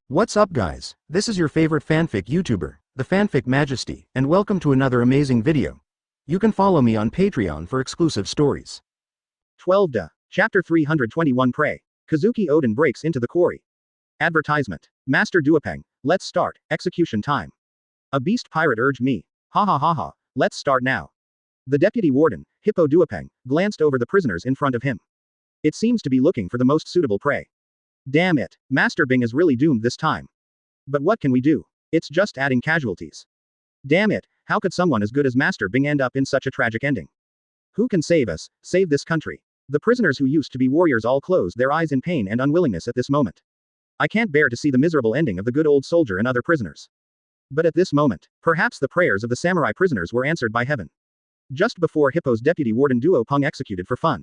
What's up guys, this is your favorite fanfic YouTuber, the Fanfic Majesty, and welcome to another amazing video. You can follow me on Patreon for exclusive stories. 12 Chapter 321 Prey. Kazuki Odin breaks into the quarry. Advertisement. Master Duopeng, let's start, execution time. A beast pirate urged me. Ha ha ha ha, let's start now. The deputy warden, Hippo Duopeng, glanced over the prisoners in front of him. It seems to be looking for the most suitable prey. Damn it, Master Bing is really doomed this time. But what can we do? It's just adding casualties. Damn it, how could someone as good as Master Bing end up in such a tragic ending? Who can save us, save this country? The prisoners who used to be warriors all closed their eyes in pain and unwillingness at this moment. I can't bear to see the miserable ending of the good old soldier and other prisoners. But at this moment, perhaps the prayers of the samurai prisoners were answered by heaven. Just before Hippo's deputy warden Duopeng executed for fun,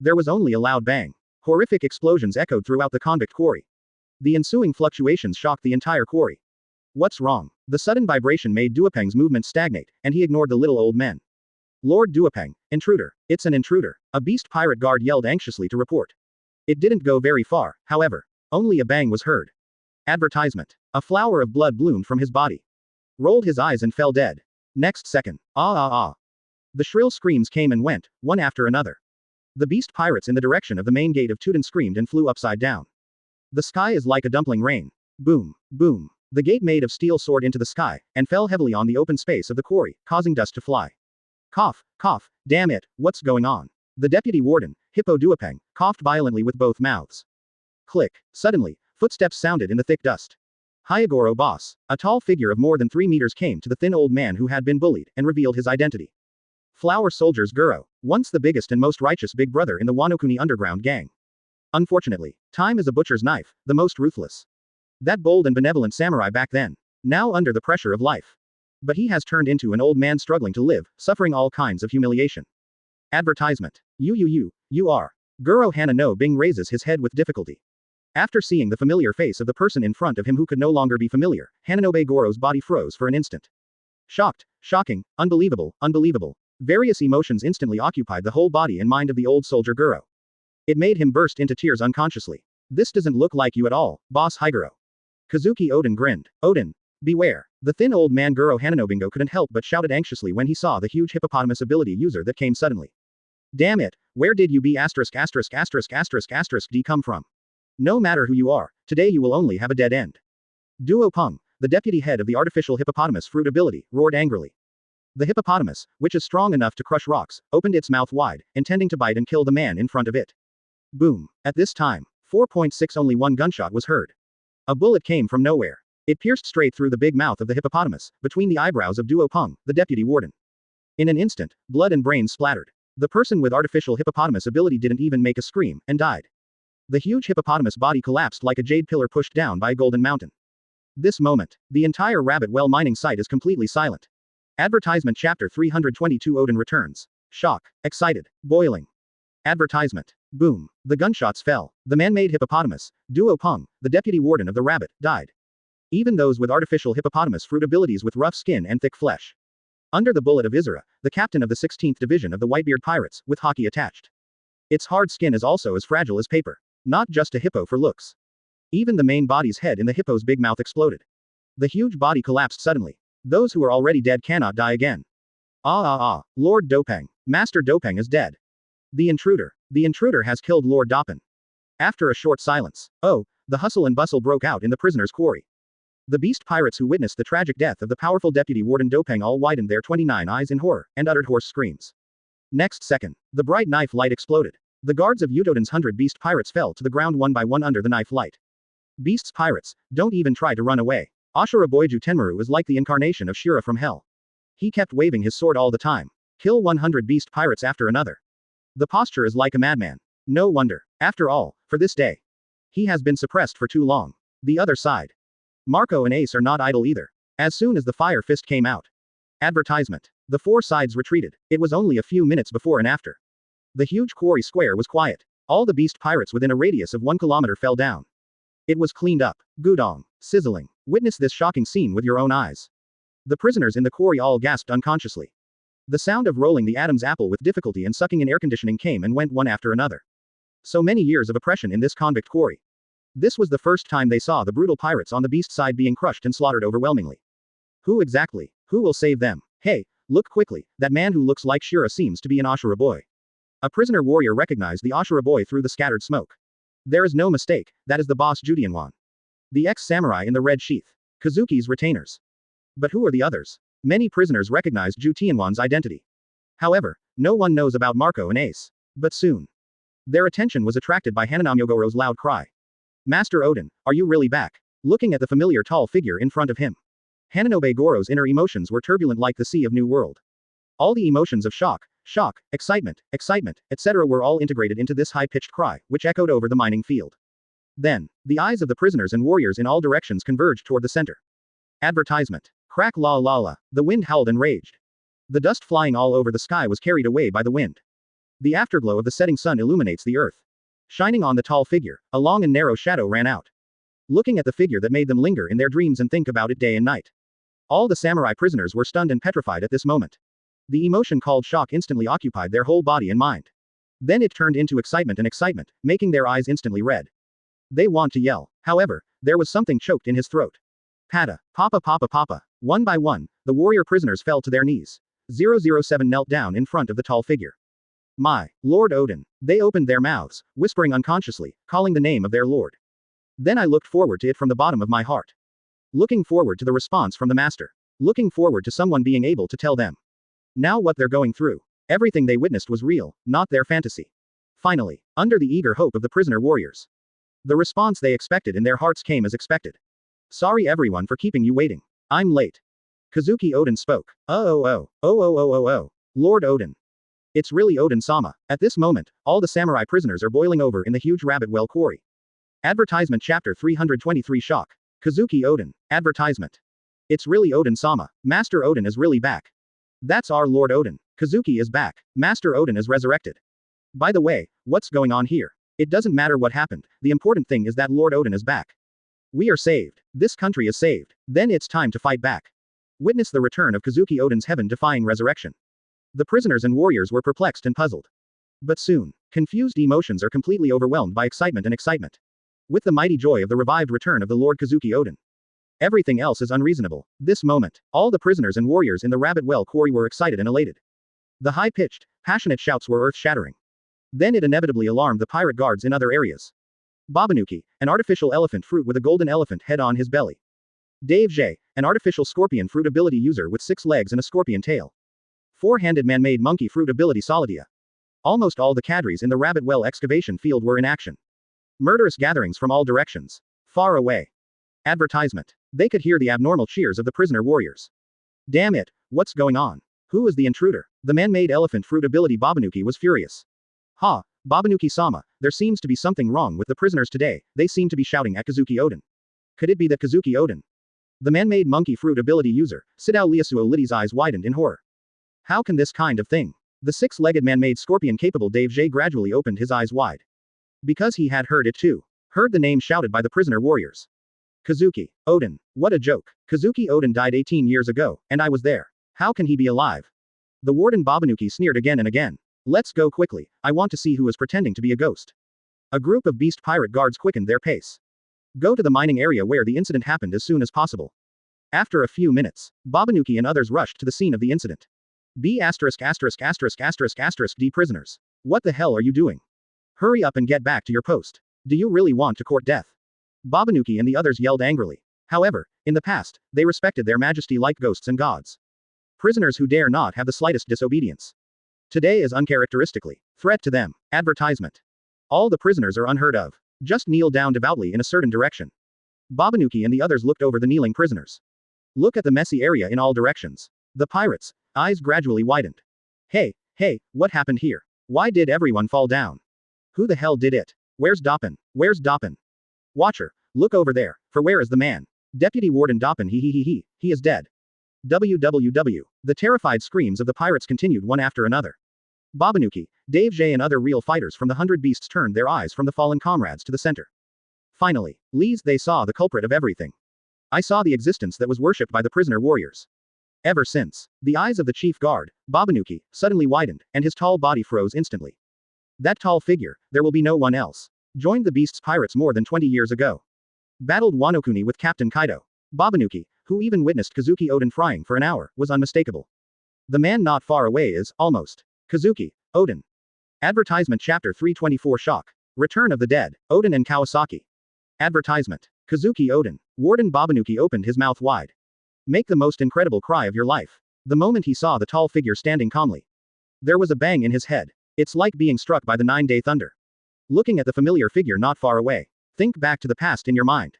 there was only a loud bang. Horrific explosions echoed throughout the convict quarry. The ensuing fluctuations shocked the entire quarry. What's wrong? The sudden vibration made Duopeng's movement stagnate, and he ignored the little old men. Lord Duopeng, intruder, it's an intruder, a beast pirate guard yelled anxiously to report. It didn't go very far, however. Only a bang was heard. Advertisement. A flower of blood bloomed from his body. Rolled his eyes and fell dead. Next second. Ah ah ah. The shrill screams came and went, one after another. The beast pirates in the direction of the main gate of Tuan screamed and flew upside down. The sky is like a dumpling rain. Boom, boom. The gate made of steel soared into the sky, and fell heavily on the open space of the quarry, causing dust to fly. Cough, cough, damn it, what's going on? The deputy warden, Hippo Duopeng, coughed violently with both mouths. Click. Suddenly, footsteps sounded in the thick dust. Hyagoro boss, a tall figure of more than 3 meters came to the thin old man who had been bullied, and revealed his identity. Flower Soldiers Guro, once the biggest and most righteous big brother in the Wanokuni underground gang. Unfortunately, time is a butcher's knife, the most ruthless. That bold and benevolent samurai back then, now under the pressure of life. But he has turned into an old man struggling to live, suffering all kinds of humiliation. Advertisement. You are. Guro Hana no Bing raises his head with difficulty. After seeing the familiar face of the person in front of him who could no longer be familiar, Hananobe Goro's body froze for an instant. Shocked, shocking, unbelievable, unbelievable. Various emotions instantly occupied the whole body and mind of the old soldier Guro. It made him burst into tears unconsciously. This doesn't look like you at all, boss Higuro. Kazuki Odin grinned. Odin, beware. The thin old man Guro Hananobingo couldn't help but shouted anxiously when he saw the huge hippopotamus ability user that came suddenly. Damn it, where did you be D come from? No matter who you are, today you will only have a dead end. Duopeng, the deputy head of the artificial hippopotamus fruit ability, roared angrily. The hippopotamus, which is strong enough to crush rocks, opened its mouth wide, intending to bite and kill the man in front of it. Boom. At this time, 4.6 only one gunshot was heard. A bullet came from nowhere. It pierced straight through the big mouth of the hippopotamus, between the eyebrows of Duopeng, the deputy warden. In an instant, blood and brains splattered. The person with artificial hippopotamus ability didn't even make a scream, and died. The huge hippopotamus body collapsed like a jade pillar pushed down by a golden mountain. This moment, the entire rabbit well mining site is completely silent. Advertisement Chapter 322 Odin returns. Shock, excited, boiling. Advertisement. Boom. The gunshots fell. The man-made hippopotamus, Duopeng, the deputy warden of the rabbit, died. Even those with artificial hippopotamus fruit abilities with rough skin and thick flesh. Under the bullet of Izura, the captain of the 16th division of the Whitebeard pirates, with hockey attached. Its hard skin is also as fragile as paper. Not just a hippo for looks. Even the main body's head in the hippo's big mouth exploded. The huge body collapsed suddenly. Those who are already dead cannot die again. Lord Duopeng. Master Duopeng is dead. The intruder has killed Lord Duopeng. After a short silence, the hustle and bustle broke out in the prisoner's quarry. The beast pirates who witnessed the tragic death of the powerful deputy warden Duopeng all widened their 29 eyes in horror, and uttered hoarse screams. Next second, the bright knife light exploded. The guards of Udoden's 100 beast pirates fell to the ground one by one under the knife light. Beasts pirates, don't even try to run away. Ashura Boiju Tenmaru is like the incarnation of Shira from hell. He kept waving his sword all the time. Kill 100 beast pirates after another. The posture is like a madman. No wonder. After all, for this day. He has been suppressed for too long. The other side. Marco and Ace are not idle either. As soon as the fire fist came out. Advertisement. The 4 sides retreated. It was only a few minutes before and after. The huge quarry square was quiet. All the beast pirates within a radius of 1 kilometer fell down. It was cleaned up. Gudong. Sizzling. Witness this shocking scene with your own eyes. The prisoners in the quarry all gasped unconsciously. The sound of rolling the Adam's apple with difficulty and sucking in air conditioning came and went one after another. So many years of oppression in this convict quarry. This was the first time they saw the brutal pirates on the beast side being crushed and slaughtered overwhelmingly. Who exactly? Who will save them? Hey, look quickly, that man who looks like Shira seems to be an Ashura boy. A prisoner warrior recognized the Ashura boy through the scattered smoke. There is no mistake, that is the boss Judianwan. The ex-samurai in the red sheath. Kazuki's retainers. But who are the others? Many prisoners recognized Ju Tianwan's identity. However, no one knows about Marco and Ace. But soon. Their attention was attracted by Hananamyogoro's loud cry. Master Odin, are you really back? Looking at the familiar tall figure in front of him. Hananobe Goro's inner emotions were turbulent like the sea of New World. All the emotions of shock, excitement, etc. were all integrated into this high-pitched cry, which echoed over the mining field. Then, the eyes of the prisoners and warriors in all directions converged toward the center. Advertisement. Crack la la la. The wind howled and raged. The dust flying all over the sky was carried away by the wind. The afterglow of the setting sun illuminates the earth. Shining on the tall figure, a long and narrow shadow ran out. Looking at the figure that made them linger in their dreams and think about it day and night. All the samurai prisoners were stunned and petrified at this moment. The emotion called shock instantly occupied their whole body and mind. Then it turned into excitement, making their eyes instantly red. They want to yell. However, there was something choked in his throat. Papa, papa. One by one, the warrior prisoners fell to their knees. 007 knelt down in front of the tall figure. My Lord Odin. They opened their mouths, whispering unconsciously, calling the name of their lord. Then I looked forward to it from the bottom of my heart. Looking forward to the response from the master. Looking forward to someone being able to tell them. Now what they're going through. Everything they witnessed was real, not their fantasy. Finally, under the eager hope of the prisoner warriors. The response they expected in their hearts came as expected. Sorry everyone for keeping you waiting. I'm late. Kazuki Odin spoke. Oh. Lord Odin. It's really Odin-sama. At this moment, all the samurai prisoners are boiling over in the huge rabbit well quarry. Advertisement Chapter 323 Shock. Kazuki Odin. Advertisement. It's really Odin-sama. Master Odin is really back. That's our Lord Odin. Kazuki is back. Master Odin is resurrected. By the way, what's going on here? It doesn't matter what happened, the important thing is that Lord Odin is back. We are saved. This country is saved. Then it's time to fight back. Witness the return of Kazuki Odin's heaven-defying resurrection. The prisoners and warriors were perplexed and puzzled. But soon, confused emotions are completely overwhelmed by excitement. With the mighty joy of the revived return of the Lord Kazuki Odin. Everything else is unreasonable. This moment, all the prisoners and warriors in the rabbit well quarry were excited and elated. The high-pitched, passionate shouts were earth-shattering. Then it inevitably alarmed the pirate guards in other areas. Babanuki, an artificial elephant fruit with a golden elephant head on his belly. Dave J, an artificial scorpion fruit ability user with 6 legs and a scorpion tail. 4-handed man-made monkey fruit ability Solidia. Almost all the cadres in the rabbit well excavation field were in action. Murderous gatherings from all directions. Far away. Advertisement. They could hear the abnormal cheers of the prisoner warriors. Damn it, what's going on? Who is the intruder? The man-made elephant fruit ability Babanuki was furious. Ha, Babanuki-sama, there seems to be something wrong with the prisoners today, they seem to be shouting at Kazuki Odin. Could it be that Kazuki Odin? The man-made monkey fruit ability user, Sidao Liasuo Liddy's eyes widened in horror. How can this kind of thing? The 6-legged man-made scorpion-capable Dave J gradually opened his eyes wide. Because he had heard it too. Heard the name shouted by the prisoner warriors. Kazuki Odin. What a joke. Kazuki Odin died 18 years ago, and I was there. How can he be alive? The warden Babanuki sneered again and again. Let's go quickly, I want to see who is pretending to be a ghost. A group of beast pirate guards quickened their pace. Go to the mining area where the incident happened as soon as possible. After a few minutes, Babanuki and others rushed to the scene of the incident. D prisoners. What the hell are you doing? Hurry up and get back to your post. Do you really want to court death? Babanuki and the others yelled angrily. However, in the past, they respected their majesty like ghosts and gods. Prisoners who dare not have the slightest disobedience. Today is uncharacteristically threat to them. Advertisement. All the prisoners are unheard of. Just kneel down devoutly in a certain direction. Babanuki and the others looked over the kneeling prisoners. Look at the messy area in all directions. The pirates' eyes gradually widened. Hey, what happened here? Why did everyone fall down? Who the hell did it? Where's Doppin? Watcher, look over there, for where is the man? Deputy Warden Doppin he is dead. WWW. The terrified screams of the pirates continued one after another. Babanuki, Dave J and other real fighters from the 100 Beasts turned their eyes from the fallen comrades to the center. Finally, they saw the culprit of everything. I saw the existence that was worshipped by the prisoner warriors. Ever since, the eyes of the chief guard, Babanuki, suddenly widened, and his tall body froze instantly. That tall figure, there will be no one else. Joined the Beast's pirates more than 20 years ago. Battled Wano-kuni with Captain Kaido. Babanuki, who even witnessed Kazuki Oden frying for an hour, was unmistakable. The man not far away is, almost, Kazuki Oden. Advertisement Chapter 324 Shock. Return of the Dead, Oden and Kawasaki. Advertisement. Kazuki Oden. Warden Babanuki opened his mouth wide. Make the most incredible cry of your life. The moment he saw the tall figure standing calmly. There was a bang in his head. It's like being struck by the 9-day thunder. Looking at the familiar figure not far away. Think back to the past in your mind.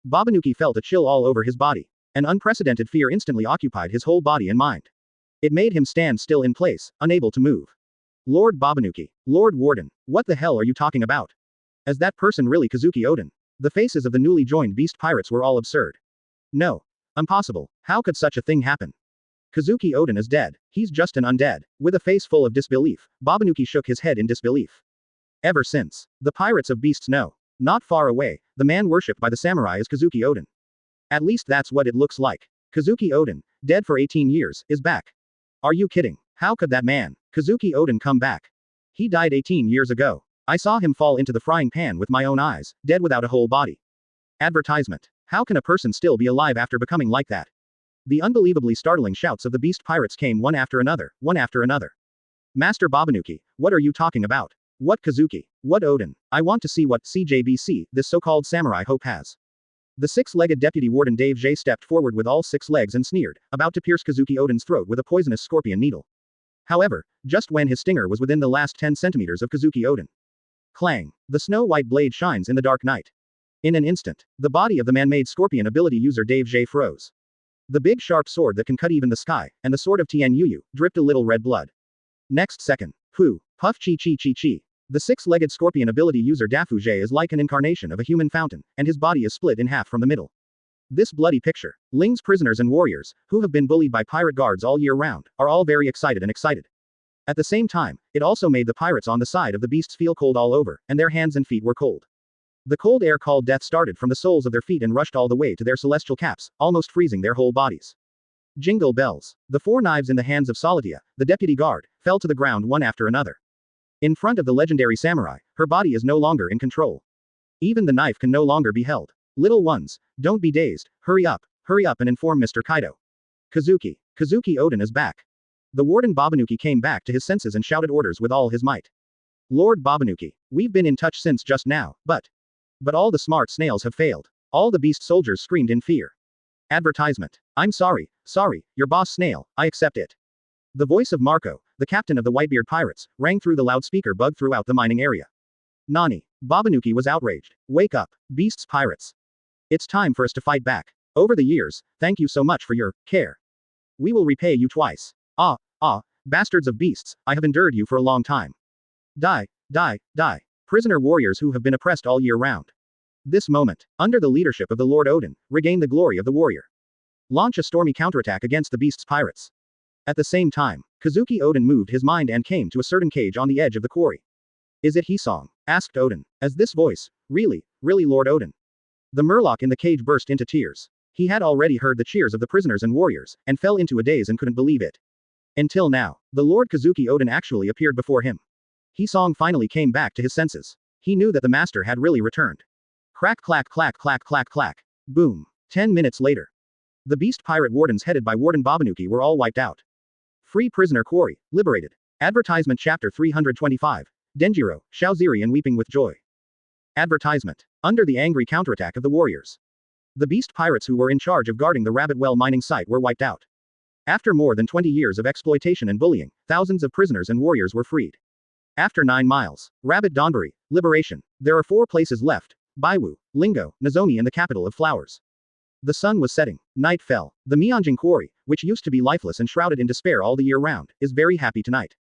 Babanuki felt a chill all over his body. An unprecedented fear instantly occupied his whole body and mind. It made him stand still in place, unable to move. Lord Babanuki. Lord Warden, what the hell are you talking about? Is that person really Kazuki Oden? The faces of the newly joined beast pirates were all absurd. No. Impossible. How could such a thing happen? Kazuki Oden is dead. He's just an undead. With a face full of disbelief, Babanuki shook his head in disbelief. Ever since, the pirates of beasts know. Not far away, the man worshipped by the samurai is Kazuki Oden. At least that's what it looks like. Kazuki Oden, dead for 18 years, is back. Are you kidding? How could that man, Kazuki Oden, come back? He died 18 years ago. I saw him fall into the frying pan with my own eyes, dead without a whole body. Advertisement. How can a person still be alive after becoming like that? The unbelievably startling shouts of the beast pirates came one after another, one after another. Master Babanuki, what are you talking about? What Kazuki? What Oden? I want to see what CJBC this so-called samurai hope has. The six-legged deputy warden Dave J stepped forward with all 6 legs and sneered, about to pierce Kazuki Oden's throat with a poisonous scorpion needle. However, just when his stinger was within the last 10 centimeters of Kazuki Oden. Clang! The snow-white blade shines in the dark night. In an instant, the body of the man-made scorpion ability user Dave J froze. The big sharp sword that can cut even the sky, and the sword of Tien Yuyu, dripped a little red blood. Next second. Hu! Puff chi chi chi chi. The 6-legged scorpion ability user Dafuje is like an incarnation of a human fountain, and his body is split in half from the middle. This bloody picture. Ling's prisoners and warriors, who have been bullied by pirate guards all year round, are all very excited and excited. At the same time, it also made the pirates on the side of the beasts feel cold all over, and their hands and feet were cold. The cold air called death started from the soles of their feet and rushed all the way to their celestial caps, almost freezing their whole bodies. Jingle bells. The 4 knives in the hands of Solitia, the deputy guard, fell to the ground one after another. In front of the legendary samurai, her body is no longer in control. Even the knife can no longer be held. Little ones, don't be dazed, hurry up and inform Mr. Kaido. Kazuki Oden is back. The warden Babanuki came back to his senses and shouted orders with all his might. Lord Babanuki, we've been in touch since just now, but all the smart snails have failed. All the beast soldiers screamed in fear. Advertisement. I'm sorry, your boss snail, I accept it. The voice of Marco, the captain of the Whitebeard pirates, rang through the loudspeaker bug throughout the mining area. Nani. Babanuki was outraged. Wake up, beasts pirates. It's time for us to fight back. Over the years, thank you so much for your care. We will repay you twice. Bastards of beasts, I have endured you for a long time. Die. Prisoner warriors who have been oppressed all year round. This moment, under the leadership of the Lord Oden, regain the glory of the warrior. Launch a stormy counterattack against the beast's pirates. At the same time, Kazuki Oden moved his mind and came to a certain cage on the edge of the quarry. Is it Hisong? Asked Oden. As this voice, really, Lord Oden. The murloc in the cage burst into tears. He had already heard the cheers of the prisoners and warriors, and fell into a daze and couldn't believe it. Until now, the Lord Kazuki Oden actually appeared before him. Hisong finally came back to his senses. He knew that the master had really returned. Crack clack clack clack clack clack. Boom. 10 minutes later. The beast pirate wardens headed by Warden Babanuki were all wiped out. Free prisoner Quarry, liberated. Advertisement Chapter 325. Denjiro, Shaoziri and weeping with joy. Advertisement. Under the angry counterattack of the warriors. The beast pirates who were in charge of guarding the rabbit well mining site were wiped out. After more than 20 years of exploitation and bullying, thousands of prisoners and warriors were freed. After 9 miles. Rabbit Donburi, liberation. There are 4 places left. Baiwu, Lingo, Nozomi and the capital of flowers. The sun was setting. Night fell. The Myeongjin Quarry, which used to be lifeless and shrouded in despair all the year round, is very happy tonight.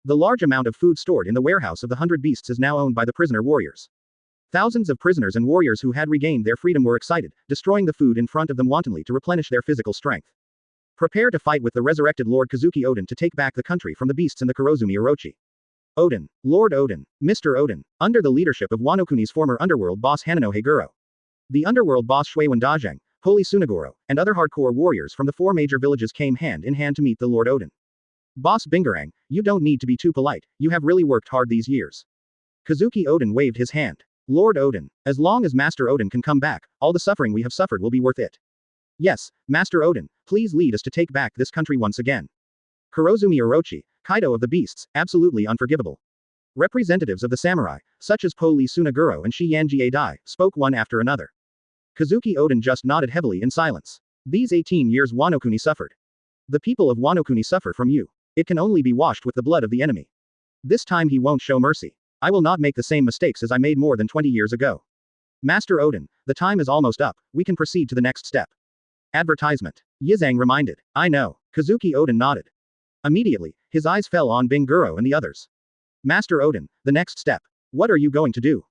The large amount of food stored in the warehouse of the 100 Beasts is now owned by the prisoner warriors. Thousands of prisoners and warriors who had regained their freedom were excited, destroying the food in front of them wantonly to replenish their physical strength. Prepare to fight with the resurrected Lord Kazuki Oden to take back the country from the beasts and the Kurozumi Orochi. Oden, Lord Oden, Mr. Oden, under the leadership of Wano-kuni's former underworld boss Hanano Haguro. The underworld boss Shuewan Dajang, Holy Sunagoro, and other hardcore warriors from the 4 major villages came hand in hand to meet the Lord Oden. Boss Bingarang, you don't need to be too polite, you have really worked hard these years. Kazuki Oden waved his hand. Lord Odin, as long as Master Odin can come back, all the suffering we have suffered will be worth it. Yes, Master Odin, please lead us to take back this country once again. Kurozumi Orochi, Kaido of the Beasts, absolutely unforgivable. Representatives of the samurai, such as Po Lee Tsunaguro and Shi Yanji Dai, spoke one after another. Kazuki Odin just nodded heavily in silence. These 18 years Wano Kuni suffered. The people of Wano Kuni suffer from you. It can only be washed with the blood of the enemy. This time he won't show mercy. I will not make the same mistakes as I made more than 20 years ago. Master Odin, the time is almost up, we can proceed to the next step. Advertisement. Yizang reminded. I know. Kazuki Odin nodded. Immediately, his eyes fell on Binguro and the others. Master Odin, the next step. What are you going to do?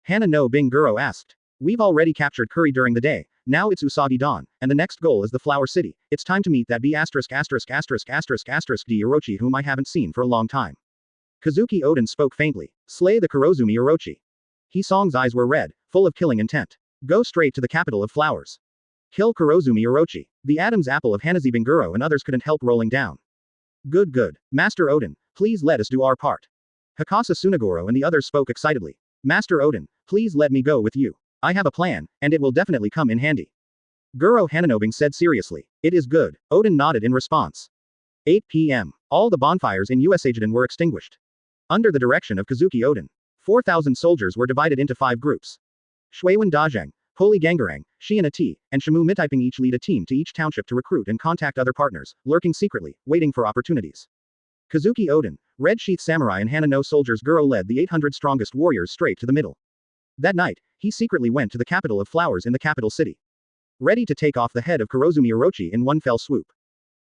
Hana no Binguro asked. We've already captured Kuri during the day, now it's Usagi Dawn, and the next goal is the Flower City. It's time to meet that B*********** D Orochi whom I haven't seen for a long time. Kazuki Odin spoke faintly. Slay the Kurozumi Orochi. Hisong's eyes were red, full of killing intent. Go straight to the capital of flowers. Kill Kurozumi Orochi. The Adam's apple of Hanazi Binguro and others couldn't help rolling down. Good good. Master Odin, please let us do our part. Hakasa Tsunaguro and the others spoke excitedly. Master Odin, please let me go with you. I have a plan, and it will definitely come in handy. Guro Hananobing said seriously. It is good. Odin nodded in response. 8 p.m. All the bonfires in Usajaden were extinguished. Under the direction of Kazuki Odin, 4,000 soldiers were divided into 5 groups. Shuiwen Dajang, Poli Gangarang, Shiana T, and Shamu Mitaiping each lead a team to each township to recruit and contact other partners, lurking secretly, waiting for opportunities. Kazuki Odin, Red Sheath Samurai and Hanano soldiers Guro led the 800 strongest warriors straight to the middle. That night, he secretly went to the capital of flowers in the capital city. Ready to take off the head of Kurozumi Orochi in one fell swoop.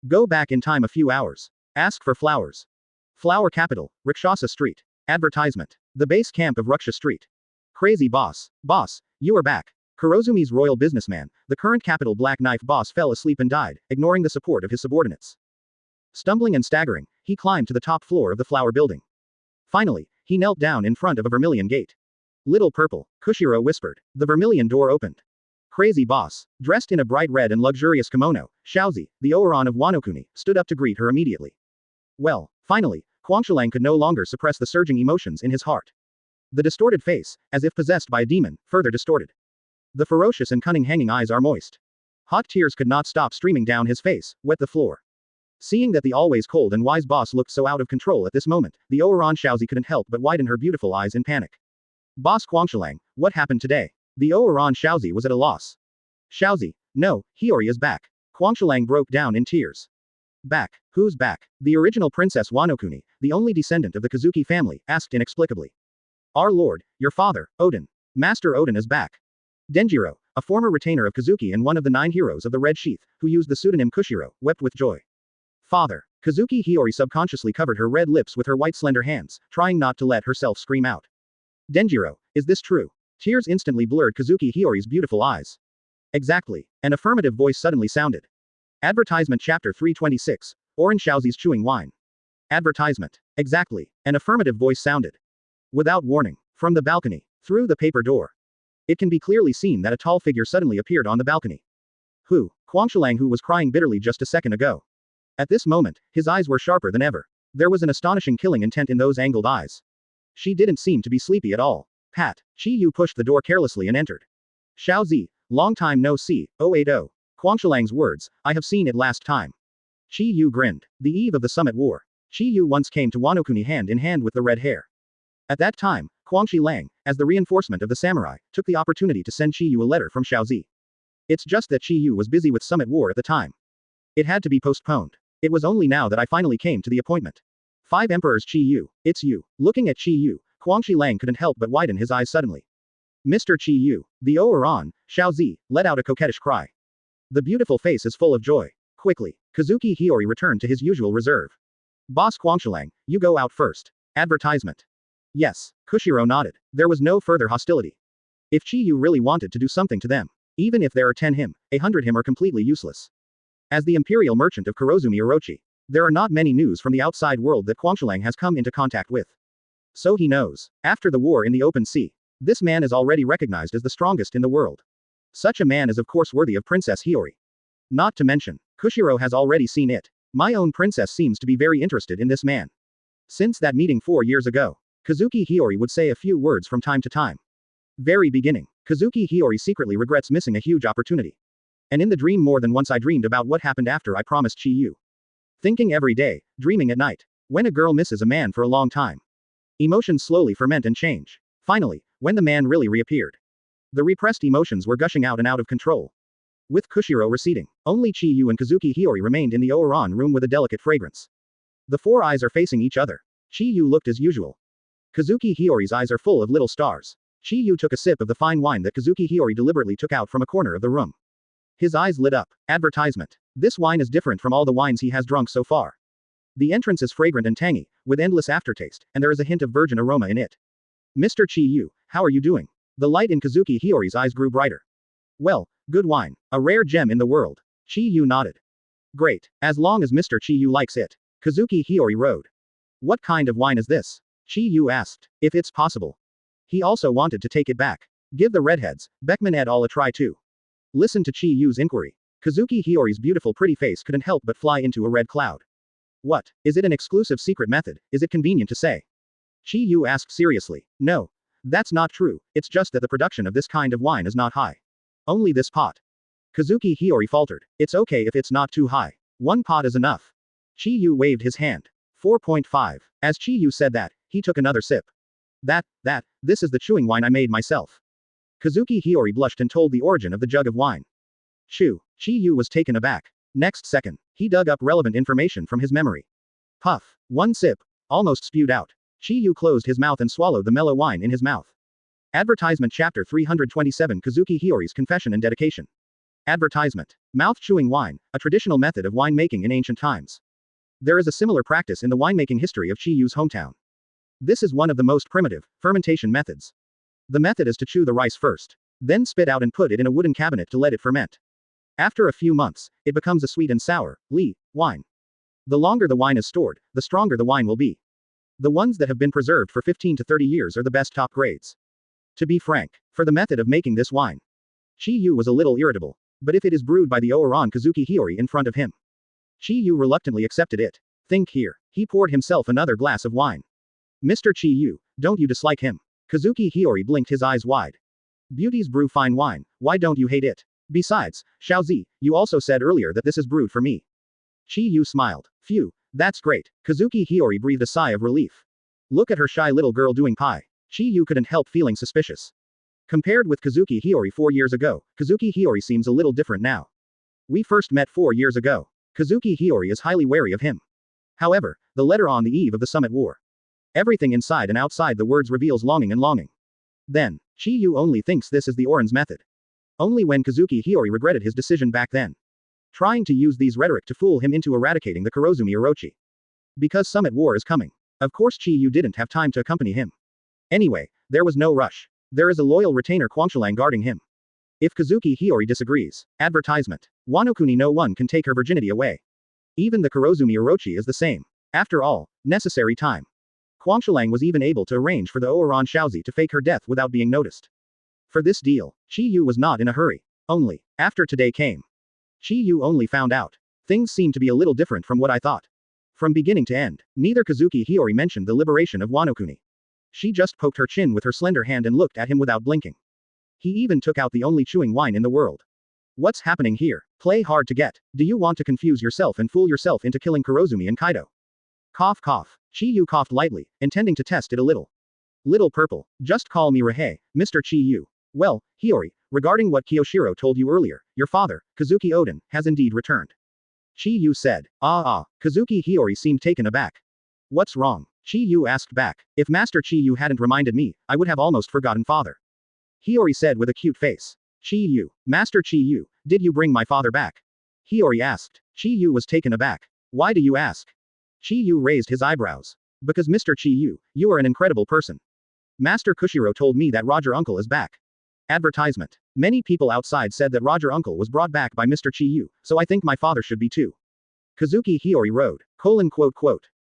Go back in time a few hours. Ask for flowers. Flower capital, Rakshasa Street. Advertisement. The base camp of Ruksha Street. Crazy boss. Boss, you are back. Kurozumi's royal businessman, the current capital Black Knife boss fell asleep and died, ignoring the support of his subordinates. Stumbling and staggering, he climbed to the top floor of the flower building. Finally, he knelt down in front of a vermilion gate. Little Purple, Kushiro whispered. The vermilion door opened. Crazy boss, dressed in a bright red and luxurious kimono, Xiaozi, the Oran of Wano Kuni, stood up to greet her immediately. Well, finally, Quangshalang could no longer suppress the surging emotions in his heart. The distorted face, as if possessed by a demon, further distorted. The ferocious and cunning hanging eyes are moist. Hot tears could not stop streaming down his face, wet the floor. Seeing that the always cold and wise boss looked so out of control at this moment, the Oran Xiaozi couldn't help but widen her beautiful eyes in panic. Boss Quangshalang, what happened today? The Oran Xiaozi was at a loss. Xiaozi, no, Hiyori is back. Quangshalang broke down in tears. Back? Who's back? The original Princess Wano Kuni, the only descendant of the Kazuki family, asked inexplicably. Our lord, your father, Odin. Master Odin is back. Denjiro, a former retainer of Kazuki and one of the 9 heroes of the Red Sheath, who used the pseudonym Kushiro, wept with joy. Father. Kazuki Hiyori subconsciously covered her red lips with her white slender hands, trying not to let herself scream out. Denjiro, is this true? Tears instantly blurred Kazuki Hiyori's beautiful eyes. Exactly. An affirmative voice suddenly sounded. Advertisement Chapter 326. Oran Xiaozi's chewing wine. Advertisement. Exactly. An affirmative voice sounded. Without warning. From the balcony. Through the paper door. It can be clearly seen that a tall figure suddenly appeared on the balcony. Who? Quangshalang, who was crying bitterly just a second ago. At this moment, his eyes were sharper than ever. There was an astonishing killing intent in those angled eyes. She didn't seem to be sleepy at all. Pat. Chi Yu pushed the door carelessly and entered. Xiaozi, long time no see, 080. Quangshalang's words, I have seen it last time. Chi Yu grinned. The eve of the Summit War. Chi Yu once came to Wano Kuni hand in hand with the red hair. At that time, Quangshi Lang, as the reinforcement of the samurai, took the opportunity to send Chi Yu a letter from Xiaozi. It's just that Chi Yu was busy with Summit War at the time. It had to be postponed. It was only now that I finally came to the appointment. 5 Emperors Chi Yu, it's you. Looking at Chi Yu, Quangshi Lang couldn't help but widen his eyes suddenly. Mr. Chi Yu, the Oran, Xiaozi, let out a coquettish cry. The beautiful face is full of joy. Quickly, Kazuki Hiyori returned to his usual reserve. Boss Quangshalang, you go out first. Advertisement. Yes, Kushiro nodded. There was no further hostility. If Chi Yu really wanted to do something to them, even if there are 10 him, 100 him are completely useless. As the imperial merchant of Kurozumi Orochi, there are not many news from the outside world that Quangshalang has come into contact with. So he knows. After the war in the open sea, this man is already recognized as the strongest in the world. Such a man is of course worthy of Princess Hiyori. Not to mention, Kushiro has already seen it. My own princess seems to be very interested in this man. Since that meeting 4 years ago, Kazuki Hiyori would say a few words from time to time. Very beginning. Kazuki Hiyori secretly regrets missing a huge opportunity. And in the dream more than once I dreamed about what happened after I promised Chi-Yu. Thinking every day, dreaming at night. When a girl misses a man for a long time. Emotions slowly ferment and change. Finally, when the man really reappeared. The repressed emotions were gushing out and out of control. With Kushiro receding, only Chi-Yu and Kazuki Hiyori remained in the Oran room with a delicate fragrance. The four eyes are facing each other. Chi-Yu looked as usual. Kazuki Hiyori's eyes are full of little stars. Chi-Yu took a sip of the fine wine that Kazuki Hiyori deliberately took out from a corner of the room. His eyes lit up. Advertisement. This wine is different from all the wines he has drunk so far. The entrance is fragrant and tangy, with endless aftertaste, and there is a hint of virgin aroma in it. Mr. Chi-Yu, how are you doing? The light in Kazuki Hiyori's eyes grew brighter. Well, good wine. A rare gem in the world. Chi-Yu nodded. Great, as long as Mr. Chi-Yu likes it. Kazuki Hiyori rode. What kind of wine is this? Chi-Yu asked, if it's possible. He also wanted to take it back. Give the redheads, Beckman et al. A try too. Listen to Chi-Yu's inquiry. Kazuki Hiyori's beautiful pretty face couldn't help but fly into a red cloud. What? Is it an exclusive secret method? Is it convenient to say? Chi-Yu asked seriously. No. That's not true, it's just that the production of this kind of wine is not high. Only this pot. Kazuki Hiyori faltered. It's okay if it's not too high. One pot is enough. Chi-Yu waved his hand. 4.5. As Chi-Yu said that, he took another sip. This is the chewing wine I made myself. Kazuki Hiyori blushed and told the origin of the jug of wine. Chew. Chi-Yu was taken aback. Next second, he dug up relevant information from his memory. Puff. One sip. Almost spewed out. Chi-Yu closed his mouth and swallowed the mellow wine in his mouth. Advertisement Chapter 327 Kazuki Hiyori's Confession and Dedication. Advertisement. Mouth-chewing wine, a traditional method of winemaking in ancient times. There is a similar practice in the winemaking history of Chi-Yu's hometown. This is one of the most primitive, fermentation methods. The method is to chew the rice first. Then spit out and put it in a wooden cabinet to let it ferment. After a few months, it becomes a sweet and sour, wine. The longer the wine is stored, the stronger the wine will be. The ones that have been preserved for 15 to 30 years are the best top grades. To be frank, for the method of making this wine, Chi-Yu was a little irritable. But if it is brewed by the Oran Kazuki Hiyori in front of him, Chi-Yu reluctantly accepted it. Think here. He poured himself another glass of wine. Mr. Chi-Yu, don't you dislike him? Kazuki Hiyori blinked his eyes wide. Beauties brew fine wine, why don't you hate it? Besides, Xiaozi, you also said earlier that this is brewed for me. Chi-Yu smiled. Phew, that's great. Kazuki Hiyori breathed a sigh of relief. Look at her shy little girl doing pie. Chi-Yu couldn't help feeling suspicious. Compared with Kazuki Hiyori 4 years ago, Kazuki Hiyori seems a little different now. We first met 4 years ago. Kazuki Hiyori is highly wary of him. However, the letter on the eve of the summit war. Everything inside and outside the words reveals longing and longing. Then, Chi-Yu only thinks this is the Oran's method. Only when Kazuki Hiyori regretted his decision back then. Trying to use these rhetoric to fool him into eradicating the Kurozumi Orochi. Because summit war is coming. Of course Chi-Yu didn't have time to accompany him. Anyway, there was no rush. There is a loyal retainer Quangshalang guarding him. If Kazuki Hiyori disagrees. Advertisement. Wanokuni no one can take her virginity away. Even the Kurozumi Orochi is the same. After all, necessary time. Quangshalang was even able to arrange for the Oran Xiaozi to fake her death without being noticed. For this deal, Chi-Yu was not in a hurry. Only, after today came. Chi-Yu only found out. Things seem to be a little different from what I thought. From beginning to end, neither Kazuki Hiyori mentioned the liberation of Wanokuni. She just poked her chin with her slender hand and looked at him without blinking. He even took out the only chewing wine in the world. What's happening here? Play hard to get. Do you want to confuse yourself and fool yourself into killing Kurozumi and Kaido? Cough cough. Chi-Yu coughed lightly, intending to test it a little. Little purple. Just call me Redhead, Mr. Chi-Yu. Well, Hiyori, regarding what Kiyoshiro told you earlier, your father, Kazuki Oden, has indeed returned. Chi-Yu said. Kazuki Hiyori seemed taken aback. What's wrong? Chi-Yu asked back. If Master Chi-Yu hadn't reminded me, I would have almost forgotten father. Hiyori said with a cute face. Chi-Yu, Master Chi-Yu, did you bring my father back? Hiyori asked. Chi-Yu was taken aback. Why do you ask? Chi-Yu raised his eyebrows. Because Mr. Chi-Yu, you are an incredible person. Master Kushiro told me that Roger Uncle is back. Advertisement. Many people outside said that Roger Uncle was brought back by Mr. Chi-Yu, so I think my father should be too. Kazuki Hiyori wrote.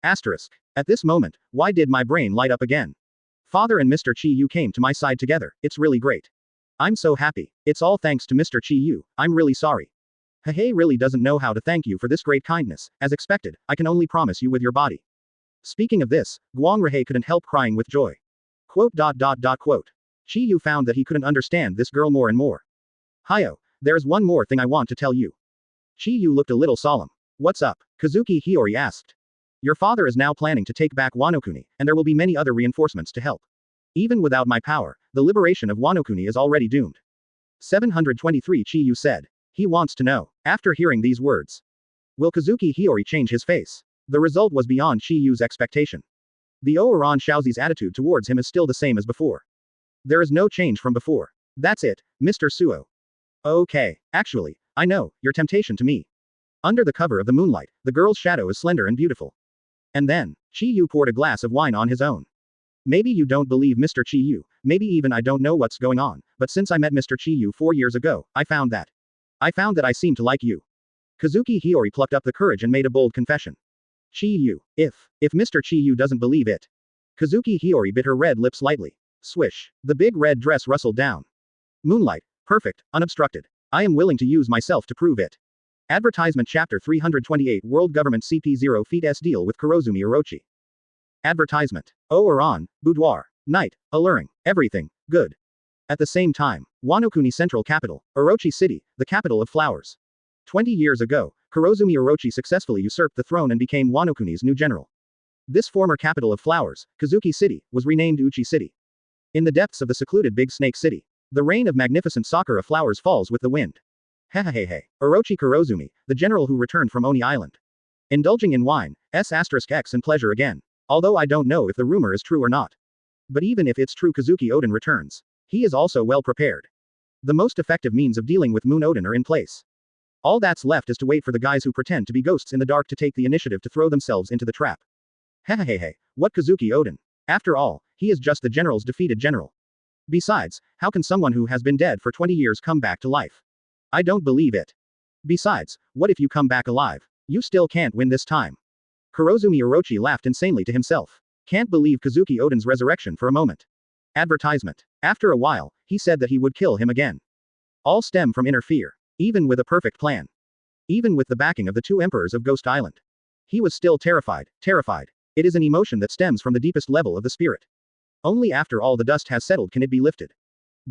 Asterisk. At this moment, why did my brain light up again? Father and Mr. Chi-Yu came to my side together, it's really great. I'm so happy. It's all thanks to Mr. Chi-Yu, I'm really sorry. Hehe really doesn't know how to thank you for this great kindness, as expected, I can only promise you with your body. Speaking of this, Guang Redhead couldn't help crying with joy. Quote. Chi-Yu found that he couldn't understand this girl more and more. Hyo, there's one more thing I want to tell you. Chi-Yu looked a little solemn. What's up? Kazuki Hiyori asked. Your father is now planning to take back Wano-kuni, and there will be many other reinforcements to help. Even without my power, the liberation of Wano-kuni is already doomed. 723 Chi-Yu said. He wants to know. After hearing these words, will Kazuki Hiyori change his face? The result was beyond Chi-Yu's expectation. The Oran Shaoxi's attitude towards him is still the same as before. There is no change from before. That's it, Mr. Suo. Okay, actually, I know, your temptation to me. Under the cover of the moonlight, the girl's shadow is slender and beautiful. And then, Chi-Yu poured a glass of wine on his own. Maybe you don't believe Mr. Chi-Yu, maybe even I don't know what's going on, but since I met Mr. Chi-Yu 4 years ago, I found that I seem to like you. Kazuki Hiyori plucked up the courage and made a bold confession. Chi-Yu, if Mr. Chi-Yu doesn't believe it. Kazuki Hiyori bit her red lips lightly. Swish. The big red dress rustled down. Moonlight, perfect, unobstructed. I am willing to use myself to prove it. Advertisement Chapter 328 World Government CP0 Feet S Deal with Kurozumi Orochi. Advertisement. Oran, boudoir, night, alluring, everything, good. At the same time, Wano-kuni Central Capital, Orochi City, the capital of flowers. 20 years ago, Kurozumi Orochi successfully usurped the throne and became Wano-kuni's new general. This former capital of flowers, Kazuki City, was renamed Uchi City. In the depths of the secluded Big Snake City, the rain of magnificent sakura flowers falls with the wind. Hehehehe. Orochi Kurozumi, the general who returned from Oni Island. Indulging in wine, X and pleasure again. Although I don't know if the rumor is true or not. But even if it's true, Kazuki Oden returns. He is also well prepared. The most effective means of dealing with Moon Oden are in place. All that's left is to wait for the guys who pretend to be ghosts in the dark to take the initiative to throw themselves into the trap. Hehehehe. What Kazuki Oden? After all, he is just the general's defeated general. Besides, how can someone who has been dead for 20 years come back to life? I don't believe it. Besides, what if you come back alive? You still can't win this time. Kurozumi Orochi laughed insanely to himself. Can't believe Kazuki Oden's resurrection for a moment. Advertisement. After a while, he said that he would kill him again. All stem from inner fear. Even with a perfect plan. Even with the backing of the 2 emperors of Ghost Island. He was still terrified. It is an emotion that stems from the deepest level of the spirit. Only after all the dust has settled can it be lifted.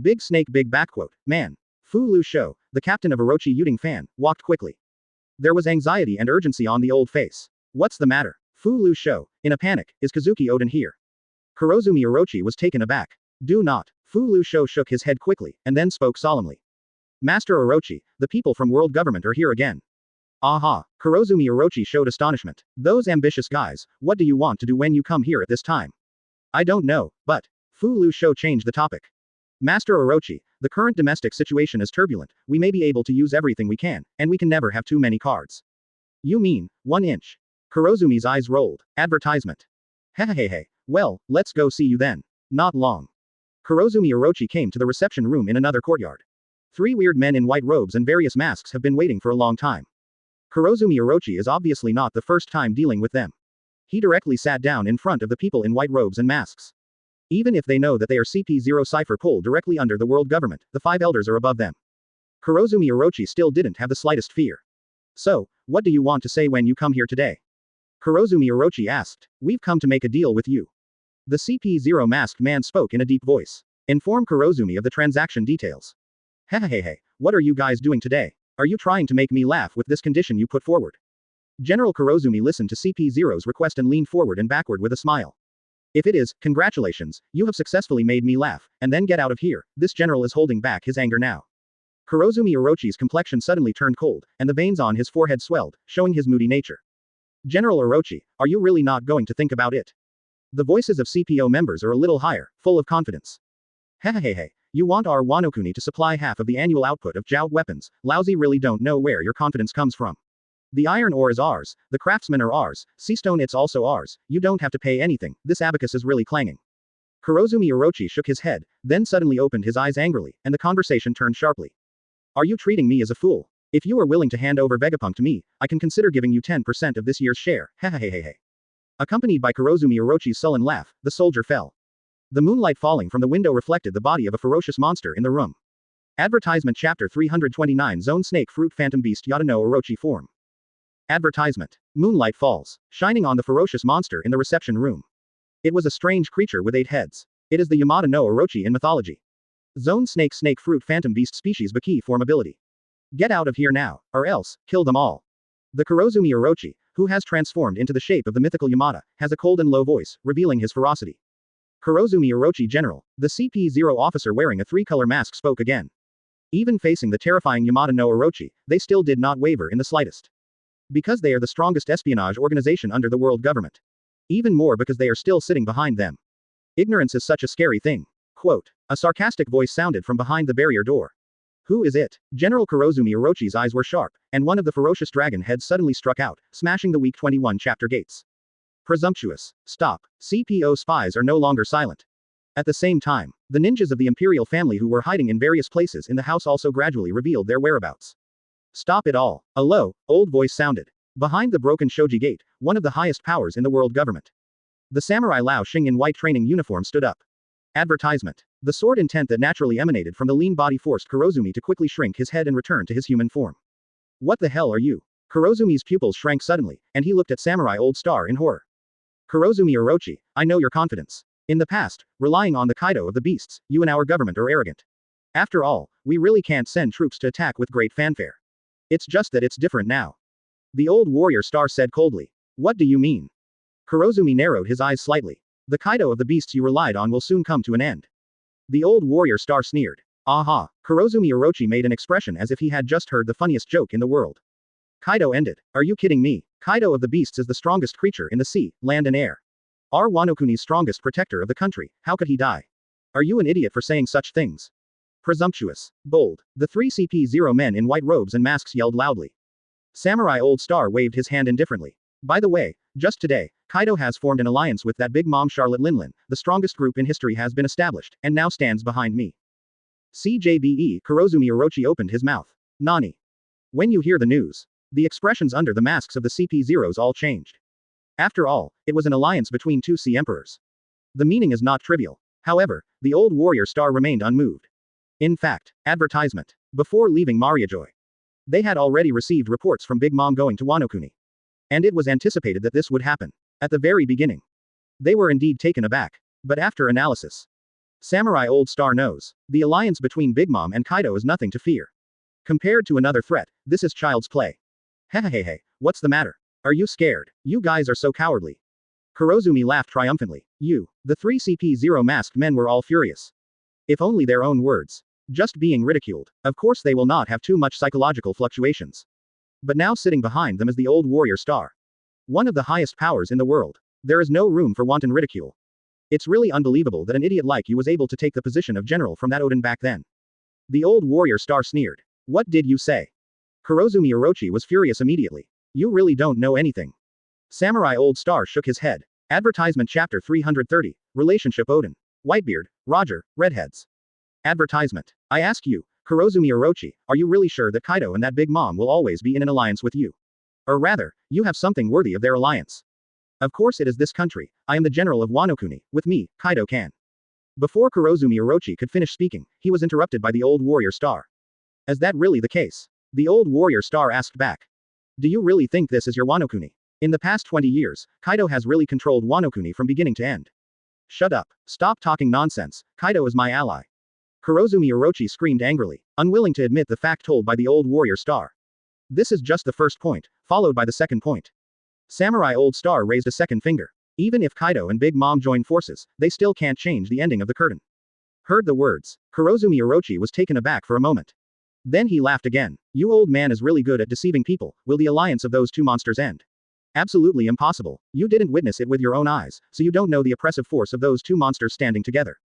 Big Snake Big backquote. Man. Fu Lu Shou, the captain of Orochi Yuding Fan, walked quickly. There was anxiety and urgency on the old face. What's the matter? Fu Lu Shou, in a panic, is Kazuki Oden here? Kurozumi Orochi was taken aback. Do not. Fu Lu Shou shook his head quickly, and then spoke solemnly. Master Orochi, the people from world government are here again. Aha. Kurozumi Orochi showed astonishment. Those ambitious guys, what do you want to do when you come here at this time? I don't know, but. Fu Lu Shou changed the topic. Master Orochi, the current domestic situation is turbulent, we may be able to use everything we can, and we can never have too many cards. You mean, 1 inch? Kurozumi's eyes rolled. Advertisement. Hehehehe. Well, let's go see you then. Not long. Kurozumi Orochi came to the reception room in another courtyard. 3 weird men in white robes and various masks have been waiting for a long time. Kurozumi Orochi is obviously not the first time dealing with them. He directly sat down in front of the people in white robes and masks. Even if they know that they are CP0 cipher pulled directly under the world government, the 5 elders are above them. Kurozumi Orochi still didn't have the slightest fear. So, what do you want to say when you come here today? Kurozumi Orochi asked. We've come to make a deal with you. The CP0 masked man spoke in a deep voice. Inform Kurozumi of the transaction details. Hehehehe, what are you guys doing today? Are you trying to make me laugh with this condition you put forward? General Kurozumi listened to CP0's request and leaned forward and backward with a smile. If it is, congratulations, you have successfully made me laugh, and then get out of here. This general is holding back his anger now. Kurozumi Orochi's complexion suddenly turned cold, and the veins on his forehead swelled, showing his moody nature. General Orochi, are you really not going to think about it? The voices of CPO members are a little higher, full of confidence. Hehehehe, you want our Wano-kuni to supply half of the annual output of Jiao weapons, lousy really don't know where your confidence comes from. The iron ore is ours, the craftsmen are ours, sea stone it's also ours, you don't have to pay anything, this abacus is really clanging. Kurozumi Orochi shook his head, then suddenly opened his eyes angrily, and the conversation turned sharply. Are you treating me as a fool? If you are willing to hand over Vegapunk to me, I can consider giving you 10% of this year's share, hehehehe. Accompanied by Kurozumi Orochi's sullen laugh, the soldier fell. The moonlight falling from the window reflected the body of a ferocious monster in the room. Advertisement Chapter 329 Zone Snake Fruit Phantom Beast Yada no Orochi Form. Advertisement. Moonlight falls, shining on the ferocious monster in the reception room. It was a strange creature with 8 heads. It is the Yamada no Orochi in mythology. Zone snake fruit phantom beast species Baki form ability. Get out of here now, or else, kill them all. The Kurozumi Orochi, who has transformed into the shape of the mythical Yamada, has a cold and low voice, revealing his ferocity. Kurozumi Orochi General, the CP0 officer wearing a three-color mask spoke again. Even facing the terrifying Yamada no Orochi, they still did not waver in the slightest. Because they are the strongest espionage organization under the world government. Even more because they are still sitting behind them. Ignorance is such a scary thing. Quote. A sarcastic voice sounded from behind the barrier door. Who is it? General Kurozumi Orochi's eyes were sharp, and one of the ferocious dragon heads suddenly struck out, smashing the weak 21 chapter gates. Presumptuous. Stop. CPO spies are no longer silent. At the same time, the ninjas of the imperial family who were hiding in various places in the house also gradually revealed their whereabouts. Stop it all. A low, old voice sounded. Behind the broken Shoji gate, one of the highest powers in the world government. The samurai Lao Xing in white training uniform stood up. Advertisement. The sword intent that naturally emanated from the lean body forced Kurozumi to quickly shrink his head and return to his human form. What the hell are you? Kurozumi's pupils shrank suddenly, and he looked at Samurai Old Star in horror. Kurozumi Orochi, I know your confidence. In the past, relying on the Kaido of the beasts, you and our government are arrogant. After all, we really can't send troops to attack with great fanfare. It's just that it's different now. The old warrior star said coldly. What do you mean? Kurozumi narrowed his eyes slightly. The Kaido of the beasts you relied on will soon come to an end. The old warrior star sneered. Aha! Kurozumi Orochi made an expression as if he had just heard the funniest joke in the world. Kaido ended. Are you kidding me? Kaido of the beasts is the strongest creature in the sea, land and air. Our Wanokuni's strongest protector of the country, how could he die? Are you an idiot for saying such things? Presumptuous. Bold. The three CP0 men in white robes and masks yelled loudly. Samurai Old Star waved his hand indifferently. By the way, just today, Kaido has formed an alliance with that big mom Charlotte Linlin, the strongest group in history has been established, and now stands behind me. CJBE, Kurozumi Orochi opened his mouth. Nani? When you hear the news, the expressions under the masks of the CP0s all changed. After all, it was an alliance between two sea emperors. The meaning is not trivial. However, the old warrior star remained unmoved. In fact, advertisement. Before leaving Mariajoy, they had already received reports from Big Mom going to Wanokuni. And it was anticipated that this would happen. At the very beginning, they were indeed taken aback. But after analysis, Samurai Old Star knows, the alliance between Big Mom and Kaido is nothing to fear. Compared to another threat, this is child's play. Hehehehe, what's the matter? Are you scared? You guys are so cowardly. Kurozumi laughed triumphantly. The three CP0 masked men were all furious. If only their own words. Just being ridiculed. Of course they will not have too much psychological fluctuations. But now sitting behind them is the old warrior star. One of the highest powers in the world. There is no room for wanton ridicule. It's really unbelievable that an idiot like you was able to take the position of general from that Odin back then. The old warrior star sneered. What did you say? Kurozumi Orochi was furious immediately. You really don't know anything. Samurai Old Star shook his head. Advertisement chapter 330, Relationship Odin. Whitebeard, Roger, Redheads. Advertisement. I ask you, Kurozumi Orochi, are you really sure that Kaido and that big mom will always be in an alliance with you? Or rather, you have something worthy of their alliance. Of course it is this country. I am the general of Wanokuni. With me, Kaido can. Before Kurozumi Orochi could finish speaking, he was interrupted by the old warrior star. Is that really the case? The old warrior star asked back. Do you really think this is your Wanokuni? In the past 20 years, Kaido has really controlled Wanokuni from beginning to end. Shut up. Stop talking nonsense. Kaido is my ally. Kurozumi Orochi screamed angrily, unwilling to admit the fact told by the old warrior star. This is just the first point, followed by the second point. Samurai Old Star raised a second finger. Even if Kaido and Big Mom join forces, they still can't change the ending of the curtain. Heard the words. Kurozumi Orochi was taken aback for a moment. Then he laughed again. You old man is really good at deceiving people. Will the alliance of those two monsters end? Absolutely impossible. You didn't witness it with your own eyes, so you don't know the oppressive force of those two monsters standing together.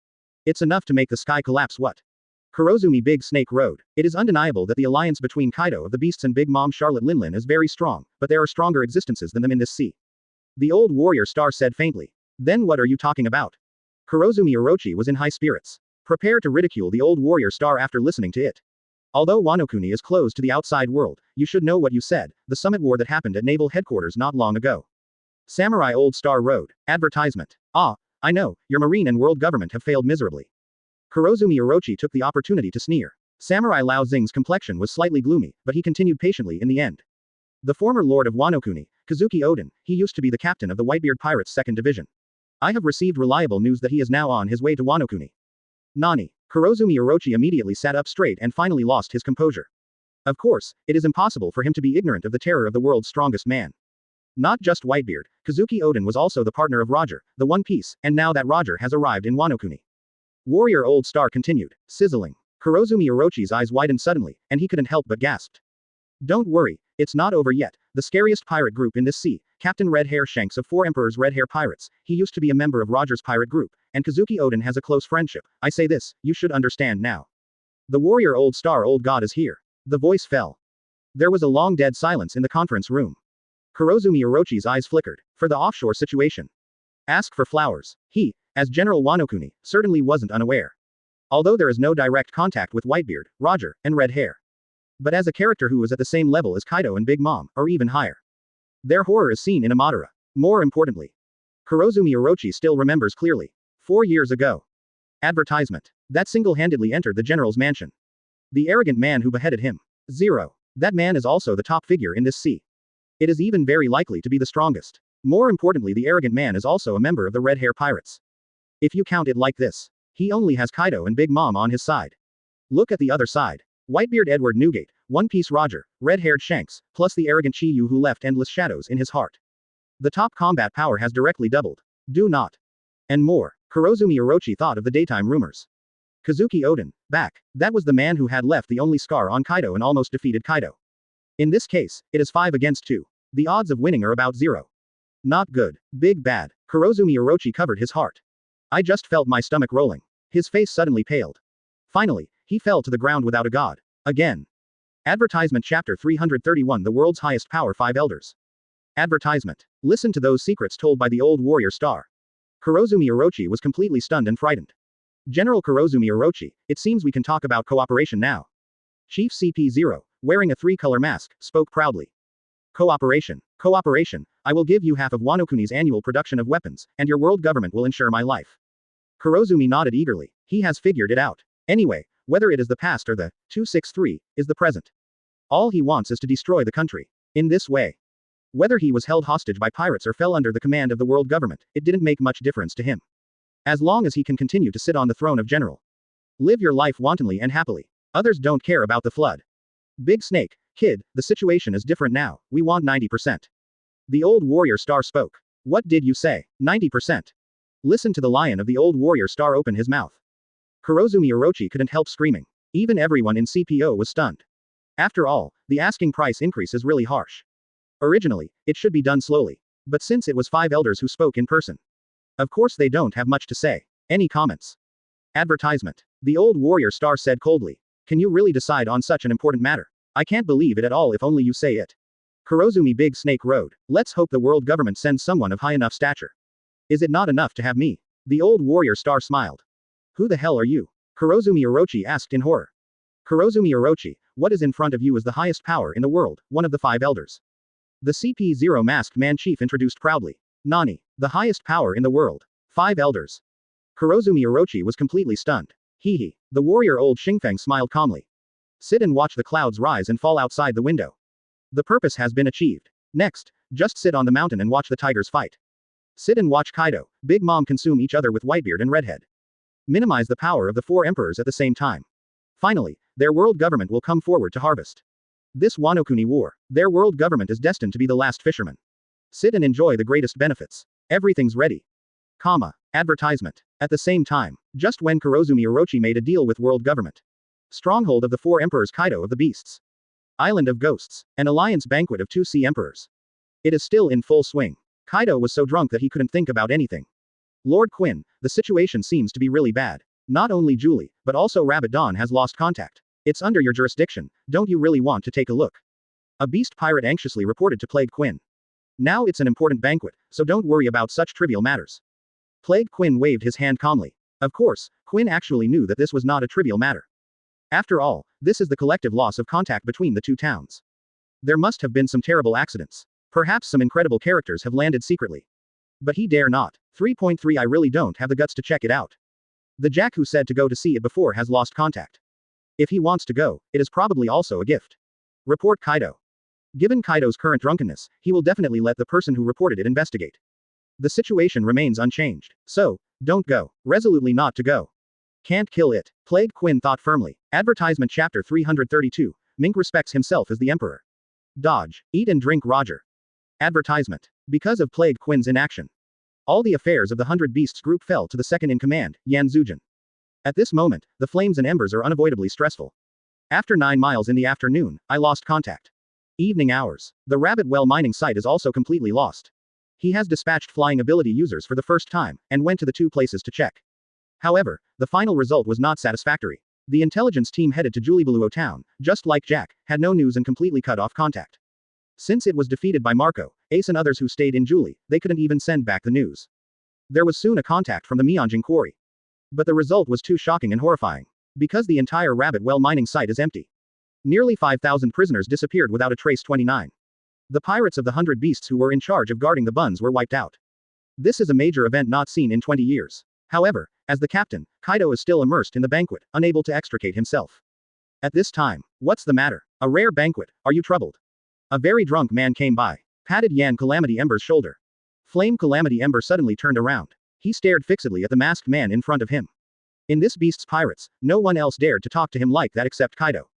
It's enough to make the sky collapse. What? Kurozumi Big Snake Road. It is undeniable that the alliance between Kaido of the Beasts and Big Mom Charlotte Linlin is very strong, but there are stronger existences than them in this sea. The old warrior star said faintly. Then what are you talking about? Kurozumi Orochi was in high spirits. Prepare to ridicule the old warrior star after listening to it. Although Wanokuni is closed to the outside world, you should know what you said, the summit war that happened at naval headquarters not long ago. Samurai Old Star Road. Advertisement. Ah, I know, your marine and world government have failed miserably. Kurozumi Orochi took the opportunity to sneer. Samurai Lao Xing's complexion was slightly gloomy, but he continued patiently in the end. The former lord of Wanokuni, Kazuki Odin, he used to be the captain of the Whitebeard Pirates 2nd Division. I have received reliable news that he is now on his way to Wanokuni. Nani? Kurozumi Orochi immediately sat up straight and finally lost his composure. Of course, it is impossible for him to be ignorant of the terror of the world's strongest man. Not just Whitebeard, Kazuki Oden was also the partner of Roger, the One Piece, and now that Roger has arrived in Wano-kuni. Warrior Old Star continued, sizzling. Kurozumi Orochi's eyes widened suddenly, and he couldn't help but gasped. Don't worry, it's not over yet. The scariest pirate group in this sea, Captain Red Hair Shanks of 4 Emperors Red Hair Pirates, he used to be a member of Roger's pirate group, and Kazuki Oden has a close friendship. I say this, you should understand now. The Warrior Old Star Old God is here. The voice fell. There was a long dead silence in the conference room. Kurozumi Orochi's eyes flickered. For the offshore situation. Ask for flowers. He, as General Wano-kuni, certainly wasn't unaware. Although there is no direct contact with Whitebeard, Roger, and Red Hair. But as a character who is at the same level as Kaido and Big Mom, or even higher. Their horror is seen in Amatera. More importantly, Kurozumi Orochi still remembers clearly. 4 years ago. Advertisement. That single-handedly entered the general's mansion. The arrogant man who beheaded him. 0. That man is also the top figure in this sea. It is even very likely to be the strongest. More importantly, the arrogant man is also a member of the Red Hair Pirates. If you count it like this, he only has Kaido and Big Mom on his side. Look at the other side. Whitebeard Edward Newgate, One Piece Roger, Red-haired Shanks, plus the arrogant Chiyu who left endless shadows in his heart. The top combat power has directly doubled. Do not. And more. Kurozumi Orochi thought of the daytime rumors. Kazuki Oden, back. That was the man who had left the only scar on Kaido and almost defeated Kaido. In this case, it is 5 against 2. The odds of winning are about 0. Not good. Big bad. Kurozumi Orochi covered his heart. I just felt my stomach rolling. His face suddenly paled. Finally, he fell to the ground without a god. Again. Advertisement Chapter 331 The World's Highest Power 5 Elders. Advertisement. Listen to those secrets told by the old warrior star. Kurozumi Orochi was completely stunned and frightened. General Kurozumi Orochi, it seems we can talk about cooperation now. Chief CP0, wearing a 3-color mask, spoke proudly. Cooperation. Cooperation. I will give you half of Wano-kuni's annual production of weapons, and your world government will ensure my life. Kurozumi nodded eagerly. He has figured it out. Anyway, whether it is the past or the 263 is the present. All he wants is to destroy the country. In this way. Whether he was held hostage by pirates or fell under the command of the world government, it didn't make much difference to him. As long as he can continue to sit on the throne of general. Live your life wantonly and happily. Others don't care about the flood. Big Snake, kid, the situation is different now, we want 90%. The old warrior star spoke. What did you say? 90%. Listen to the lion of the old warrior star open his mouth. Kurozumi Orochi couldn't help screaming. Even everyone in CPO was stunned. After all, the asking price increase is really harsh. Originally, it should be done slowly. But since it was 5 elders who spoke in person. Of course they don't have much to say. Any comments? Advertisement. The old warrior star said coldly. Can you really decide on such an important matter? I can't believe it at all if only you say it. Kurozumi Big Snake rode. Let's hope the world government sends someone of high enough stature. Is it not enough to have me? The old warrior star smiled. Who the hell are you? Kurozumi Orochi asked in horror. Kurozumi Orochi, what is in front of you is the highest power in the world, one of the 5 elders. The CP0 masked man chief introduced proudly. Nani, the highest power in the world. 5 elders. Kurozumi Orochi was completely stunned. Hee. The warrior old Xingfeng smiled calmly. Sit and watch the clouds rise and fall outside the window. The purpose has been achieved. Next, just sit on the mountain and watch the tigers fight. Sit and watch Kaido, Big Mom consume each other with Whitebeard and Redhead. Minimize the power of the 4 emperors at the same time. Finally, their world government will come forward to harvest. This Wano-kuni war, their world government is destined to be the last fisherman. Sit and enjoy the greatest benefits. Everything's ready. Advertisement. At the same time, just when Kurozumi Orochi made a deal with world government. Stronghold of the 4 emperors Kaido of the Beasts. Island of Ghosts. An alliance banquet of 2 sea emperors. It is still in full swing. Kaido was so drunk that he couldn't think about anything. Lord Quinn, the situation seems to be really bad. Not only Julie, but also Rabbit Dawn has lost contact. It's under your jurisdiction, don't you really want to take a look? A beast pirate anxiously reported to Plague Quinn. Now it's an important banquet, so don't worry about such trivial matters. Plague Quinn waved his hand calmly. Of course, Quinn actually knew that this was not a trivial matter. After all, this is the collective loss of contact between the 2 towns. There must have been some terrible accidents. Perhaps some incredible characters have landed secretly. But he dare not. 3.3 I really don't have the guts to check it out. The Jack who said to go to see it before has lost contact. If he wants to go, it is probably also a gift. Report Kaido. Given Kaido's current drunkenness, he will definitely let the person who reported it investigate. The situation remains unchanged. So, don't go. Resolutely not to go. Can't kill it. Plague Quinn thought firmly. Advertisement chapter 332. Mink respects himself as the emperor. Dodge. Eat and drink Roger. Advertisement. Because of Plague Quinn's inaction, all the affairs of the 100 Beasts group fell to the second in command, Yan Zujin. At this moment, the flames and embers are unavoidably stressful. After 9 miles in the afternoon, I lost contact. Evening hours. The Rabbit Well mining site is also completely lost. He has dispatched flying ability users for the first time, and went to the 2 places to check. However, the final result was not satisfactory. The intelligence team headed to Julibeluo town, just like Jack, had no news and completely cut off contact. Since it was defeated by Marco, Ace and others who stayed in Julie, they couldn't even send back the news. There was soon a contact from the Myeongjin quarry. But the result was too shocking and horrifying. Because the entire Rabbit Well mining site is empty. Nearly 5,000 prisoners disappeared without a trace. 29. The pirates of the 100 Beasts who were in charge of guarding the buns were wiped out. This is a major event not seen in 20 years. However, as the captain, Kaido is still immersed in the banquet, unable to extricate himself. At this time, what's the matter? A rare banquet, are you troubled? A very drunk man came by, patted Yan Calamity Ember's shoulder. Flame Calamity Ember suddenly turned around. He stared fixedly at the masked man in front of him. In this beast's pirates, no one else dared to talk to him like that except Kaido.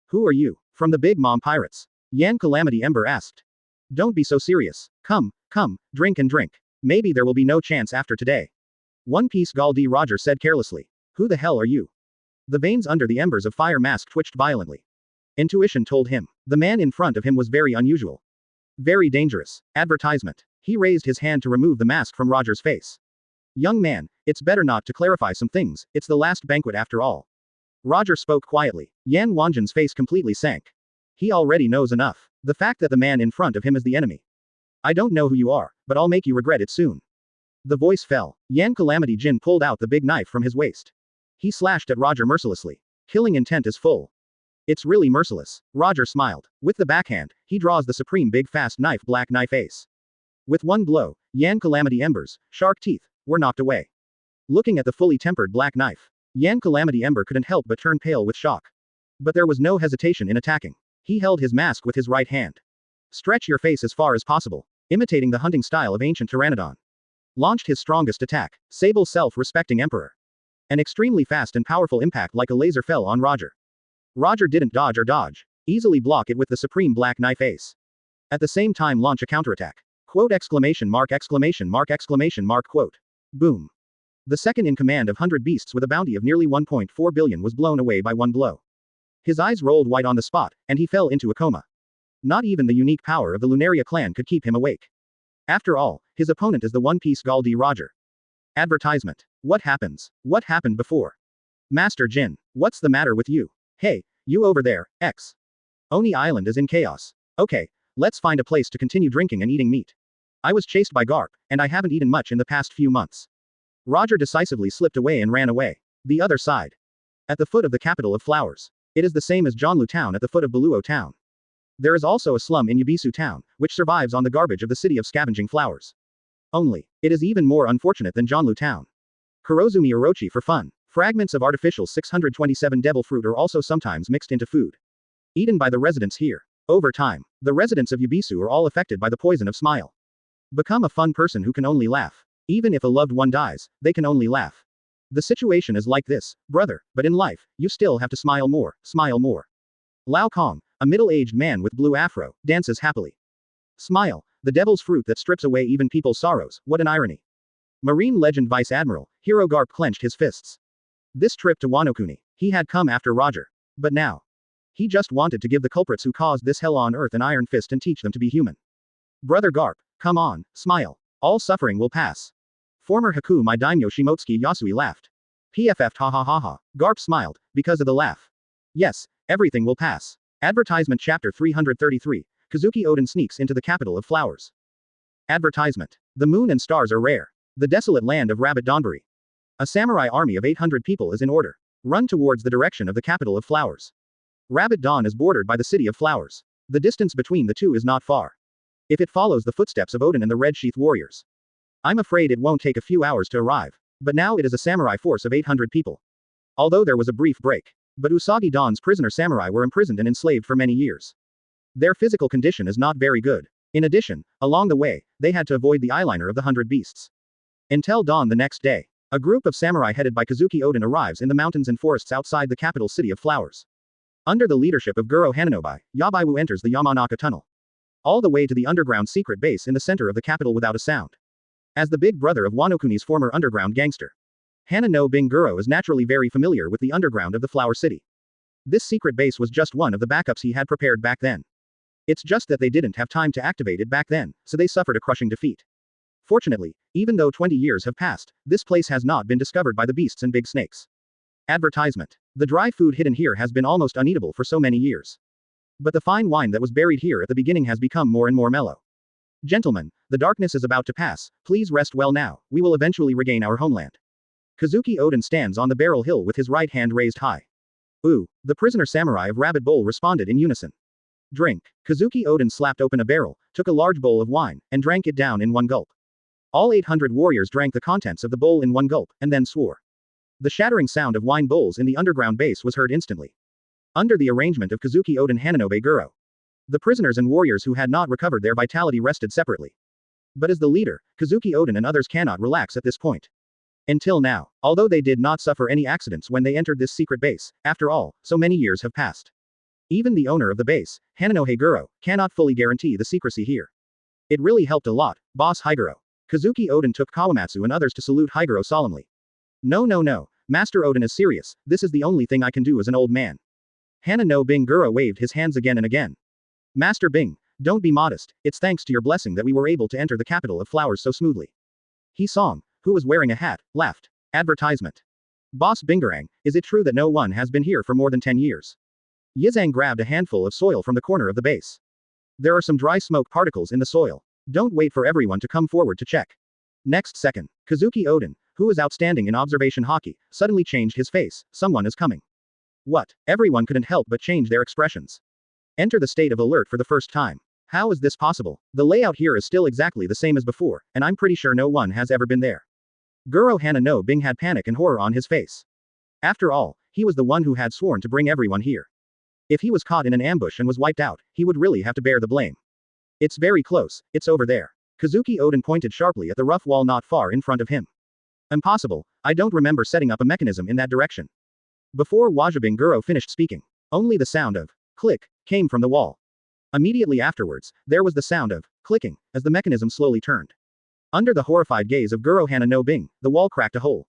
Who are you? From the Big Mom Pirates? Yan Calamity Ember asked. Don't be so serious. Come, drink and drink. Maybe there will be no chance after today. One Piece Galdi Roger said carelessly. Who the hell are you? The veins under the embers of fire mask twitched violently. Intuition told him. The man in front of him was very unusual. Very dangerous. Advertisement. He raised his hand to remove the mask from Roger's face. Young man, it's better not to clarify some things, it's the last banquet after all. Roger spoke quietly. Yan Wanjin's face completely sank. He already knows enough. The fact that the man in front of him is the enemy. I don't know who you are, but I'll make you regret it soon. The voice fell. Yan Calamity Jin pulled out the big knife from his waist. He slashed at Roger mercilessly. Killing intent is full. It's really merciless. Roger smiled. With the backhand, he draws the supreme big fast knife black knife ace. With one blow, Yan Calamity Ember's shark teeth were knocked away. Looking at the fully tempered black knife, Yan Calamity Ember couldn't help but turn pale with shock. But there was no hesitation in attacking. He held his mask with his right hand. Stretch your face as far as possible, imitating the hunting style of ancient Pteranodon. Launched his strongest attack, Sable self-respecting Emperor. An extremely fast and powerful impact like a laser fell on Roger. Roger didn't dodge or dodge. Easily block it with the supreme black knife ace. At the same time launch a counterattack. Quote exclamation mark quote. Boom. The second in command of 100 Beasts with a bounty of nearly 1.4 billion was blown away by one blow. His eyes rolled white on the spot, and he fell into a coma. Not even the unique power of the Lunaria clan could keep him awake. After all, his opponent is the One Piece Galdi Roger. Advertisement. What happens? What happened before? Master Jin, what's the matter with you? Hey, you over there, X. Oni Island is in chaos. Okay, let's find a place to continue drinking and eating meat. I was chased by Garp, and I haven't eaten much in the past few months. Roger decisively slipped away and ran away. The other side. At the foot of the capital of flowers. It is the same as Jonlu town at the foot of Beluo town. There is also a slum in Yabisu town, which survives on the garbage of the city of scavenging flowers. Only, it is even more unfortunate than Jonlu town. Kurozumi Orochi for fun. Fragments of artificial 627 devil fruit are also sometimes mixed into food. Eaten by the residents here. Over time, the residents of Yabisu are all affected by the poison of smile. Become a fun person who can only laugh. Even if a loved one dies, they can only laugh. The situation is like this, brother, but in life, you still have to smile more, smile more. Lao Kong, a middle-aged man with blue afro, dances happily. Smile, the devil's fruit that strips away even people's sorrows, what an irony. Marine legend Vice Admiral, Hero Garp clenched his fists. This trip to Wano-kuni, he had come after Roger. But now, he just wanted to give the culprits who caused this hell on earth an iron fist and teach them to be human. Brother Garp, come on, smile. All suffering will pass. Former Haku my daimyo Shimotsuki Yasui laughed. PFF'd ha ha ha ha. Garp smiled, because of the laugh. Yes, everything will pass. Advertisement chapter 333. Kazuki Oden sneaks into the capital of flowers. Advertisement. The moon and stars are rare. The desolate land of Rabbit Donbury. A samurai army of 800 people is in order. Run towards the direction of the capital of flowers. Rabbit Dawn is bordered by the city of flowers. The distance between the two is not far. If it follows the footsteps of Odin and the Red Sheath warriors. I'm afraid it won't take a few hours to arrive. But now it is a samurai force of 800 people. Although there was a brief break. But Usagi Dawn's prisoner samurai were imprisoned and enslaved for many years. Their physical condition is not very good. In addition, along the way, they had to avoid the eyeliner of the 100 Beasts. Until dawn the next day. A group of samurai headed by Kazuki Oden arrives in the mountains and forests outside the capital city of flowers. Under the leadership of Guro Hananobi, Yabaiwu enters the Yamanaka tunnel. All the way to the underground secret base in the center of the capital without a sound. As the big brother of Wanokuni's former underground gangster, Hana no Bing Guro is naturally very familiar with the underground of the Flower City. This secret base was just one of the backups he had prepared back then. It's just that they didn't have time to activate it back then, so they suffered a crushing defeat. Fortunately, even though 20 years have passed, this place has not been discovered by the beasts and big snakes. Advertisement. The dry food hidden here has been almost uneatable for so many years. But the fine wine that was buried here at the beginning has become more and more mellow. Gentlemen, the darkness is about to pass, please rest well now, we will eventually regain our homeland. Kazuki Oden stands on the barrel hill with his right hand raised high. Ooh, the prisoner samurai of Rabbit Bowl responded in unison. Drink. Kazuki Oden slapped open a barrel, took a large bowl of wine, and drank it down in one gulp. All 800 warriors drank the contents of the bowl in one gulp, and then swore. The shattering sound of wine bowls in the underground base was heard instantly. Under the arrangement of Kazuki Oden Hananobe Guro, the prisoners and warriors who had not recovered their vitality rested separately. But as the leader, Kazuki Oden and others cannot relax at this point. Until now, although they did not suffer any accidents when they entered this secret base, after all, so many years have passed. Even the owner of the base, Hananohe Guro, cannot fully guarantee the secrecy here. It really helped a lot, Boss Higuro. Kazuki Oden took Kawamatsu and others to salute Higuro solemnly. No, Master Oden is serious, this is the only thing I can do as an old man. Hana no Bing Guro waved his hands again and again. Master Bing, don't be modest, it's thanks to your blessing that we were able to enter the capital of flowers so smoothly. He Song, who was wearing a hat, laughed. Advertisement. Boss Bingarang, is it true that no one has been here for more than 10 years? Yizang grabbed a handful of soil from the corner of the base. There are some dry smoke particles in the soil. Don't wait for everyone to come forward to check. Next second, Kazuki Oden, who is outstanding in observation hockey, suddenly changed his face. Someone is coming. What? Everyone couldn't help but change their expressions. Enter the state of alert for the first time. How is this possible? The layout here is still exactly the same as before, and I'm pretty sure no one has ever been there. Guro Hana no Bing had panic and horror on his face. After all, he was the one who had sworn to bring everyone here. If he was caught in an ambush and was wiped out, he would really have to bear the blame. It's very close, it's over there. Kazuki Oden pointed sharply at the rough wall not far in front of him. Impossible, I don't remember setting up a mechanism in that direction. Before Wajabing Guro finished speaking, only the sound of click came from the wall. Immediately afterwards, there was the sound of clicking as the mechanism slowly turned. Under the horrified gaze of Guro Hana no Bing, the wall cracked a hole.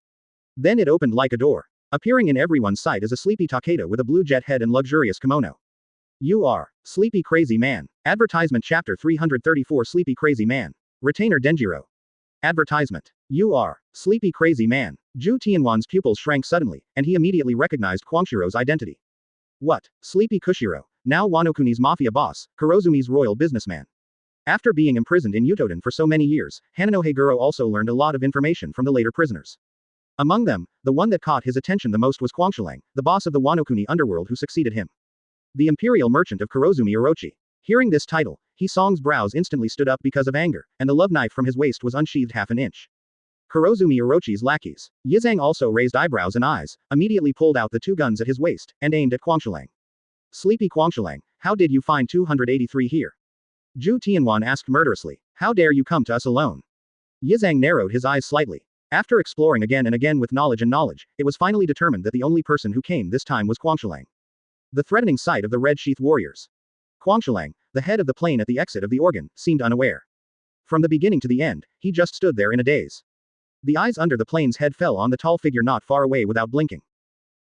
Then it opened like a door. Appearing in everyone's sight is a sleepy Takeda with a blue jet head and luxurious kimono. You are Sleepy Crazy Man. Advertisement Chapter 334 Sleepy Crazy Man. Retainer Denjiro. Advertisement. You are Sleepy Crazy Man. Ju Tianwan's pupils shrank suddenly, and he immediately recognized Kwangshiro's identity. What? Sleepy Kushiro, now Wanokuni's mafia boss, Kurozumi's royal businessman. After being imprisoned in Utoden for so many years, Hananohe Guro also learned a lot of information from the later prisoners. Among them, the one that caught his attention the most was Kwangshilang, the boss of the Wanokuni underworld who succeeded him. The imperial merchant of Kurozumi Orochi. Hearing this title, Hisong's brows instantly stood up because of anger, and the love knife from his waist was unsheathed half an inch. Kurozumi Orochi's lackeys. Yizang also raised eyebrows and eyes, immediately pulled out the two guns at his waist, and aimed at Kwangshilang. Sleepy Kwangshilang, how did you find 283 here? Ju Tianwan asked murderously. How dare you come to us alone? Yizang narrowed his eyes slightly. After exploring again and again with knowledge, it was finally determined that the only person who came this time was Kwangshilang. The threatening sight of the red sheath warriors. Kwangshilang, the head of the plane at the exit of the organ, seemed unaware. From the beginning to the end, he just stood there in a daze. The eyes under the plane's head fell on the tall figure not far away without blinking.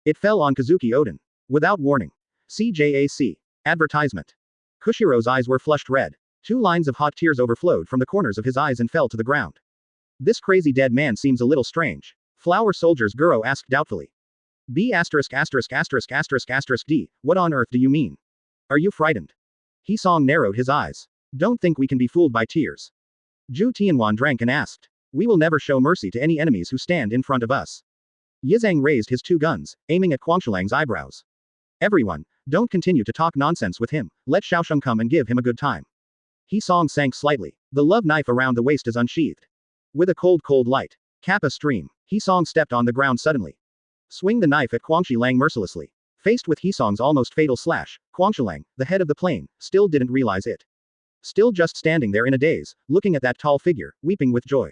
It fell on Kazuki Oden. Without warning. CJAC. Advertisement. Kushiro's eyes were flushed red. 2 lines of hot tears overflowed from the corners of his eyes and fell to the ground. This crazy dead man seems a little strange. Flower soldiers Guro asked doubtfully. B******************, D, what on earth do you mean? Are you frightened? Hisong narrowed his eyes. Don't think we can be fooled by tears. Ju Tianwan drank and asked. We will never show mercy to any enemies who stand in front of us. Yizang raised his 2 guns, aiming at Kwangshilang's eyebrows. Everyone, don't continue to talk nonsense with him, let Xiaosheng come and give him a good time. Hisong sank slightly. The love knife around the waist is unsheathed. With a cold light. Kappa stream. Hisong stepped on the ground suddenly. Swing the knife at Kwangshilang mercilessly. Faced with Hisong's almost fatal slash, Kwangshilang, the head of the plane, still didn't realize it. Still just standing there in a daze, looking at that tall figure, weeping with joy.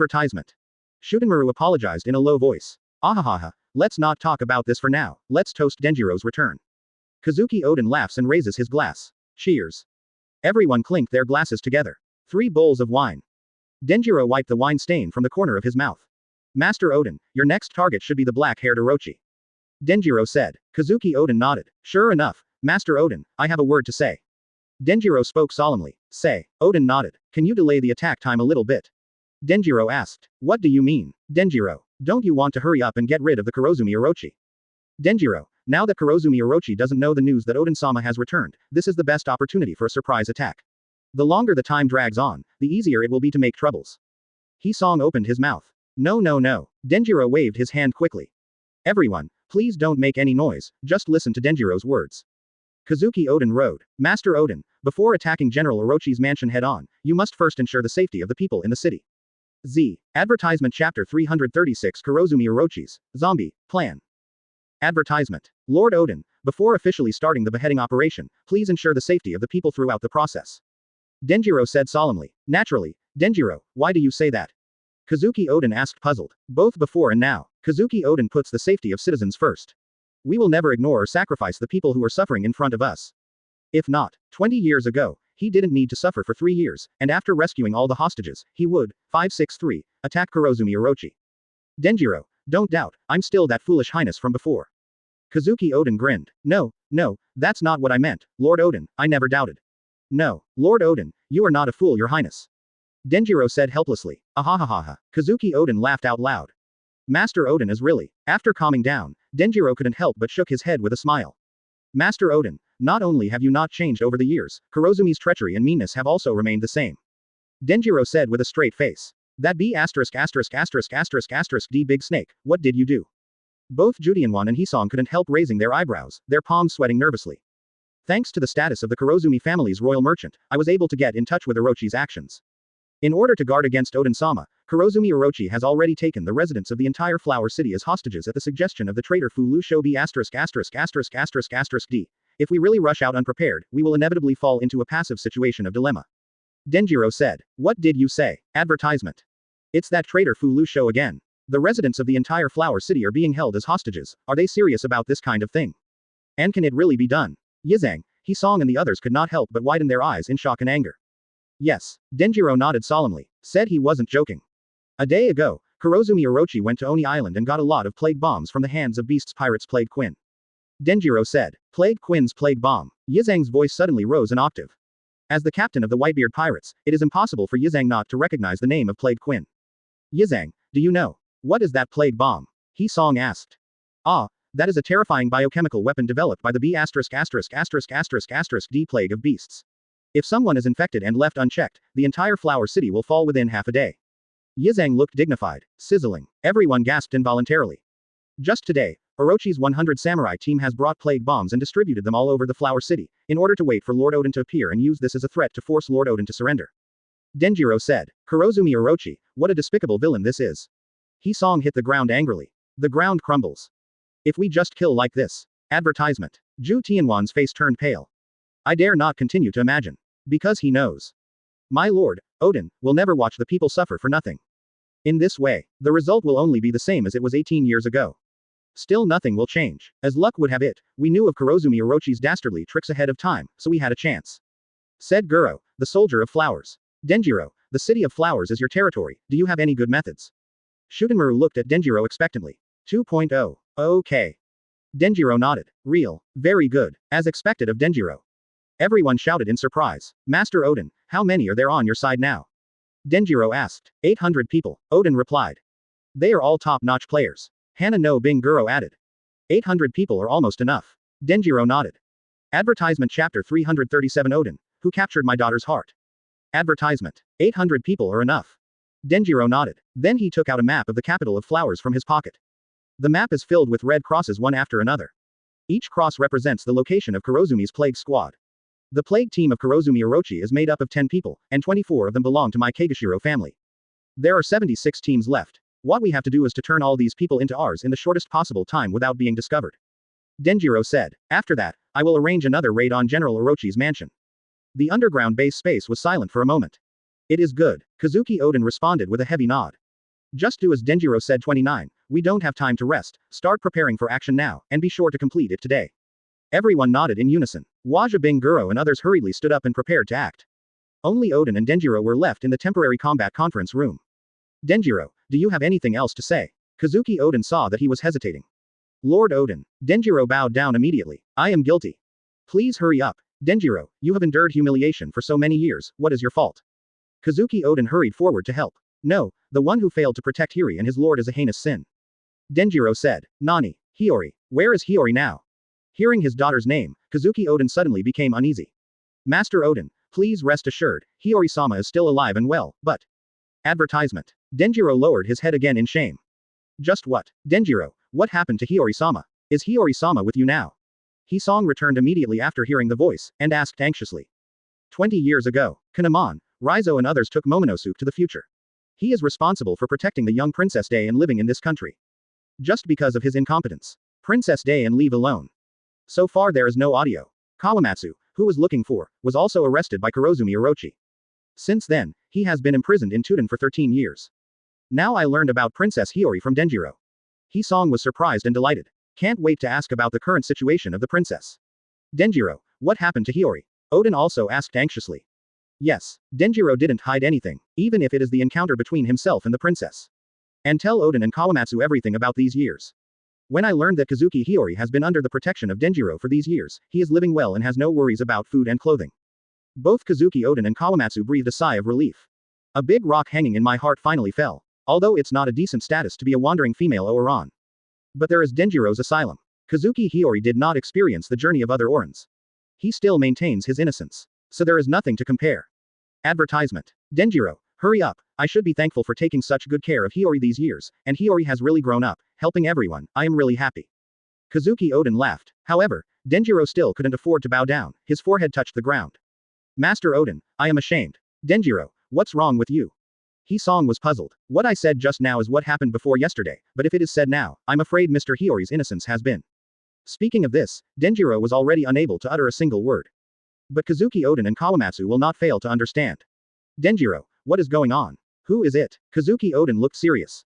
Advertisement. Shutenmaru apologized in a low voice. Ahahaha, let's not talk about this for now, let's toast Denjiro's return. Kazuki Oden laughs and raises his glass. Cheers. Everyone clinked their glasses together. 3 bowls of wine. Denjiro wiped the wine stain from the corner of his mouth. Master Oden, your next target should be the black-haired Orochi. Denjiro said. Kazuki Oden nodded. Sure enough, Master Oden, I have a word to say. Denjiro spoke solemnly. Say. Oden nodded. Can you delay the attack time a little bit? Denjiro asked. What do you mean? Denjiro, don't you want to hurry up and get rid of the Kurozumi Orochi? Denjiro, now that Kurozumi Orochi doesn't know the news that Oden-sama has returned, this is the best opportunity for a surprise attack. The longer the time drags on, the easier it will be to make troubles. Hisong opened his mouth. No. Denjiro waved his hand quickly. Everyone, please don't make any noise, just listen to Denjiro's words. Kazuki Oden rode. Master Oden, before attacking General Orochi's mansion head-on, you must first ensure the safety of the people in the city. Advertisement Chapter 336 Kurozumi Orochi's Zombie Plan. Advertisement. Lord Oden, before officially starting the beheading operation, please ensure the safety of the people throughout the process. Denjiro said solemnly. Naturally, Denjiro, why do you say that? Kazuki Oden asked puzzled. Both before and now, Kazuki Oden puts the safety of citizens first. We will never ignore or sacrifice the people who are suffering in front of us. If not, 20 years ago, he didn't need to suffer for 3 years, and after rescuing all the hostages, he would, 563, attack Kurozumi Orochi. Denjiro, don't doubt, I'm still that foolish highness from before. Kazuki Oden grinned. No, that's not what I meant, Lord Oden, I never doubted. No, Lord Oden, you are not a fool, your highness. Denjiro said helplessly. Ahahaha. Kazuki Oden laughed out loud. Master Oden is really. After calming down, Denjiro couldn't help but shook his head with a smile. Master Oden, not only have you not changed over the years, Kurozumi's treachery and meanness have also remained the same. Denjiro said with a straight face. That B********* D big snake, what did you do? Both Judianwan and Hisong couldn't help raising their eyebrows, their palms sweating nervously. Thanks to the status of the Kurozumi family's royal merchant, I was able to get in touch with Orochi's actions. In order to guard against Oden-sama, Kurozumi Orochi has already taken the residents of the entire Flower City as hostages at the suggestion of the traitor Fu Lu Shou B*****************. D. If we really rush out unprepared, we will inevitably fall into a passive situation of dilemma. Denjiro said. What did you say? Advertisement. It's that traitor Fu Lu Shou again. The residents of the entire Flower City are being held as hostages. Are they serious about this kind of thing? And can it really be done? Yizang, Hisong and the others could not help but widen their eyes in shock and anger. Yes, Denjiro nodded solemnly, said he wasn't joking. A day ago, Kurozumi Orochi went to Oni Island and got a lot of plague bombs from the hands of Beast's pirates Plague Quinn. Denjiro said. Plague Quinn's plague bomb. Yizang's voice suddenly rose an octave. As the captain of the Whitebeard pirates, it is impossible for Yizang not to recognize the name of Plague Quinn. Yizang, do you know? What is that plague bomb? Hisong asked. Ah, that is a terrifying biochemical weapon developed by the B********** D plague of beasts. If someone is infected and left unchecked, the entire Flower City will fall within half a day. Yizang looked dignified, sizzling. Everyone gasped involuntarily. Just today, Orochi's 100 samurai team has brought plague bombs and distributed them all over the Flower City, in order to wait for Lord Oden to appear and use this as a threat to force Lord Oden to surrender. Denjiro said. Kurozumi Orochi, what a despicable villain this is. Hisong hit the ground angrily. The ground crumbles. If we just kill like this. Advertisement. Ju Tianwan's face turned pale. I dare not continue to imagine. Because he knows. My lord, Oden, will never watch the people suffer for nothing. In this way, the result will only be the same as it was 18 years ago. Still nothing will change. As luck would have it, we knew of Kurozumi Orochi's dastardly tricks ahead of time, so we had a chance. Said Guro, the soldier of flowers. Denjiro, the city of flowers is your territory, do you have any good methods? Shutenmaru looked at Denjiro expectantly. 2.0. Okay. Denjiro nodded. Real. Very good. As expected of Denjiro. Everyone shouted in surprise. Master Oden, how many are there on your side now? Denjiro asked. 800 people, Oden replied. They are all top-notch players. Hana no Bing Guro added. 800 people are almost enough. Denjiro nodded. Advertisement chapter 337 Oden, who captured my daughter's heart. Advertisement. 800 people are enough. Denjiro nodded. Then he took out a map of the capital of flowers from his pocket. The map is filled with red crosses one after another. Each cross represents the location of Kurozumi's plague squad. The plague team of Kurozumi Orochi is made up of 10 people, and 24 of them belong to my Kagashiro family. There are 76 teams left. What we have to do is to turn all these people into ours in the shortest possible time without being discovered. Denjiro said. After that, I will arrange another raid on General Orochi's mansion. The underground base space was silent for a moment. It is good, Kazuki Oden responded with a heavy nod. Just do as Denjiro said. 29, we don't have time to rest, start preparing for action now, and be sure to complete it today. Everyone nodded in unison. Waja Bing Guro and others hurriedly stood up and prepared to act. Only Oden and Denjiro were left in the temporary combat conference room. Denjiro, do you have anything else to say? Kazuki Oden saw that he was hesitating. Lord Oden. Denjiro bowed down immediately. I am guilty. Please hurry up. Denjiro, you have endured humiliation for so many years, what is your fault? Kazuki Oden hurried forward to help. No, the one who failed to protect Hiri and his lord is a heinous sin. Denjiro said. Nani, Hiyori, where is Hiyori now? Hearing his daughter's name, Kazuki Oden suddenly became uneasy. Master Oden, please rest assured, Hiyori-sama is still alive and well, but... Advertisement. Denjiro lowered his head again in shame. Just what? Denjiro, what happened to Hiyori-sama? Is Hiyori-sama with you now? Hisong returned immediately after hearing the voice, and asked anxiously. 20 years ago, Kanamon, Raizo and others took Momonosuke to the future. He is responsible for protecting the young Princess Day and living in this country. Just because of his incompetence. Princess Day and leave alone. So far there is no audio. Kawamatsu, who was looking for, was also arrested by Kurozumi Orochi. Since then, he has been imprisoned in Tuan for 13 years. Now I learned about Princess Hiyori from Denjiro. Hisong was surprised and delighted. Can't wait to ask about the current situation of the princess. Denjiro, what happened to Hiyori? Odin also asked anxiously. Yes, Denjiro didn't hide anything, even if it is the encounter between himself and the princess. And tell Odin and Kawamatsu everything about these years. When I learned that Kazuki Hiyori has been under the protection of Denjiro for these years, he is living well and has no worries about food and clothing. Both Kazuki Odin and Kawamatsu breathed a sigh of relief. A big rock hanging in my heart finally fell. Although it's not a decent status to be a wandering female Oran. But there is Denjiro's asylum. Kazuki Hiyori did not experience the journey of other Orans. He still maintains his innocence. So there is nothing to compare. Advertisement. Denjiro, hurry up, I should be thankful for taking such good care of Hiyori these years, and Hiyori has really grown up, helping everyone, I am really happy. Kazuki Odin laughed. However, Denjiro still couldn't afford to bow down, his forehead touched the ground. Master Odin, I am ashamed. Denjiro, what's wrong with you? Hisong was puzzled. What I said just now is what happened before yesterday, but if it is said now, I'm afraid Mr. Hiyori's innocence has been. Speaking of this, Denjiro was already unable to utter a single word. But Kazuki Odin and Kawamatsu will not fail to understand. Denjiro, what is going on? Who is it? Kazuki Odin looked serious.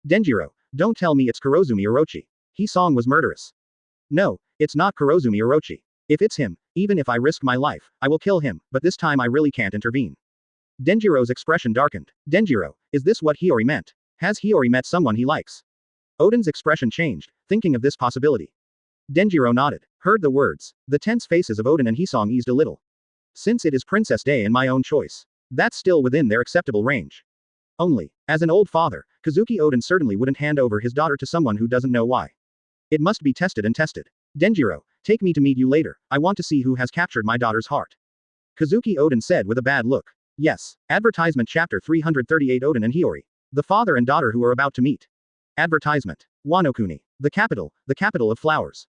Denjiro, don't tell me it's Kurozumi Orochi. Hisong was murderous. No, it's not Kurozumi Orochi. If it's him, even if I risk my life, I will kill him, but this time I really can't intervene. Denjiro's expression darkened. Denjiro, is this what Hiyori meant? Has Hiyori met someone he likes? Odin's expression changed, thinking of this possibility. Denjiro nodded, heard the words. The tense faces of Odin and Hisong eased a little. Since it is Princess Day and my own choice. That's still within their acceptable range. Only, as an old father, Kazuki Odin certainly wouldn't hand over his daughter to someone who doesn't know why. It must be tested and tested. Denjiro, take me to meet you later, I want to see who has captured my daughter's heart. Kazuki Odin said with a bad look. Yes. Advertisement Chapter 338 Odin and Hiyori. The father and daughter who are about to meet. Advertisement. Wanokuni. The capital of flowers.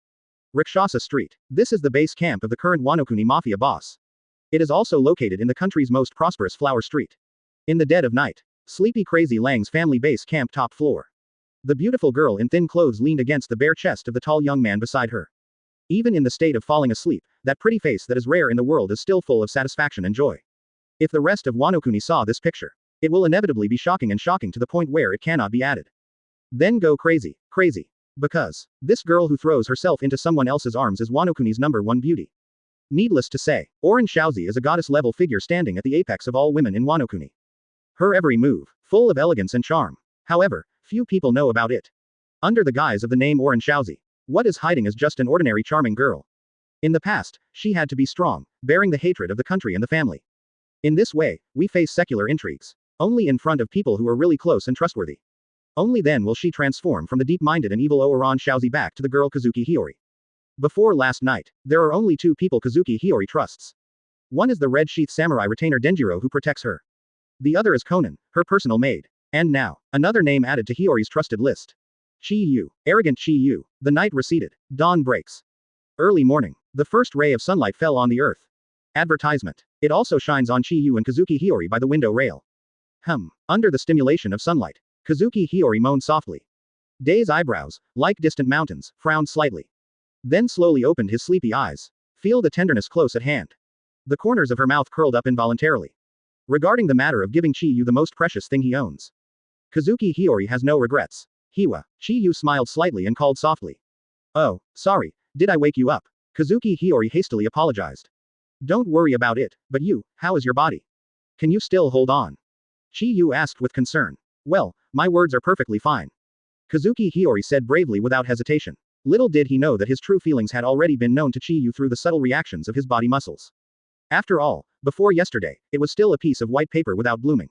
Rakshasa Street. This is the base camp of the current Wanokuni mafia boss. It is also located in the country's most prosperous flower street. In the dead of night. Sleepy Crazy Lang's family base camp top floor. The beautiful girl in thin clothes leaned against the bare chest of the tall young man beside her. Even in the state of falling asleep, that pretty face that is rare in the world is still full of satisfaction and joy. If the rest of Wanokuni saw this picture, it will inevitably be shocking to the point where it cannot be added. Then go crazy. Because this girl who throws herself into someone else's arms is Wanokuni's #1 beauty. Needless to say, Oran Shaozi is a goddess-level figure standing at the apex of all women in Wanokuni. Her every move, full of elegance and charm. However, few people know about it. Under the guise of the name Oran Shaozi, what is hiding is just an ordinary charming girl. In the past, she had to be strong, bearing the hatred of the country and the family. In this way, we face secular intrigues. Only in front of people who are really close and trustworthy. Only then will she transform from the deep-minded and evil Oran Shaozi back to the girl Kazuki Hiyori. Before last night, there are only two people Kazuki Hiyori trusts. One is the red sheath samurai retainer Denjiro who protects her. The other is Konan, her personal maid. And now, another name added to Hiyori's trusted list. Chi Yu, arrogant Chi Yu. The night receded. Dawn breaks. Early morning. The first ray of sunlight fell on the earth. Advertisement. It also shines on Chi Yu and Kazuki Hiyori by the window rail. Under the stimulation of sunlight. Kazuki Hiyori moaned softly. Day's eyebrows, like distant mountains, frowned slightly. Then slowly opened his sleepy eyes. Feel the tenderness close at hand. The corners of her mouth curled up involuntarily. Regarding the matter of giving Chi Yu the most precious thing he owns. Kazuki Hiyori has no regrets. Hiwa. Chi Yu smiled slightly and called softly. Oh, sorry, did I wake you up? Kazuki Hiyori hastily apologized. Don't worry about it, but you, how is your body? Can you still hold on? Chi Yu asked with concern. Well, my words are perfectly fine. Kazuki Hiyori said bravely without hesitation. Little did he know that his true feelings had already been known to Chi Yu through the subtle reactions of his body muscles. After all, before yesterday, it was still a piece of white paper without blooming.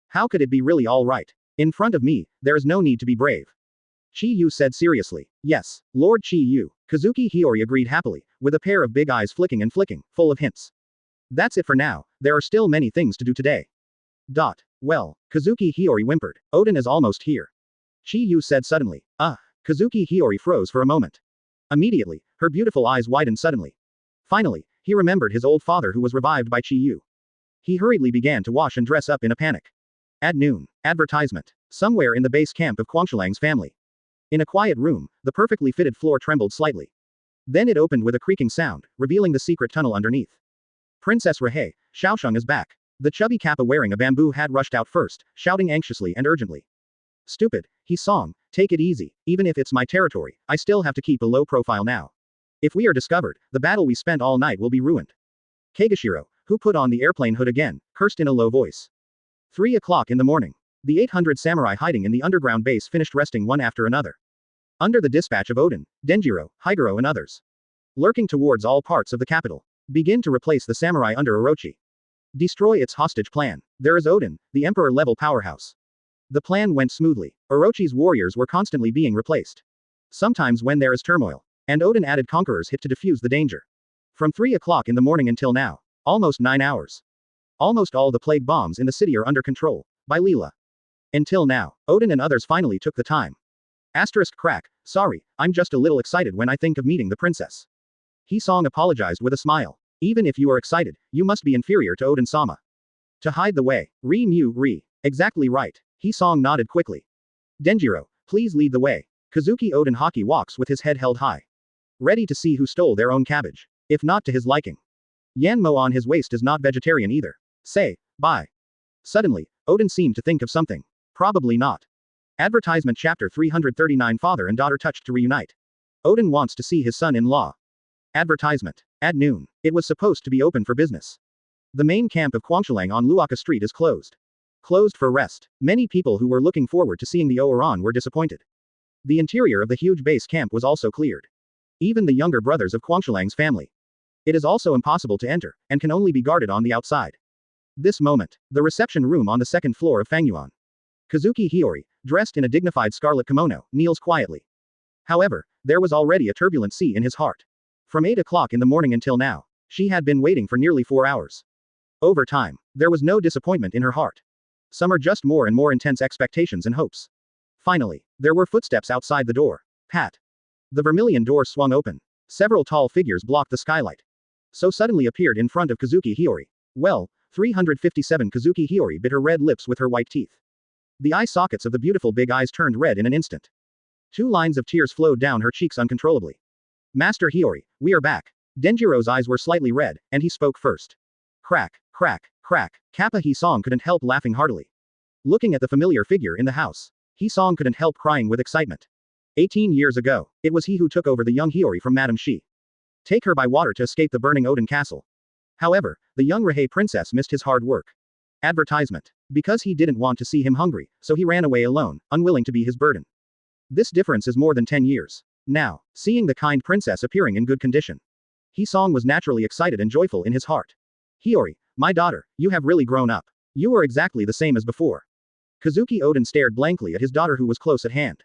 How could it be really all right? In front of me, there is no need to be brave. Chi Yu said seriously. Yes, Lord Chi Yu. Kazuki Hiyori agreed happily, with a pair of big eyes flicking and flicking, full of hints. That's it for now, there are still many things to do today. Well, Kazuki Hiyori whimpered. Odin is almost here. Chi Yu said suddenly. Kazuki Hiyori froze for a moment. Immediately, her beautiful eyes widened suddenly. Finally, he remembered his old father who was revived by Chi Yu. He hurriedly began to wash and dress up in a panic. At noon. Advertisement. Somewhere in the base camp of Kwangshalang's family. In a quiet room, the perfectly fitted floor trembled slightly. Then it opened with a creaking sound, revealing the secret tunnel underneath. Princess Redhead, Xiaosheng is back. The chubby kappa wearing a bamboo hat rushed out first, shouting anxiously and urgently. Stupid, He Song, take it easy, even if it's my territory, I still have to keep a low profile now. If we are discovered, the battle we spent all night will be ruined. Kagashiro, who put on the airplane hood again, cursed in a low voice. 3 o'clock in the morning. The 800 samurai hiding in the underground base finished resting one after another. Under the dispatch of Odin, Denjiro, Higuro and others. Lurking towards all parts of the capital. Begin to replace the samurai under Orochi. Destroy its hostage plan. There is Odin, the emperor-level powerhouse. The plan went smoothly. Orochi's warriors were constantly being replaced. Sometimes when there is turmoil. And Odin added conquerors hit to defuse the danger. From 3 o'clock in the morning until now. Almost 9 hours. Almost all the plague bombs in the city are under control. By Leela. Until now, Odin and others finally took the time. Asterisk crack, sorry, I'm just a little excited when I think of meeting the princess. He Song apologized with a smile. Even if you are excited, you must be inferior to Odin-sama. To hide the way. Re. Exactly right. He Song nodded quickly. Denjiro, please lead the way. Kazuki Odin Hockey walks with his head held high. Ready to see who stole their own cabbage. If not to his liking. Yanmo on his waist is not vegetarian either. Say, bye. Suddenly, Odin seemed to think of something. Probably not. Advertisement chapter 339 Father and daughter touched to reunite. Odin wants to see his son-in-law. Advertisement. At noon. It was supposed to be open for business. The main camp of Kwangshilang on Luoka Street is closed. Closed for rest. Many people who were looking forward to seeing the Oran were disappointed. The interior of the huge base camp was also cleared. Even the younger brothers of Kwangshilang's family. It is also impossible to enter, and can only be guarded on the outside. This moment, the reception room on the second floor of Fangyuan. Kazuki Hiyori, dressed in a dignified scarlet kimono, kneels quietly. However, there was already a turbulent sea in his heart. From 8 o'clock in the morning until now, she had been waiting for nearly 4 hours. Over time, there was no disappointment in her heart. Some are just more and more intense expectations and hopes. Finally, there were footsteps outside the door. Pat. The vermilion door swung open. Several tall figures blocked the skylight. So suddenly appeared in front of Kazuki Hiyori. Well, 357 Kazuki Hiyori bit her red lips with her white teeth. The eye sockets of the beautiful big eyes turned red in an instant. 2 lines of tears flowed down her cheeks uncontrollably. Master Hiyori, we are back. Denjiro's eyes were slightly red, and he spoke first. Crack. Kappa He Song couldn't help laughing heartily. Looking at the familiar figure in the house, He Song couldn't help crying with excitement. 18 years ago, it was he who took over the young Hiyori from Madame Shi. Take her by water to escape the burning Odin castle. However, the young Redhead princess missed his hard work. Advertisement. Because he didn't want to see him hungry, so he ran away alone, unwilling to be his burden. This difference is more than 10 years. Now, seeing the kind princess appearing in good condition, He Song was naturally excited and joyful in his heart. Hiyori, my daughter, you have really grown up. You are exactly the same as before. Kazuki Odin stared blankly at his daughter who was close at hand.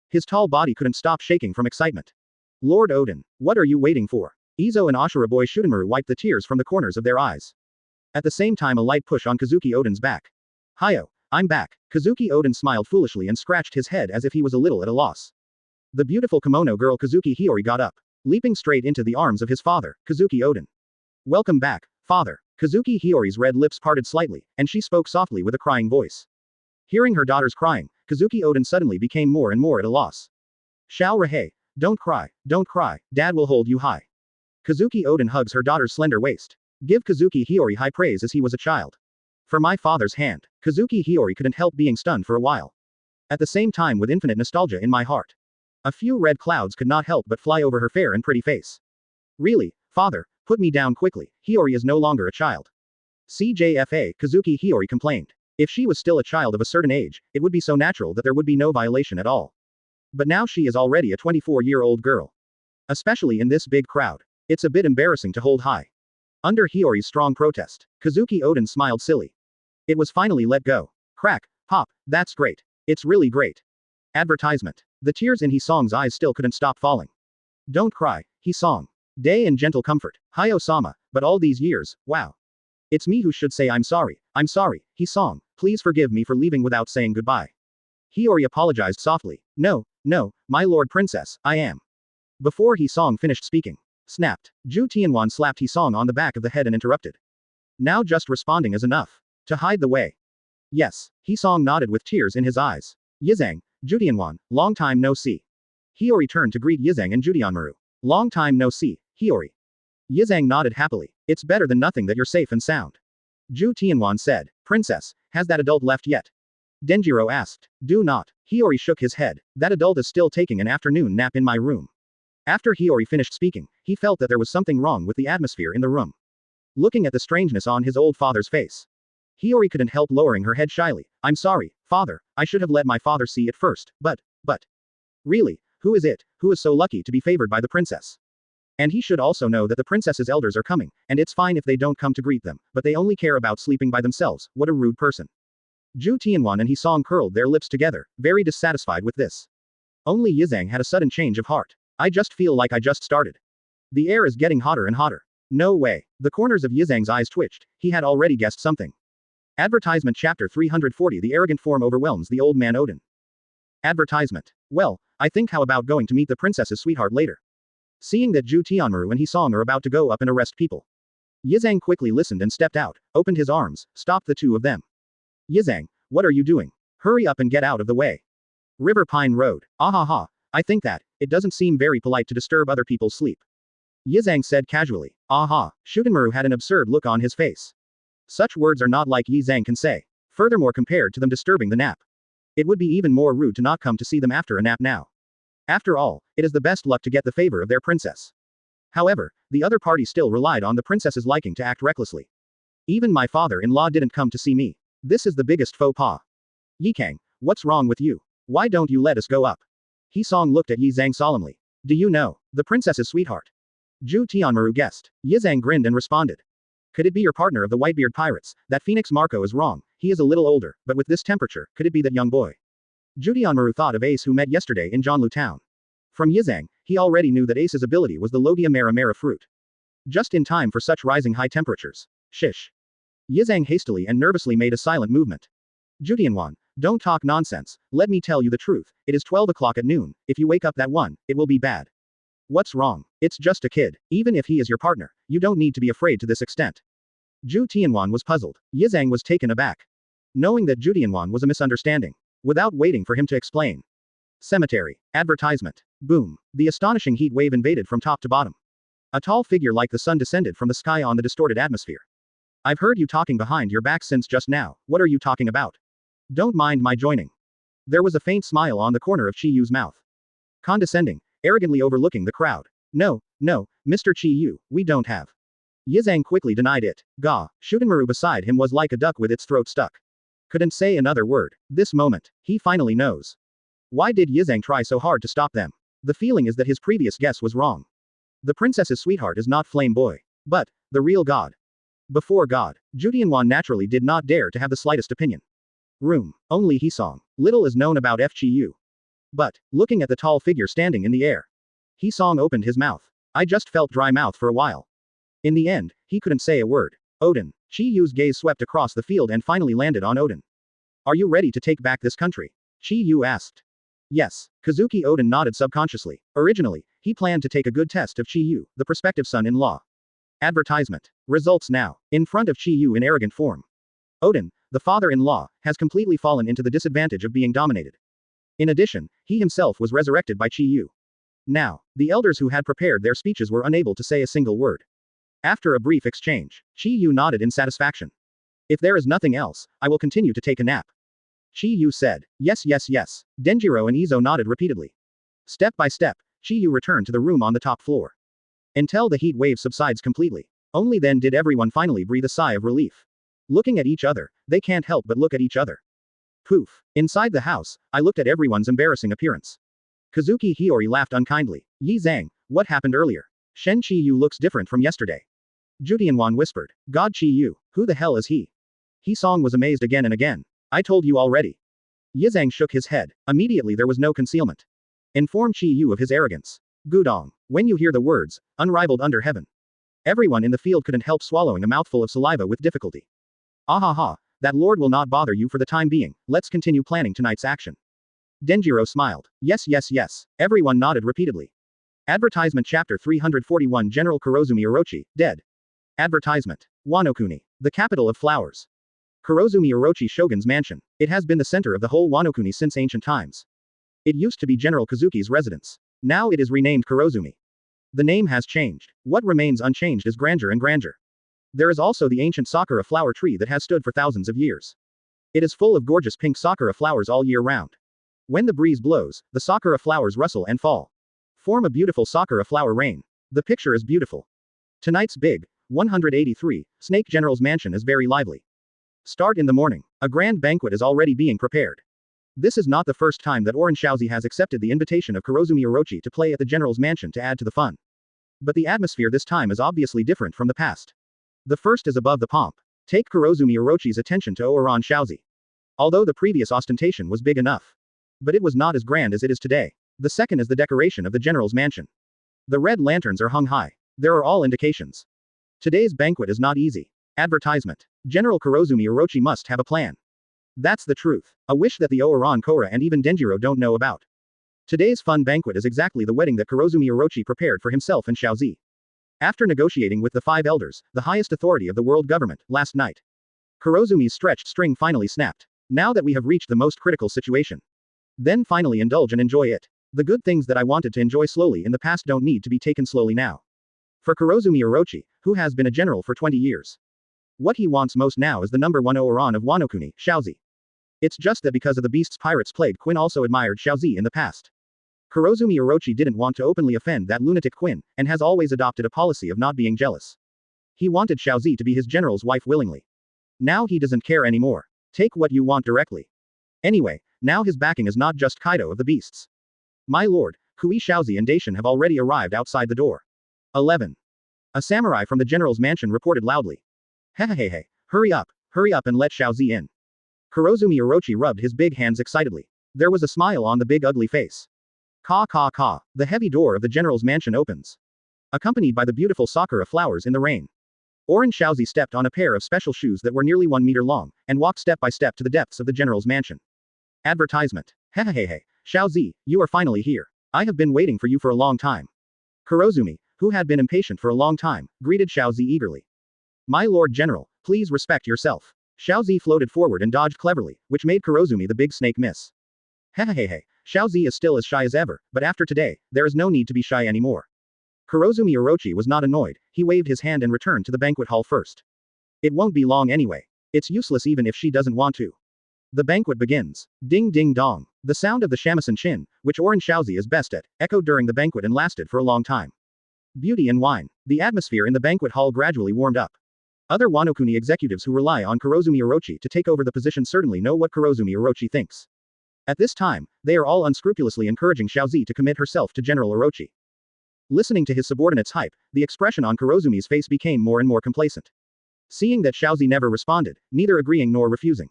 His tall body couldn't stop shaking from excitement. Lord Odin, what are you waiting for? Izo and Ashura boy Shudenmaru wiped the tears from the corners of their eyes. At the same time a light push on Kazuki Odin's back. Hiyo, I'm back. Kazuki Odin smiled foolishly and scratched his head as if he was a little at a loss. The beautiful kimono girl Kazuki Hiyori got up, leaping straight into the arms of his father, Kazuki Odin. Welcome back, father. Kazuki Hiyori's red lips parted slightly, and she spoke softly with a crying voice. Hearing her daughter's crying, Kazuki Odin suddenly became more and more at a loss. Xiao Redhead, don't cry, dad will hold you high. Kazuki Odin hugs her daughter's slender waist. Give Kazuki Hiyori high praise as he was a child. For my father's hand. Kazuki Hiyori couldn't help being stunned for a while. At the same time with infinite nostalgia in my heart. A few red clouds could not help but fly over her fair and pretty face. Really, father, put me down quickly, Hiyori is no longer a child. CJFA, Kazuki Hiyori complained. If she was still a child of a certain age, it would be so natural that there would be no violation at all. But now she is already a 24-year-old girl. Especially in this big crowd. It's a bit embarrassing to hold high. Under Hiyori's strong protest, Kazuki Odin smiled silly. It was finally let go. Crack, pop, that's great. It's really great. Advertisement. The tears in He Song's eyes still couldn't stop falling. Don't cry, He Song. Day and gentle comfort. Hayo-sama, but all these years, wow. It's me who should say I'm sorry, He Song, please forgive me for leaving without saying goodbye. Hiyori apologized softly. No, my lord princess, I am. Before He Song finished speaking. Snapped. Ju Tianwan slapped He Song on the back of the head and interrupted. Now just responding is enough. To hide the way. Yes, He Song nodded with tears in his eyes. Yizang, Ju Tianwan, long time no see. Hiyori turned to greet Yizang and Ju Tianmaru. Long time no see, Hiyori. Yizang nodded happily. It's better than nothing that you're safe and sound. Zhu Tianwan said. Princess, has that adult left yet? Denjiro asked. Do not. Hiyori shook his head. That adult is still taking an afternoon nap in my room. After Hiyori finished speaking, he felt that there was something wrong with the atmosphere in the room. Looking at the strangeness on his old father's face, Hiyori couldn't help lowering her head shyly. I'm sorry, father, I should have let my father see it first, but. Really, who is it, who is so lucky to be favored by the princess? And he should also know that the princess's elders are coming, and it's fine if they don't come to greet them, but they only care about sleeping by themselves, what a rude person. Zhu Tianwan and Hisong curled their lips together, very dissatisfied with this. Only Yizang had a sudden change of heart. I just feel like I just started. The air is getting hotter and hotter. No way. The corners of Yizang's eyes twitched, he had already guessed something. Advertisement Chapter 340 The arrogant form overwhelms the old man Odin. Advertisement. Well, I think how about going to meet the princess's sweetheart later? Seeing that Zhu Tianmaru and Hisong are about to go up and arrest people, Yizang quickly listened and stepped out, opened his arms, stopped the two of them. Yizang, what are you doing? Hurry up and get out of the way. River Pine Road. Ahaha, I think that, it doesn't seem very polite to disturb other people's sleep. Yizang said casually. Aha, Shugenmaru had an absurd look on his face. Such words are not like Yizang can say. Furthermore, compared to them disturbing the nap, it would be even more rude to not come to see them after a nap now. After all, it is the best luck to get the favor of their princess. However, the other party still relied on the princess's liking to act recklessly. Even my father-in-law didn't come to see me. This is the biggest faux pas. Yikang, what's wrong with you? Why don't you let us go up? Hisong looked at Yizang solemnly. Do you know, the princess's sweetheart? Zhu Tianmaru guessed. Yizang grinned and responded. Could it be your partner of the Whitebeard pirates? That Phoenix Marco is wrong, he is a little older, but with this temperature, could it be that young boy? Zhu Tianmaru thought of Ace who met yesterday in Zhanlu town. From Yizang, he already knew that Ace's ability was the Logia Mera Mera fruit. Just in time for such rising high temperatures. Shish. Yizang hastily and nervously made a silent movement. Zhu Tianwan, don't talk nonsense, let me tell you the truth, it is 12 o'clock at noon, if you wake up that one, it will be bad. What's wrong? It's just a kid, even if he is your partner, you don't need to be afraid to this extent. Zhu Tianwan was puzzled. Yizang was taken aback. Knowing that Zhu Tianwan was a misunderstanding. Without waiting for him to explain. Cemetery. Advertisement. Boom. The astonishing heat wave invaded from top to bottom. A tall figure like the sun descended from the sky on the distorted atmosphere. I've heard you talking behind your back since just now, what are you talking about? Don't mind my joining. There was a faint smile on the corner of Chi Yu's mouth. Condescending, arrogantly overlooking the crowd. No, Mr. Chi Yu, we don't have. Yizang quickly denied it. Gah, Shugenmaru beside him was like a duck with its throat stuck. Couldn't say another word. This moment, he finally knows. Why did Yizang try so hard to stop them? The feeling is that his previous guess was wrong. The princess's sweetheart is not Flame Boy. But, the real god. Before God, Zhu Tianwan naturally did not dare to have the slightest opinion. Room. Only Hisong. Little is known about FGU. But, looking at the tall figure standing in the air, Hisong opened his mouth. I just felt dry mouth for a while. In the end, he couldn't say a word. Odin. Chi Yu's gaze swept across the field and finally landed on Odin. Are you ready to take back this country? Chi Yu asked. Yes. Kazuki Odin nodded subconsciously. Originally, he planned to take a good test of Chi Yu, the prospective son-in-law. Advertisement. Results now. In front of Chi Yu in arrogant form. Odin, the father-in-law, has completely fallen into the disadvantage of being dominated. In addition, he himself was resurrected by Chi Yu. Now, the elders who had prepared their speeches were unable to say a single word. After a brief exchange, Chi Yu nodded in satisfaction. If there is nothing else, I will continue to take a nap. Chi Yu said. Yes. Denjiro and Izo nodded repeatedly. Step by step, Chi Yu returned to the room on the top floor. Until the heat wave subsides completely. Only then did everyone finally breathe a sigh of relief. Looking at each other, they can't help but look at each other. Poof. Inside the house, I looked at everyone's embarrassing appearance. Kazuki Hiyori laughed unkindly. Yi Zhang, what happened earlier? Shen Chi Yu looks different from yesterday. Zhu Tianwan whispered. God Chi Yu, who the hell is he? Hisong was amazed again and again. I told you already. Yizang shook his head. Immediately there was no concealment. Inform Chi Yu of his arrogance. Gudong. When you hear the words, unrivaled under heaven. Everyone in the field couldn't help swallowing a mouthful of saliva with difficulty. Ahaha, that lord will not bother you for the time being, let's continue planning tonight's action. Denjiro smiled. Yes. Everyone nodded repeatedly. Advertisement Chapter 341 General Kurozumi Orochi, dead. Advertisement. Wanokuni. The capital of flowers. Kurozumi Orochi Shogun's mansion. It has been the center of the whole Wanokuni since ancient times. It used to be General Kazuki's residence. Now it is renamed Kurozumi. The name has changed. What remains unchanged is grandeur and grandeur. There is also the ancient sakura flower tree that has stood for thousands of years. It is full of gorgeous pink sakura flowers all year round. When the breeze blows, the sakura flowers rustle and fall. Form a beautiful sakura flower rain. The picture is beautiful. Tonight's big, 183, Snake General's mansion is very lively. Start in the morning. A grand banquet is already being prepared. This is not the first time that Oren Shaozi has accepted the invitation of Kurozumi Orochi to play at the general's mansion to add to the fun. But the atmosphere this time is obviously different from the past. The first is above the pomp. Take Kurozumi Orochi's attention to Oren Shaozi. Although the previous ostentation was big enough. But it was not as grand as it is today. The second is the decoration of the general's mansion. The red lanterns are hung high. There are all indications. Today's banquet is not easy. Advertisement. General Kurozumi Orochi must have a plan. That's the truth. A wish that the Oran Kora and even Denjiro don't know about. Today's fun banquet is exactly the wedding that Kurozumi Orochi prepared for himself and Shaozi. After negotiating with the five elders, the highest authority of the world government, last night, Kurozumi's stretched string finally snapped. Now that we have reached the most critical situation. Then finally indulge and enjoy it. The good things that I wanted to enjoy slowly in the past don't need to be taken slowly now. For Kurozumi Orochi, who has been a general for 20 years. What he wants most now is the number one Oran of Wano-kuni, Shaozi. It's just that because of the beast's pirates plague, Quinn also admired Shaozi in the past. Kurozumi Orochi didn't want to openly offend that lunatic Quinn, and has always adopted a policy of not being jealous. He wanted Shaozi to be his general's wife willingly. Now he doesn't care anymore. Take what you want directly. Anyway, now his backing is not just Kaido of the beasts. My lord, Kui Shaozi and Daishin have already arrived outside the door. 11. A samurai from the general's mansion reported loudly. Hehehehe, hurry up and let Shaozi in. Kurozumi Orochi rubbed his big hands excitedly. There was a smile on the big ugly face. Ka ka ka, the heavy door of the general's mansion opens. Accompanied by the beautiful sakura flowers in the rain. Oren Shaozi stepped on a pair of special shoes that were nearly 1 meter long, and walked step by step to the depths of the general's mansion. Advertisement. Hehehehe, Shaozi, you are finally here. I have been waiting for you for a long time. Kurozumi, who had been impatient for a long time, greeted Shaozi eagerly. My lord general, please respect yourself. Shaozi floated forward and dodged cleverly, which made Kurozumi the big snake miss. Hehehehe, Shaozi is still as shy as ever, but after today, there is no need to be shy anymore. Kurozumi Orochi was not annoyed, he waved his hand and returned to the banquet hall first. It won't be long anyway. It's useless even if she doesn't want to. The banquet begins. Ding ding dong. The sound of the shamisen chin, which Oren Shaozi is best at, echoed during the banquet and lasted for a long time. Beauty and wine. The atmosphere in the banquet hall gradually warmed up. Other Wano-kuni executives who rely on Kurozumi Orochi to take over the position certainly know what Kurozumi Orochi thinks. At this time, they are all unscrupulously encouraging Shaozi to commit herself to General Orochi. Listening to his subordinates' hype, the expression on Kurozumi's face became more and more complacent. Seeing that Shaozi never responded, neither agreeing nor refusing.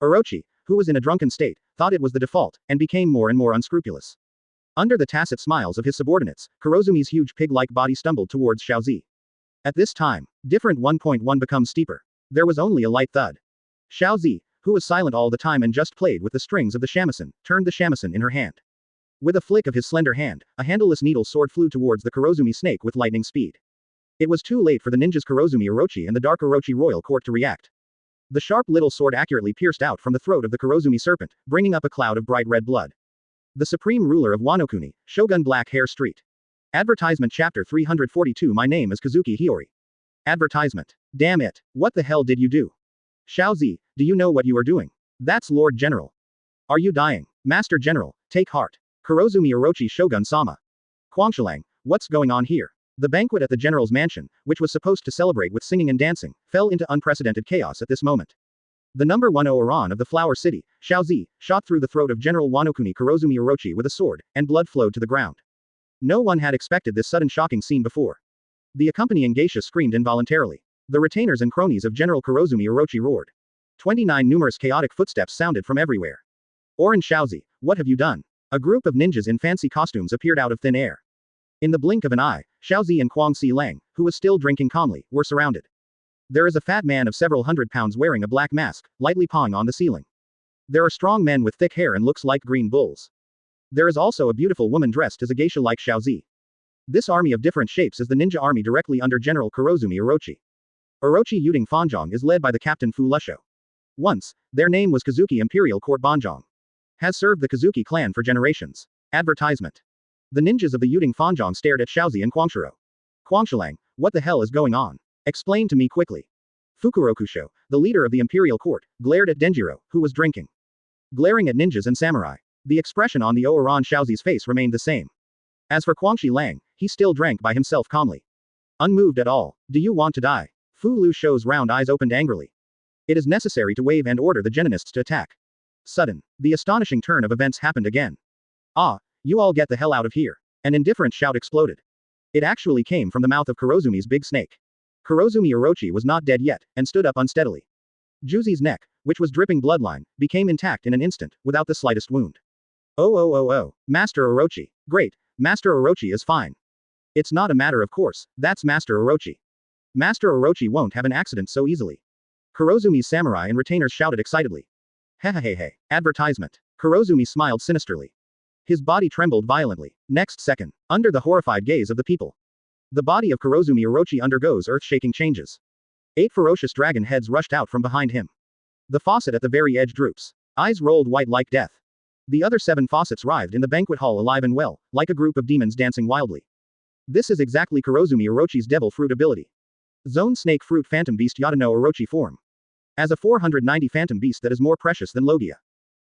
Orochi, who was in a drunken state, thought it was the default, and became more and more unscrupulous. Under the tacit smiles of his subordinates, Kurozumi's huge pig-like body stumbled towards Shaozi. At this time, different 1.1 becomes steeper. There was only a light thud. Shaozi, who was silent all the time and just played with the strings of the shamisen, turned the shamisen in her hand. With a flick of his slender hand, a handleless needle sword flew towards the Kurozumi snake with lightning speed. It was too late for the ninjas Kurozumi Orochi and the dark Orochi royal court to react. The sharp little sword accurately pierced out from the throat of the Kurozumi serpent, bringing up a cloud of bright red blood. The supreme ruler of Wano-kuni, Shogun Black Hair Street. Advertisement Chapter 342. My name is Kazuki Hiyori. Advertisement. Damn it, what the hell did you do? Shaozi, do you know what you are doing? That's Lord General. Are you dying? Master General, take heart. Kurozumi Orochi Shogun-sama. Kwangshilang, what's going on here? The banquet at the general's mansion, which was supposed to celebrate with singing and dancing, fell into unprecedented chaos at this moment. The number 1 Oran of the Flower City, Shaozi, shot through the throat of General Wano-kuni Kurozumi Orochi with a sword, and blood flowed to the ground. No one had expected this sudden shocking scene before. The accompanying geisha screamed involuntarily. The retainers and cronies of General Kurozumi Orochi roared. 29 numerous chaotic footsteps sounded from everywhere. Oren Shaozi, what have you done? A group of ninjas in fancy costumes appeared out of thin air. In the blink of an eye, Shaozi and Kwang Si Lang, who was still drinking calmly, were surrounded. There is a fat man of several hundred pounds wearing a black mask, lightly pawing on the ceiling. There are strong men with thick hair and looks like green bulls. There is also a beautiful woman dressed as a geisha like Shaozi. This army of different shapes is the ninja army directly under General Kurozumi Orochi. Orochi Yuding Fanjong is led by the captain Fu Lusho. Once, their name was Kazuki Imperial Court Banjong. Has served the Kazuki clan for generations. Advertisement. The ninjas of the Yuding Fanzhong stared at Xiaozi and Guangshiro. Guangshilang, what the hell is going on? Explain to me quickly. Fukurokusho, the leader of the imperial court, glared at Denjiro, who was drinking. Glaring at ninjas and samurai. The expression on the Oran Xiaozi's face remained the same. As for Guangxi Lang, he still drank by himself calmly. Unmoved at all. Do you want to die? Fu Lu Shou's round eyes opened angrily. It is necessary to wave and order the Geninists to attack. Sudden, the astonishing turn of events happened again. Ah, you all get the hell out of here. An indifferent shout exploded. It actually came from the mouth of Kurozumi's big snake. Kurozumi Orochi was not dead yet, and stood up unsteadily. Juzi's neck, which was dripping bloodline, became intact in an instant, without the slightest wound. Oh, Master Orochi. Great, Master Orochi is fine. It's not a matter of course, that's Master Orochi. Master Orochi won't have an accident so easily. Kurozumi's samurai and retainers shouted excitedly. Hehehehe. Advertisement. Kurozumi smiled sinisterly. His body trembled violently. Next second, under the horrified gaze of the people, the body of Kurozumi Orochi undergoes earth-shaking changes. 8 ferocious dragon heads rushed out from behind him. The faucet at the very edge droops. Eyes rolled white like death. The other 7 faucets writhed in the banquet hall alive and well, like a group of demons dancing wildly. This is exactly Kurozumi Orochi's devil fruit ability. Zone Snake Fruit Phantom Beast Yadano Orochi form. As a 490 phantom beast that is more precious than Logia.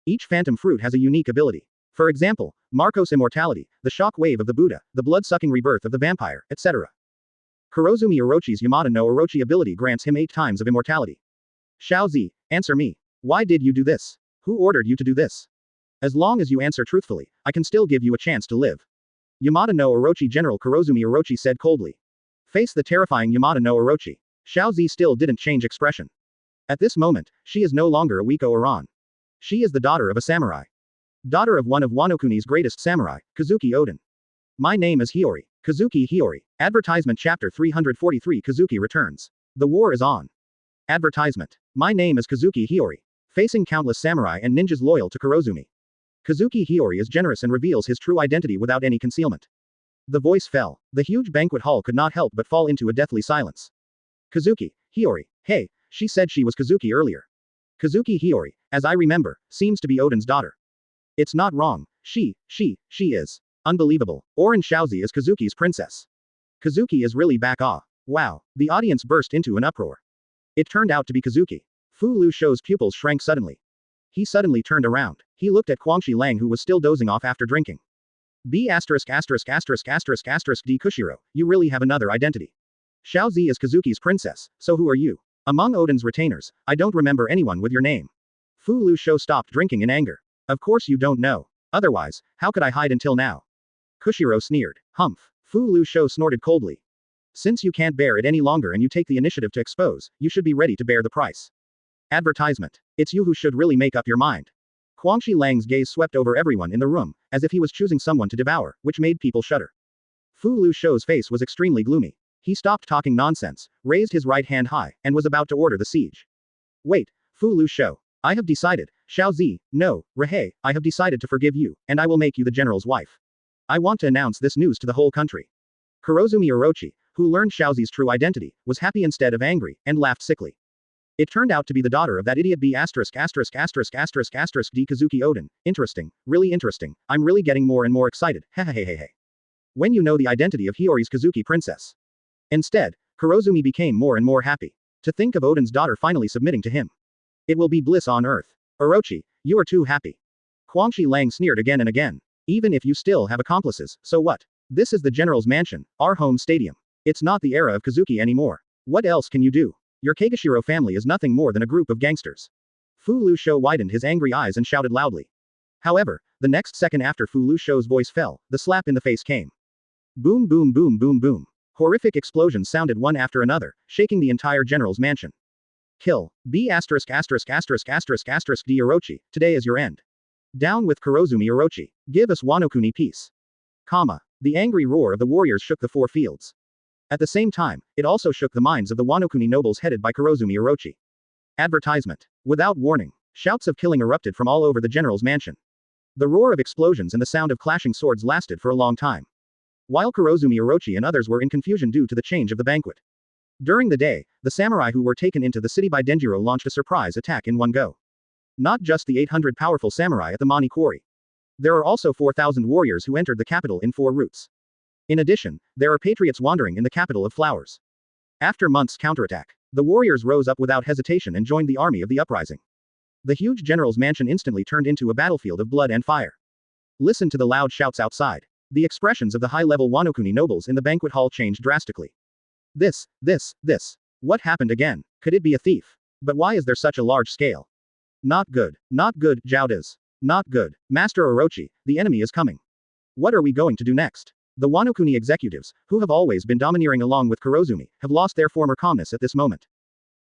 Each phantom fruit has a unique ability. For example, Marcos Immortality, the shock wave of the Buddha, the blood-sucking rebirth of the vampire, etc. Kurozumi Orochi's Yamada no Orochi ability grants him 8 times of immortality. Xiaozi, answer me. Why did you do this? Who ordered you to do this? As long as you answer truthfully, I can still give you a chance to live. Yamada no Orochi General Kurozumi Orochi said coldly. Face the terrifying Yamada no Orochi. Xiaozi still didn't change expression. At this moment, she is no longer a Wiko Iran. She is the daughter of a samurai. Daughter of one of Wano Kuni's greatest samurai, Kazuki Oden. My name is Hiyori. Kazuki Hiyori. Advertisement Chapter 343 Kazuki returns. The war is on. Advertisement. My name is Kazuki Hiyori. Facing countless samurai and ninjas loyal to Kurozumi. Kazuki Hiyori is generous and reveals his true identity without any concealment. The voice fell. The huge banquet hall could not help but fall into a deathly silence. Kazuki, Hiyori, hey, she said she was Kazuki earlier. Kazuki Hiyori, as I remember, seems to be Oden's daughter. It's not wrong. She is. Unbelievable. Oran Xiaozi is Kazuki's princess. Kazuki is really back. Ah. Wow. The audience burst into an uproar. It turned out to be Kazuki. Fu Lu Shou's pupils shrank suddenly. He suddenly turned around. He looked at Guangxi Lang who was still dozing off after drinking. D Kushiro, you really have another identity. Xiaozi is Kazuki's princess, so who are you? Among Oden's retainers, I don't remember anyone with your name. Fu Lu Shou stopped drinking in anger. Of course you don't know. Otherwise, how could I hide until now? Kushiro sneered. Humph. Fu Lu Shou snorted coldly. Since you can't bear it any longer and you take the initiative to expose, you should be ready to bear the price. Advertisement. It's you who should really make up your mind. Guangxi Lang's gaze swept over everyone in the room, as if he was choosing someone to devour, which made people shudder. Fu Lu Shou's face was extremely gloomy. He stopped talking nonsense, raised his right hand high, and was about to order the siege. Wait, Fu Lu Shou. I have decided, Xiaozi, no, Redhead, I have decided to forgive you, and I will make you the general's wife. I want to announce this news to the whole country. Kurozumi Orochi, who learned Xiaozi's true identity, was happy instead of angry, and laughed sickly. It turned out to be the daughter of that idiot D Kazuki Oden. Interesting, really interesting, I'm really getting more and more excited, hehehehe. When you know the identity of Hiyori's Kazuki princess. Instead, Kurozumi became more and more happy. To think of Oden's daughter finally submitting to him. It will be bliss on earth. Orochi, you are too happy. Guangxi Lang sneered again and again. Even if you still have accomplices, so what? This is the general's mansion, our home stadium. It's not the era of Kazuki anymore. What else can you do? Your Kagashiro family is nothing more than a group of gangsters. Fu Lu Shou widened his angry eyes and shouted loudly. However, the next second after Fu Lu Shou's voice fell, the slap in the face came. Boom boom boom boom boom. Horrific explosions sounded one after another, shaking the entire general's mansion. Kill. D Orochi, today is your end. Down with Kurozumi Orochi. Give us Wano Kuni peace. The angry roar of the warriors shook the 4 fields. At the same time, it also shook the minds of the Wano Kuni nobles headed by Kurozumi Orochi. Advertisement. Without warning, shouts of killing erupted from all over the general's mansion. The roar of explosions and the sound of clashing swords lasted for a long time. While Kurozumi Orochi and others were in confusion due to the change of the banquet. During the day, the samurai who were taken into the city by Denjiro launched a surprise attack in one go. Not just the 800 powerful samurai at the Mani Quarry. There are also 4,000 warriors who entered the capital in 4 routes. In addition, there are patriots wandering in the capital of flowers. After months' counterattack, the warriors rose up without hesitation and joined the army of the uprising. The huge general's mansion instantly turned into a battlefield of blood and fire. Listen to the loud shouts outside. The expressions of the high-level Wanokuni nobles in the banquet hall changed drastically. This. What happened again? Could it be a thief? But why is there such a large scale? Not good, Joudas. Not good. Master Orochi, the enemy is coming. What are we going to do next? The Wanokuni executives, who have always been domineering along with Kurozumi, have lost their former calmness at this moment.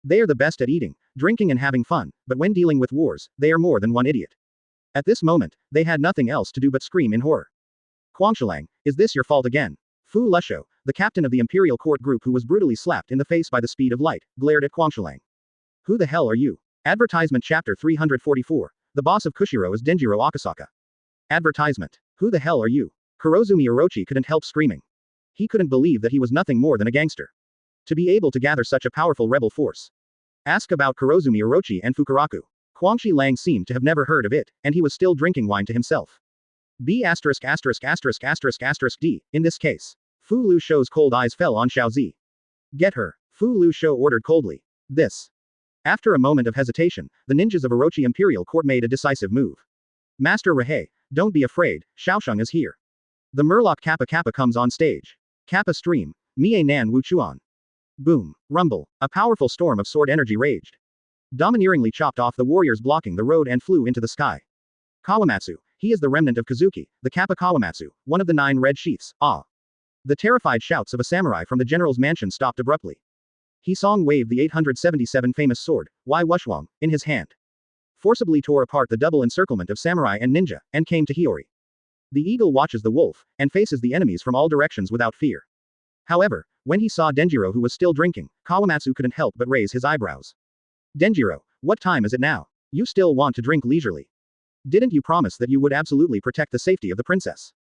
They are the best at eating, drinking and having fun, but when dealing with wars, they are more than one idiot. At this moment, they had nothing else to do but scream in horror. Kwangshilang, is this your fault again? Fu Lusho, the captain of the Imperial Court group who was brutally slapped in the face by the speed of light, glared at Kwangshilang. Who the hell are you? Advertisement Chapter 344. The boss of Kushiro is Denjiro Akasaka. Advertisement. Who the hell are you? Kurozumi Orochi couldn't help screaming. He couldn't believe that he was nothing more than a gangster. To be able to gather such a powerful rebel force. Ask about Kurozumi Orochi and Fukuraku. Kwangshilang seemed to have never heard of it, and he was still drinking wine to himself. B********************************************************************************************'s cold eyes fell on Xiaozi. Fu Lu Shou's cold eyes. Get her, Fu Lu Shou ordered coldly. This. After a moment of hesitation, the ninjas of Orochi Imperial Court made a decisive move. Master Redhead, don't be afraid, Xiaosheng is here. The Murloc Kappa Kappa comes on stage. Kappa stream, Mie Nan Wu Chuan. Boom, rumble, a powerful storm of sword energy raged. Domineeringly chopped off the warriors blocking the road and flew into the sky. Kawamatsu, he is the remnant of Kazuki, the Kappa Kawamatsu, one of the 9 red sheaths, ah. The terrified shouts of a samurai from the general's mansion stopped abruptly. Hisong waved the 877 famous sword, Wai Wushwang, in his hand. Forcibly tore apart the double encirclement of samurai and ninja, and came to Hiyori. The eagle watches the wolf, and faces the enemies from all directions without fear. However, when he saw Denjiro who was still drinking, Kawamatsu couldn't help but raise his eyebrows. Denjiro, what time is it now? You still want to drink leisurely? Didn't you promise that you would absolutely protect the safety of the princess?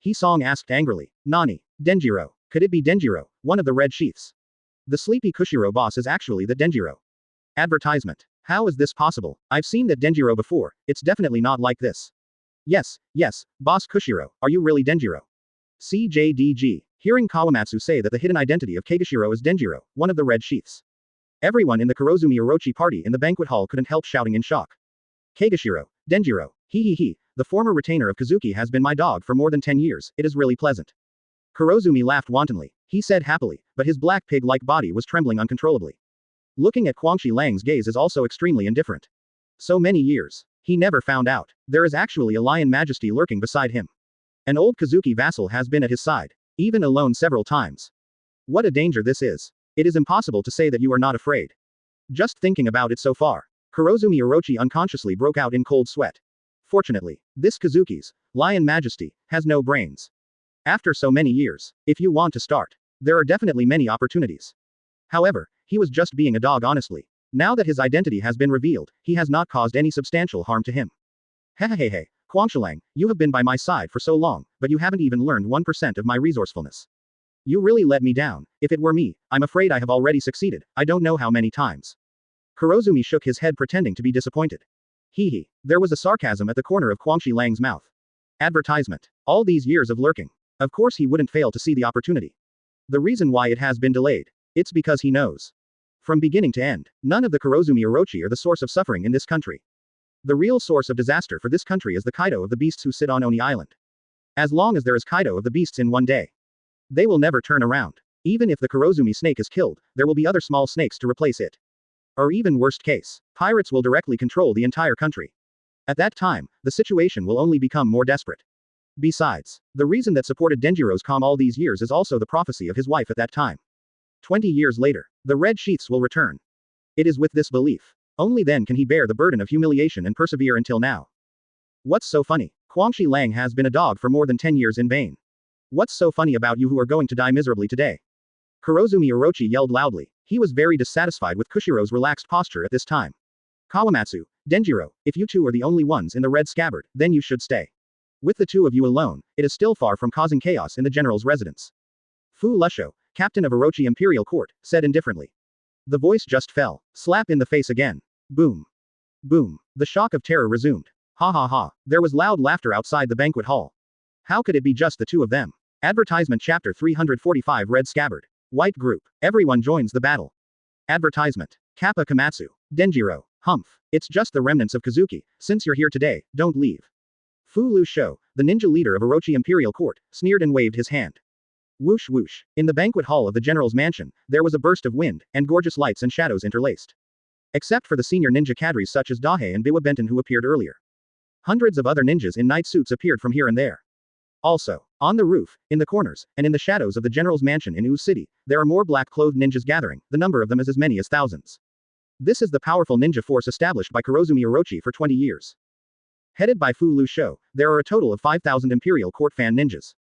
Hisong asked angrily. Nani? Denjiro. Could it be Denjiro, one of the red sheaths? The sleepy Kushiro boss is actually the Denjiro. Advertisement. How is this possible? I've seen that Denjiro before, it's definitely not like this. Yes, boss Kushiro, are you really Denjiro? CJDG. Hearing Kawamatsu say that the hidden identity of Kagashiro is Denjiro, one of the red sheaths. Everyone in the Kurozumi Orochi party in the banquet hall couldn't help shouting in shock. Kagashiro, Denjiro, he, the former retainer of Kazuki has been my dog for more than 10 years, it is really pleasant. Kurozumi laughed wantonly, he said happily, but his black pig-like body was trembling uncontrollably. Looking at Kwangshilan's gaze is also extremely indifferent. So many years. He never found out. There is actually a lion majesty lurking beside him. An old Kazuki vassal has been at his side, even alone several times. What a danger this is. It is impossible to say that you are not afraid. Just thinking about it so far. Kurozumi Orochi unconsciously broke out in cold sweat. Fortunately, this Kazuki's lion majesty has no brains. After so many years, if you want to start, there are definitely many opportunities. However, he was just being a dog honestly. Now that his identity has been revealed, he has not caused any substantial harm to him. Hehehehe, Kwangshilang, you have been by my side for so long, but you haven't even learned 1% of my resourcefulness. You really let me down. If it were me, I'm afraid I have already succeeded, I don't know how many times. Kurozumi shook his head pretending to be disappointed. Hehe, there was a sarcasm at the corner of Kwangshilang's mouth. Advertisement. All these years of lurking. Of course he wouldn't fail to see the opportunity. The reason why it has been delayed. It's because he knows. From beginning to end, none of the Kurozumi Orochi are the source of suffering in this country. The real source of disaster for this country is the Kaido of the beasts who sit on Oni Island. As long as there is Kaido of the beasts in one day, they will never turn around. Even if the Kurozumi snake is killed, there will be other small snakes to replace it. Or even worst case, pirates will directly control the entire country. At that time, the situation will only become more desperate. Besides, the reason that supported Denjiro's calm all these years is also the prophecy of his wife at that time. 20 years later, the red sheaths will return. It is with this belief. Only then can he bear the burden of humiliation and persevere until now. What's so funny? Kwangshilang has been a dog for more than 10 years in vain. What's so funny about you who are going to die miserably today? Kurozumi Orochi yelled loudly. He was very dissatisfied with Kushiro's relaxed posture at this time. Kawamatsu, Denjiro, if you two are the only ones in the red scabbard, then you should stay. With the two of you alone, it is still far from causing chaos in the general's residence. Fu Lusho, captain of Orochi Imperial Court, said indifferently. The voice just fell. Slap in the face again. Boom. Boom. The shock of terror resumed. Ha ha ha. There was loud laughter outside the banquet hall. How could it be just the two of them? Advertisement Chapter 345 Red Scabbard. White Group. Everyone joins the battle. Advertisement. Kappa Komatsu. Denjiro. Humph. It's just the remnants of Kazuki. Since you're here today, don't leave. Fu Lu Shou, the ninja leader of Orochi Imperial Court, sneered and waved his hand. Whoosh whoosh. In the banquet hall of the general's mansion, there was a burst of wind, and gorgeous lights and shadows interlaced. Except for the senior ninja cadres such as Dahe and Biwa Benton who appeared earlier. Hundreds of other ninjas in night suits appeared from here and there. Also, on the roof, in the corners, and in the shadows of the general's mansion in Ooze City, there are more black-clothed ninjas gathering, the number of them is as many as thousands. This is the powerful ninja force established by Kurozumi Orochi for 20 years. Headed by Fu Lu Shou, there are a total of 5,000 Imperial Court fan ninjas.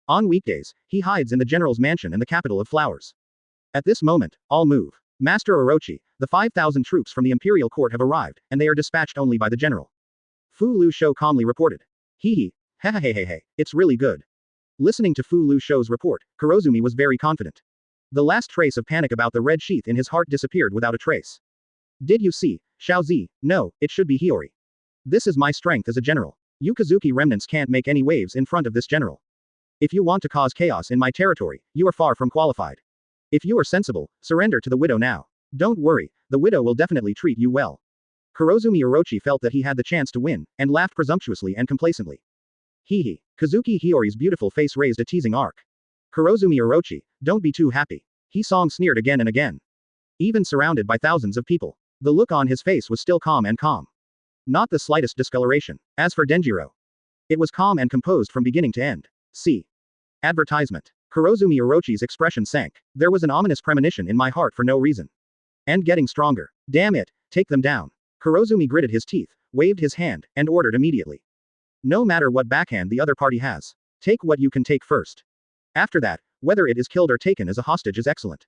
On weekdays, he hides in the general's mansion in the capital of Flowers. At this moment, all move. Master Orochi, the 5,000 troops from the Imperial Court have arrived, and they are dispatched only by the general. Fu Lu Shou calmly reported. Hee hee, it's really good. Listening to Fu Lu Shou's report, Kurozumi was very confident. The last trace of panic about the red sheath in his heart disappeared without a trace. Did you see, Xiaozi? No, it should be Hiyori. This is my strength as a general. You Kazuki remnants can't make any waves in front of this general. If you want to cause chaos in my territory, you are far from qualified. If you are sensible, surrender to the widow now. Don't worry, the widow will definitely treat you well. Kurozumi Orochi felt that he had the chance to win, and laughed presumptuously and complacently. Hee. Kazuki Hiyori's beautiful face raised a teasing arc. Kurozumi Orochi, don't be too happy. He-song sneered again and again. Even surrounded by thousands of people, the look on his face was still calm and calm. Not the slightest discoloration. As for Denjiro, it was calm and composed from beginning to end. See. Advertisement. Kurozumi Orochi's expression sank. There was an ominous premonition in my heart for no reason. And getting stronger. Damn it, take them down. Kurozumi gritted his teeth, waved his hand, and ordered immediately. No matter what backhand the other party has. Take what you can take first. After that, whether it is killed or taken as a hostage is excellent.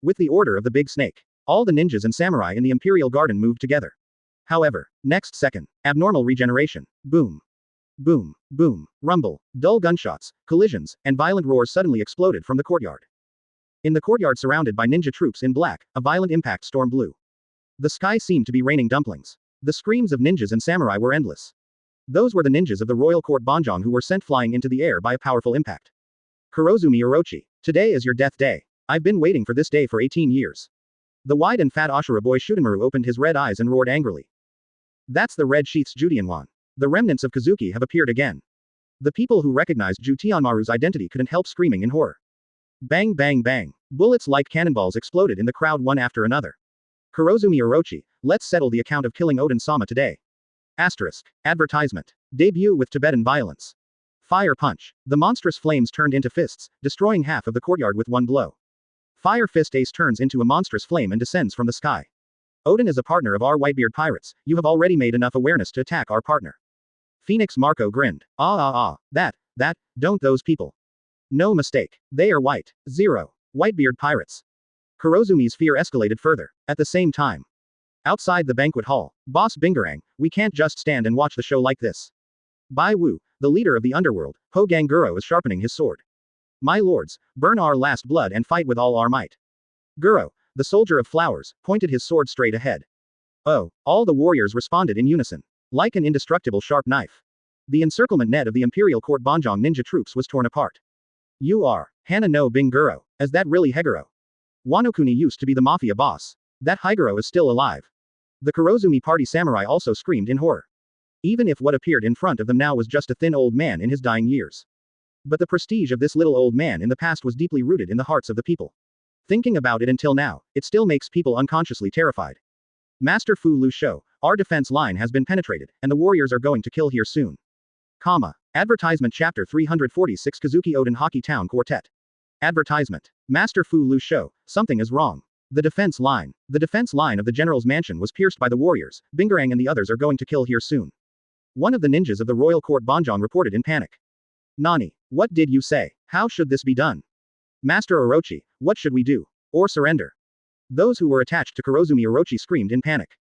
With the order of the big snake, all the ninjas and samurai in the Imperial Garden moved together. However, next second, abnormal regeneration. Boom. Boom, boom, rumble, dull gunshots, collisions, and violent roars suddenly exploded from the courtyard. In the courtyard surrounded by ninja troops in black, a violent impact storm blew. The sky seemed to be raining dumplings. The screams of ninjas and samurai were endless. Those were the ninjas of the royal court Banjong who were sent flying into the air by a powerful impact. Kurozumi Orochi, today is your death day. I've been waiting for this day for 18 years. The wide and fat Ashura boy Shudenmaru opened his red eyes and roared angrily. That's the Red Sheath's Judianwan. The remnants of Kazuki have appeared again. The people who recognized Ju Tianmaru's identity couldn't help screaming in horror. Bang bang bang. Bullets like cannonballs exploded in the crowd one after another. Kurozumi Orochi, let's settle the account of killing Oden-sama today. Asterisk. Advertisement. Debut with Tibetan violence. Fire punch. The monstrous flames turned into fists, destroying half of the courtyard with one blow. Fire fist ace turns into a monstrous flame and descends from the sky. Oden is a partner of our Whitebeard pirates, you have already made enough awareness to attack our partner. Phoenix Marco grinned. That, don't those people. No mistake. They are white. 0. Whitebeard pirates. Kurozumi's fear escalated further. At the same time. Outside the banquet hall, Boss Bingarang, we can't just stand and watch the show like this. Bai Wu, the leader of the underworld, Po Ganguro is sharpening his sword. My lords, burn our last blood and fight with all our might. Guro, the soldier of flowers, pointed his sword straight ahead. Oh, all the warriors responded in unison. Like an indestructible sharp knife. The encirclement net of the Imperial Court Banjong ninja troops was torn apart. You are Hana no Binguro. Is that really Heguro? Wanokuni used to be the mafia boss. That Higuro is still alive. The Kurozumi party samurai also screamed in horror. Even if what appeared in front of them now was just a thin old man in his dying years. But the prestige of this little old man in the past was deeply rooted in the hearts of the people. Thinking about it until now, it still makes people unconsciously terrified. Master Fu Lu Shou, our defense line has been penetrated, and the warriors are going to kill here soon. Advertisement Chapter 346 Kazuki Oden Hockey Town Quartet. Advertisement. Master Fu Lu Shou, something is wrong. The defense line of the general's mansion was pierced by the warriors, Bingarang and the others are going to kill here soon. One of the ninjas of the royal court Banjong reported in panic. Nani, what did you say? How should this be done? Master Orochi, what should we do? Or surrender? Those who were attached to Kurozumi Orochi screamed in panic.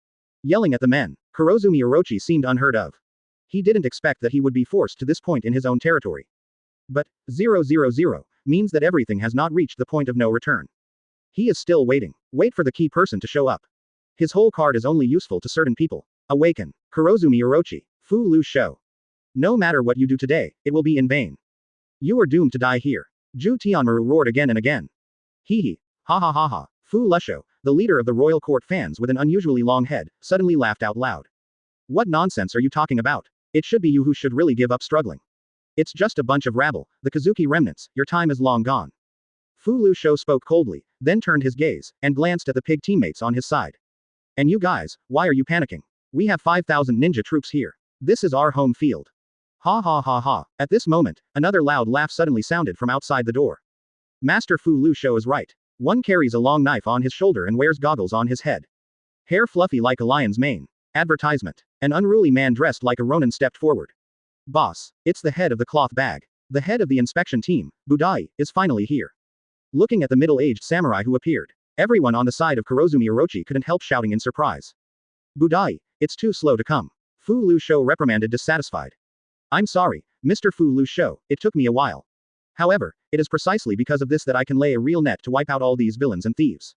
Yelling at the men, Kurozumi Orochi seemed unheard of. He didn't expect that he would be forced to this point in his own territory. But, 000, means that everything has not reached the point of no return. He is still waiting. Wait for the key person to show up. His whole card is only useful to certain people. Awaken. Kurozumi Orochi. Fu Lu Shou. No matter what you do today, it will be in vain. You are doomed to die here. Zhu Tianmeru roared again and again. Hee hee. Ha ha ha ha. Fu Lushou, the leader of the royal court fans with an unusually long head, suddenly laughed out loud. What nonsense are you talking about? It should be you who should really give up struggling. It's just a bunch of rabble, the Kazuki remnants, your time is long gone. Fu Lu Shou spoke coldly, then turned his gaze, and glanced at the pig teammates on his side. And you guys, why are you panicking? We have 5,000 ninja troops here. This is our home field. Ha ha ha ha. At this moment, another loud laugh suddenly sounded from outside the door. Master Fu Lu Shou is right. One carries a long knife on his shoulder and wears goggles on his head. Hair fluffy like a lion's mane. Advertisement. An unruly man dressed like a Ronin stepped forward. Boss, it's the head of the cloth bag. The head of the inspection team, Budai, is finally here. Looking at the middle-aged samurai who appeared, everyone on the side of Kurozumi Orochi couldn't help shouting in surprise. Budai, it's too slow to come. Fu Lu Shou reprimanded dissatisfied. I'm sorry, Mr. Fu Lu Shou, it took me a while. However, it is precisely because of this that I can lay a real net to wipe out all these villains and thieves.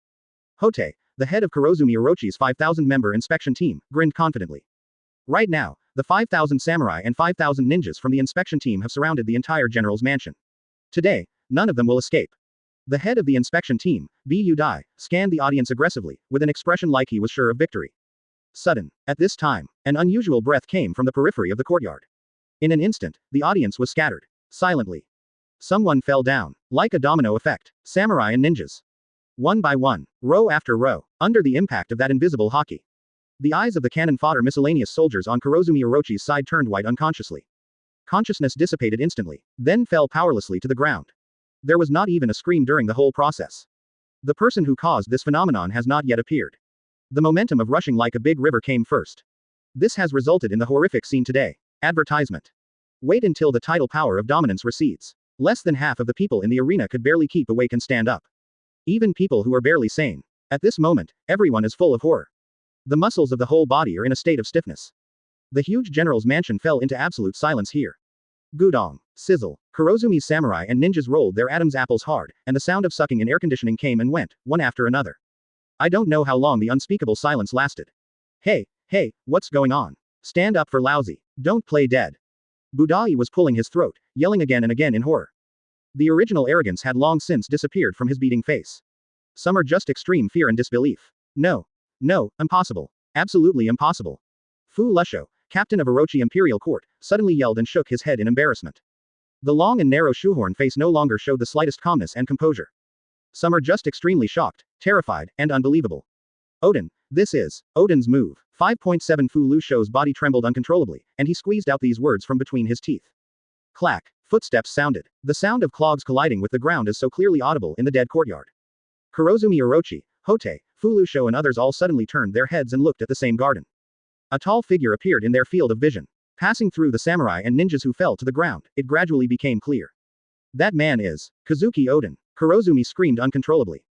Hote, the head of Kurozumi Orochi's 5,000-member inspection team, grinned confidently. Right now, the 5,000 samurai and 5,000 ninjas from the inspection team have surrounded the entire general's mansion. Today, none of them will escape. The head of the inspection team, Bu Dai, scanned the audience aggressively, with an expression like he was sure of victory. Sudden, at this time, an unusual breath came from the periphery of the courtyard. In an instant, the audience was scattered. Silently. Someone fell down. Like a domino effect, samurai and ninjas. One by one, row after row, under the impact of that invisible hockey. The eyes of the cannon fodder miscellaneous soldiers on Kurozumi Orochi's side turned white unconsciously. Consciousness dissipated instantly, then fell powerlessly to the ground. There was not even a scream during the whole process. The person who caused this phenomenon has not yet appeared. The momentum of rushing like a big river came first. This has resulted in the horrific scene today. Advertisement. Wait until the tidal power of dominance recedes. Less than half of the people in the arena could barely keep awake and stand up. Even people who are barely sane. At this moment, everyone is full of horror. The muscles of the whole body are in a state of stiffness. The huge general's mansion fell into absolute silence here. Gudong, sizzle, Kurozumi's samurai and ninjas rolled their Adam's apples hard, and the sound of sucking in air conditioning came and went, one after another. I don't know how long the unspeakable silence lasted. Hey, what's going on? Stand up for lousy. Don't play dead. Budai was pulling his throat, yelling again and again in horror. The original arrogance had long since disappeared from his beating face. Some are just extreme fear and disbelief. No, impossible. Absolutely impossible. Fu Lushou, captain of Orochi Imperial Court, suddenly yelled and shook his head in embarrassment. The long and narrow shoehorn face no longer showed the slightest calmness and composure. Some are just extremely shocked, terrified, and unbelievable. Odin, this is Odin's move. 5.7 Fu Lu Shou's body trembled uncontrollably, and he squeezed out these words from between his teeth. Clack. Footsteps sounded. The sound of clogs colliding with the ground is so clearly audible in the dead courtyard. Kurozumi Orochi, Hote, Fu Lu Shou and others all suddenly turned their heads and looked at the same garden. A tall figure appeared in their field of vision. Passing through the samurai and ninjas who fell to the ground, it gradually became clear. That man is Kazuki Odin. Kurozumi screamed uncontrollably.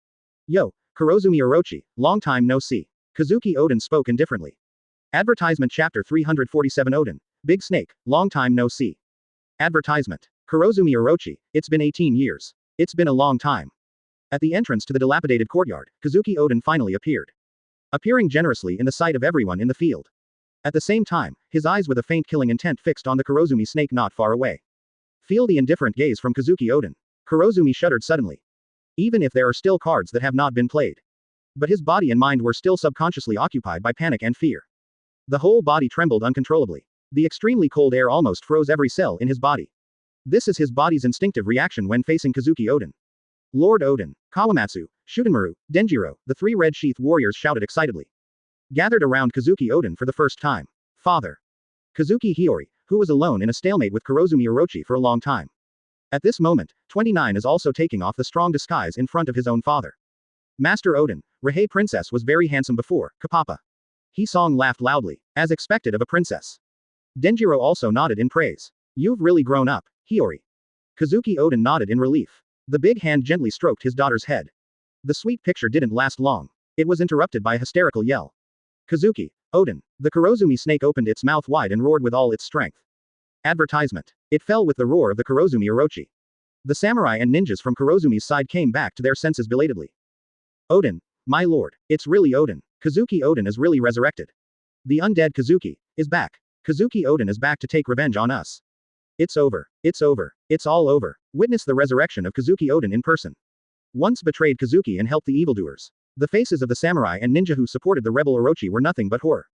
Yo, Kurozumi Orochi, long time no see. Kazuki Odin spoke indifferently. Advertisement Chapter 347 Odin, Big Snake, long time no see. Advertisement. Kurozumi Orochi, it's been 18 years. It's been a long time. At the entrance to the dilapidated courtyard, Kazuki Odin finally appeared. Appearing generously in the sight of everyone in the field. At the same time, his eyes with a faint killing intent fixed on the Kurozumi snake not far away. Feel the indifferent gaze from Kazuki Odin. Kurozumi shuddered suddenly. Even if there are still cards that have not been played. But his body and mind were still subconsciously occupied by panic and fear. The whole body trembled uncontrollably. The extremely cold air almost froze every cell in his body. This is his body's instinctive reaction when facing Kazuki Odin. Lord Odin, Kawamatsu, Shudenmaru, Denjiro, the three red-sheathed warriors shouted excitedly. Gathered around Kazuki Odin for the first time. Father. Kazuki Hiyori, who was alone in a stalemate with Kurozumi Orochi for a long time. At this moment, 29 is also taking off the strong disguise in front of his own father. Master Odin, Redhead princess was very handsome before, Kapapa. Hisong laughed loudly, as expected of a princess. Denjiro also nodded in praise. You've really grown up, Hiyori. Kazuki Odin nodded in relief. The big hand gently stroked his daughter's head. The sweet picture didn't last long. It was interrupted by a hysterical yell. Kazuki, Odin. The Kurozumi snake opened its mouth wide and roared with all its strength. Advertisement. It fell with the roar of the Kurozumi Orochi. The samurai and ninjas from Kurozumi's side came back to their senses belatedly. Odin, my lord, it's really Odin. Kazuki Odin is really resurrected. The undead Kazuki is back. Kazuki Odin is back to take revenge on us. It's over. It's over. It's all over. Witness the resurrection of Kazuki Odin in person. Once betrayed Kazuki and helped the evildoers. The faces of the samurai and ninja who supported the rebel Orochi were nothing but horror.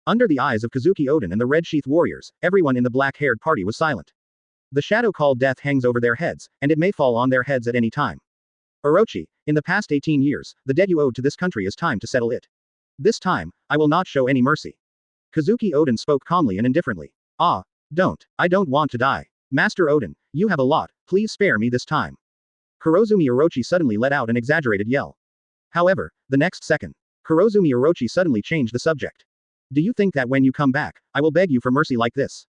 Under the eyes of Kazuki Odin and the Red Sheath warriors, everyone in the black-haired party was silent. The shadow called death hangs over their heads, and it may fall on their heads at any time. Orochi, in the past 18 years, the debt you owed to this country is time to settle it. This time, I will not show any mercy. Kazuki Odin spoke calmly and indifferently. Ah, don't. I don't want to die. Master Odin, you have a lot, please spare me this time. Kurozumi Orochi suddenly let out an exaggerated yell. However, the next second, Kurozumi Orochi suddenly changed the subject. Do you think that when you come back, I will beg you for mercy like this?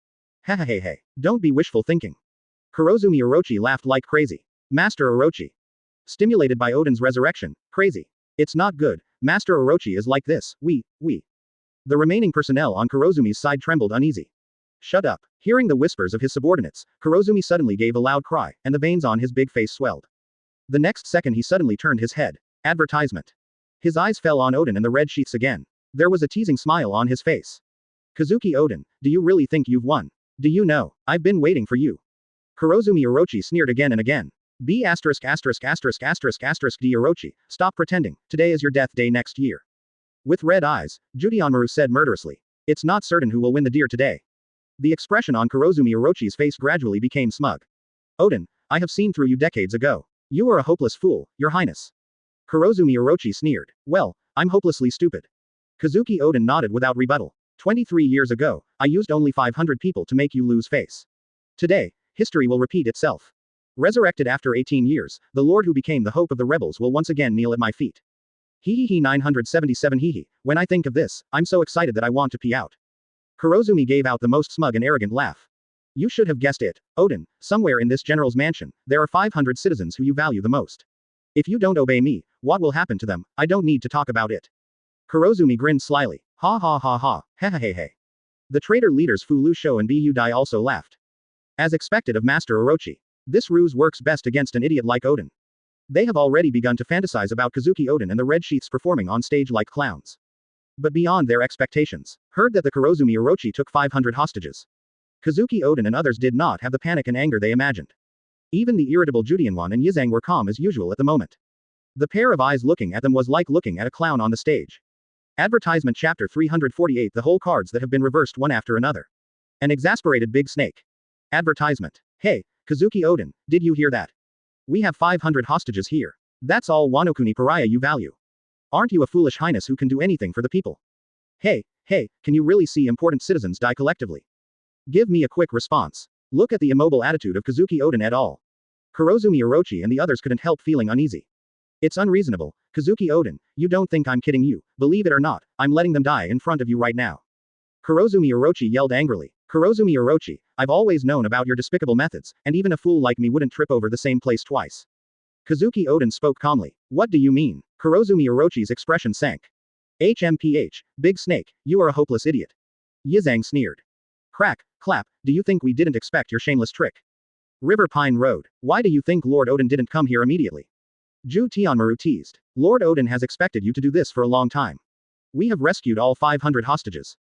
Hehehehe. Don't be wishful thinking. Kurozumi Orochi laughed like crazy. Master Orochi. Stimulated by Odin's resurrection, crazy. It's not good, Master Orochi is like this, we. The remaining personnel on Kurozumi's side trembled uneasy. Shut up. Hearing the whispers of his subordinates, Kurozumi suddenly gave a loud cry, and the veins on his big face swelled. The next second he suddenly turned his head. Advertisement. His eyes fell on Odin and the red sheaths again. There was a teasing smile on his face. Kazuki Odin, do you really think you've won? Do you know, I've been waiting for you. Kurozumi Orochi sneered again and again. D Orochi, stop pretending, today is your death day next year. With red eyes, Judianmaru said murderously. It's not certain who will win the deer today. The expression on Kurozumi Orochi's face gradually became smug. Odin, I have seen through you decades ago. You are a hopeless fool, your highness. Kurozumi Orochi sneered. Well, I'm hopelessly stupid. Kazuki Odin nodded without rebuttal. 23 years ago, I used only 500 people to make you lose face. Today, history will repeat itself. Resurrected after 18 years, the lord who became the hope of the rebels will once again kneel at my feet. Hee 977 hee. When I think of this, I'm so excited that I want to pee out. Kurozumi gave out the most smug and arrogant laugh. You should have guessed it, Odin, somewhere in this general's mansion, there are 500 citizens who you value the most. If you don't obey me, what will happen to them? I don't need to talk about it. Kurozumi grinned slyly. Ha ha ha ha, hehehehe. The traitor leaders Fu Lu Shou and Bu Dai also laughed. As expected of Master Orochi. This ruse works best against an idiot like Odin. They have already begun to fantasize about Kazuki Odin and the Red Sheaths performing on stage like clowns. But beyond their expectations, heard that the Kurozumi Orochi took 500 hostages. Kazuki Odin and others did not have the panic and anger they imagined. Even the irritable Judianwan and Yizang were calm as usual at the moment. The pair of eyes looking at them was like looking at a clown on the stage. Advertisement chapter 348 The whole cards that have been reversed one after another. An exasperated big snake. Advertisement. Hey, Kazuki Odin, did you hear that? We have 500 hostages here. That's all Wanokuni pariah you value. Aren't you a foolish highness who can do anything for the people? Hey, can you really see important citizens die collectively? Give me a quick response. Look at the immobile attitude of Kazuki Odin et al. Kurozumi Orochi and the others couldn't help feeling uneasy. It's unreasonable, Kazuki Odin, you don't think I'm kidding you, believe it or not, I'm letting them die in front of you right now. Kurozumi Orochi yelled angrily. Kurozumi Orochi, I've always known about your despicable methods, and even a fool like me wouldn't trip over the same place twice. Kazuki Odin spoke calmly. What do you mean? Kurozumi Orochi's expression sank. HMPH, Big Snake, you are a hopeless idiot. Yizang sneered. Crack, clap, do you think we didn't expect your shameless trick? River Pine Road, why do you think Lord Odin didn't come here immediately? Ju Tianmaru teased. Lord Odin has expected you to do this for a long time. We have rescued all 500 hostages.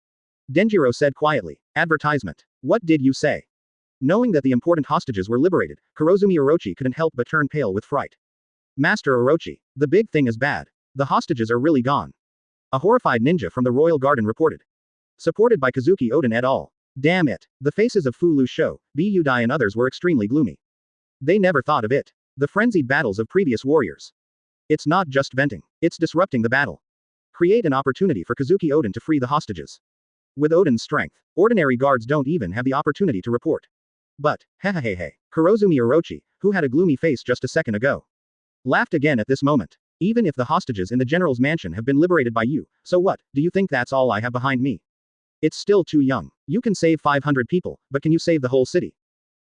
Denjiro said quietly. Advertisement. What did you say? Knowing that the important hostages were liberated, Kurozumi Orochi couldn't help but turn pale with fright. Master Orochi, the big thing is bad. The hostages are really gone. A horrified ninja from the royal garden reported. Supported by Kazuki Odin et al. Damn it. The faces of Fu Lu Shou, Bu Dai and others were extremely gloomy. They never thought of it. The frenzied battles of previous warriors. It's not just venting. It's disrupting the battle. Create an opportunity for Kazuki Odin to free the hostages. With Odin's strength, ordinary guards don't even have the opportunity to report. But, Kurozumi Orochi, who had a gloomy face just a second ago, laughed again at this moment. Even if the hostages in the general's mansion have been liberated by you, so what, do you think that's all I have behind me? It's still too young. You can save 500 people, but can you save the whole city?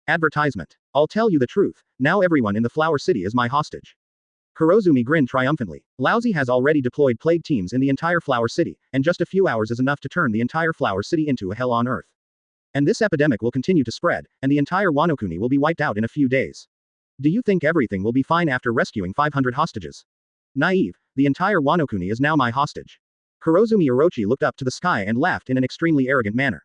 Advertisement. I'll tell you the truth, now everyone in the Flower City is my hostage. Kurozumi grinned triumphantly. Lousy has already deployed plague teams in the entire Flower City, and just a few hours is enough to turn the entire Flower City into a hell on earth. And this epidemic will continue to spread, and the entire Wanokuni will be wiped out in a few days. Do you think everything will be fine after rescuing 500 hostages? Naive, the entire Wanokuni is now my hostage. Kurozumi Orochi looked up to the sky and laughed in an extremely arrogant manner.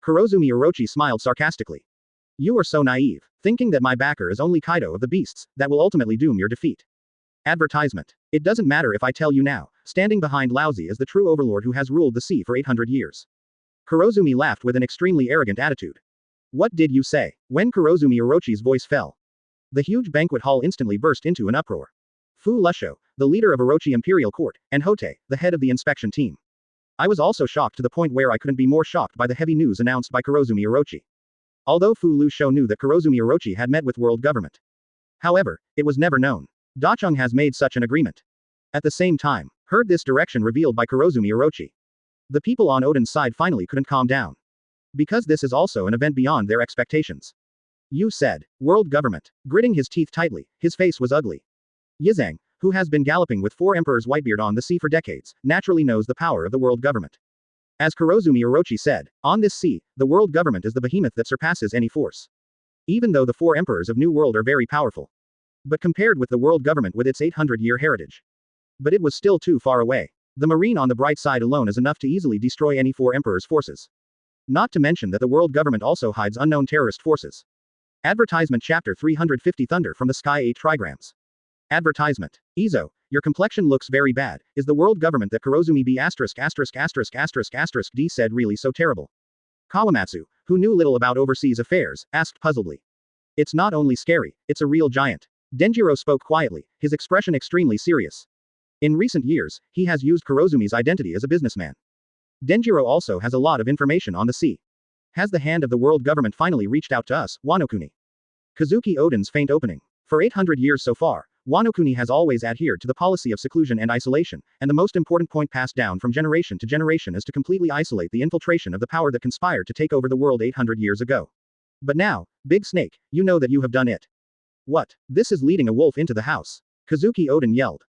Kurozumi Orochi smiled sarcastically. You are so naive, thinking that my backer is only Kaido of the beasts, that will ultimately doom your defeat. Advertisement. It doesn't matter if I tell you now, standing behind Laozi is the true overlord who has ruled the sea for 800 years. Kurozumi laughed with an extremely arrogant attitude. What did you say? When Kurozumi Orochi's voice fell, the huge banquet hall instantly burst into an uproar. Fu Lusho, the leader of Orochi Imperial Court, and Hote, the head of the inspection team. I was also shocked to the point where I couldn't be more shocked by the heavy news announced by Kurozumi Orochi. Although Fu Lusho knew that Kurozumi Orochi had met with world government. However, it was never known. Dacheng has made such an agreement. At the same time, heard this direction revealed by Kurozumi Orochi. The people on Oden's side finally couldn't calm down. Because this is also an event beyond their expectations. You said, world government. Gritting his teeth tightly, his face was ugly. Yizang, who has been galloping with 4 emperors Whitebeard on the sea for decades, naturally knows the power of the world government. As Kurozumi Orochi said, on this sea, the world government is the behemoth that surpasses any force. Even though the 4 emperors of New World are very powerful. But compared with the world government with its 800-year heritage. But it was still too far away. The marine on the bright side alone is enough to easily destroy any 4 emperors' forces. Not to mention that the world government also hides unknown terrorist forces. Advertisement Chapter 350 Thunder from the Sky 8 Trigrams. Advertisement. Izo, your complexion looks very bad. Is the world government that Kurozumi B************ D said really so terrible? Kawamatsu, who knew little about overseas affairs, asked puzzledly. It's not only scary, it's a real giant. Denjiro spoke quietly, his expression extremely serious. In recent years, he has used Kurozumi's identity as a businessman. Denjiro also has a lot of information on the sea. Has the hand of the world government finally reached out to us, Wano-kuni? Kazuki Oden's faint opening. For 800 years so far, Wano-kuni has always adhered to the policy of seclusion and isolation, and the most important point passed down from generation to generation is to completely isolate the infiltration of the power that conspired to take over the world 800 years ago. But now, Big Snake, you know that you have done it. What? This is leading a wolf into the house. Kazuki Oden yelled.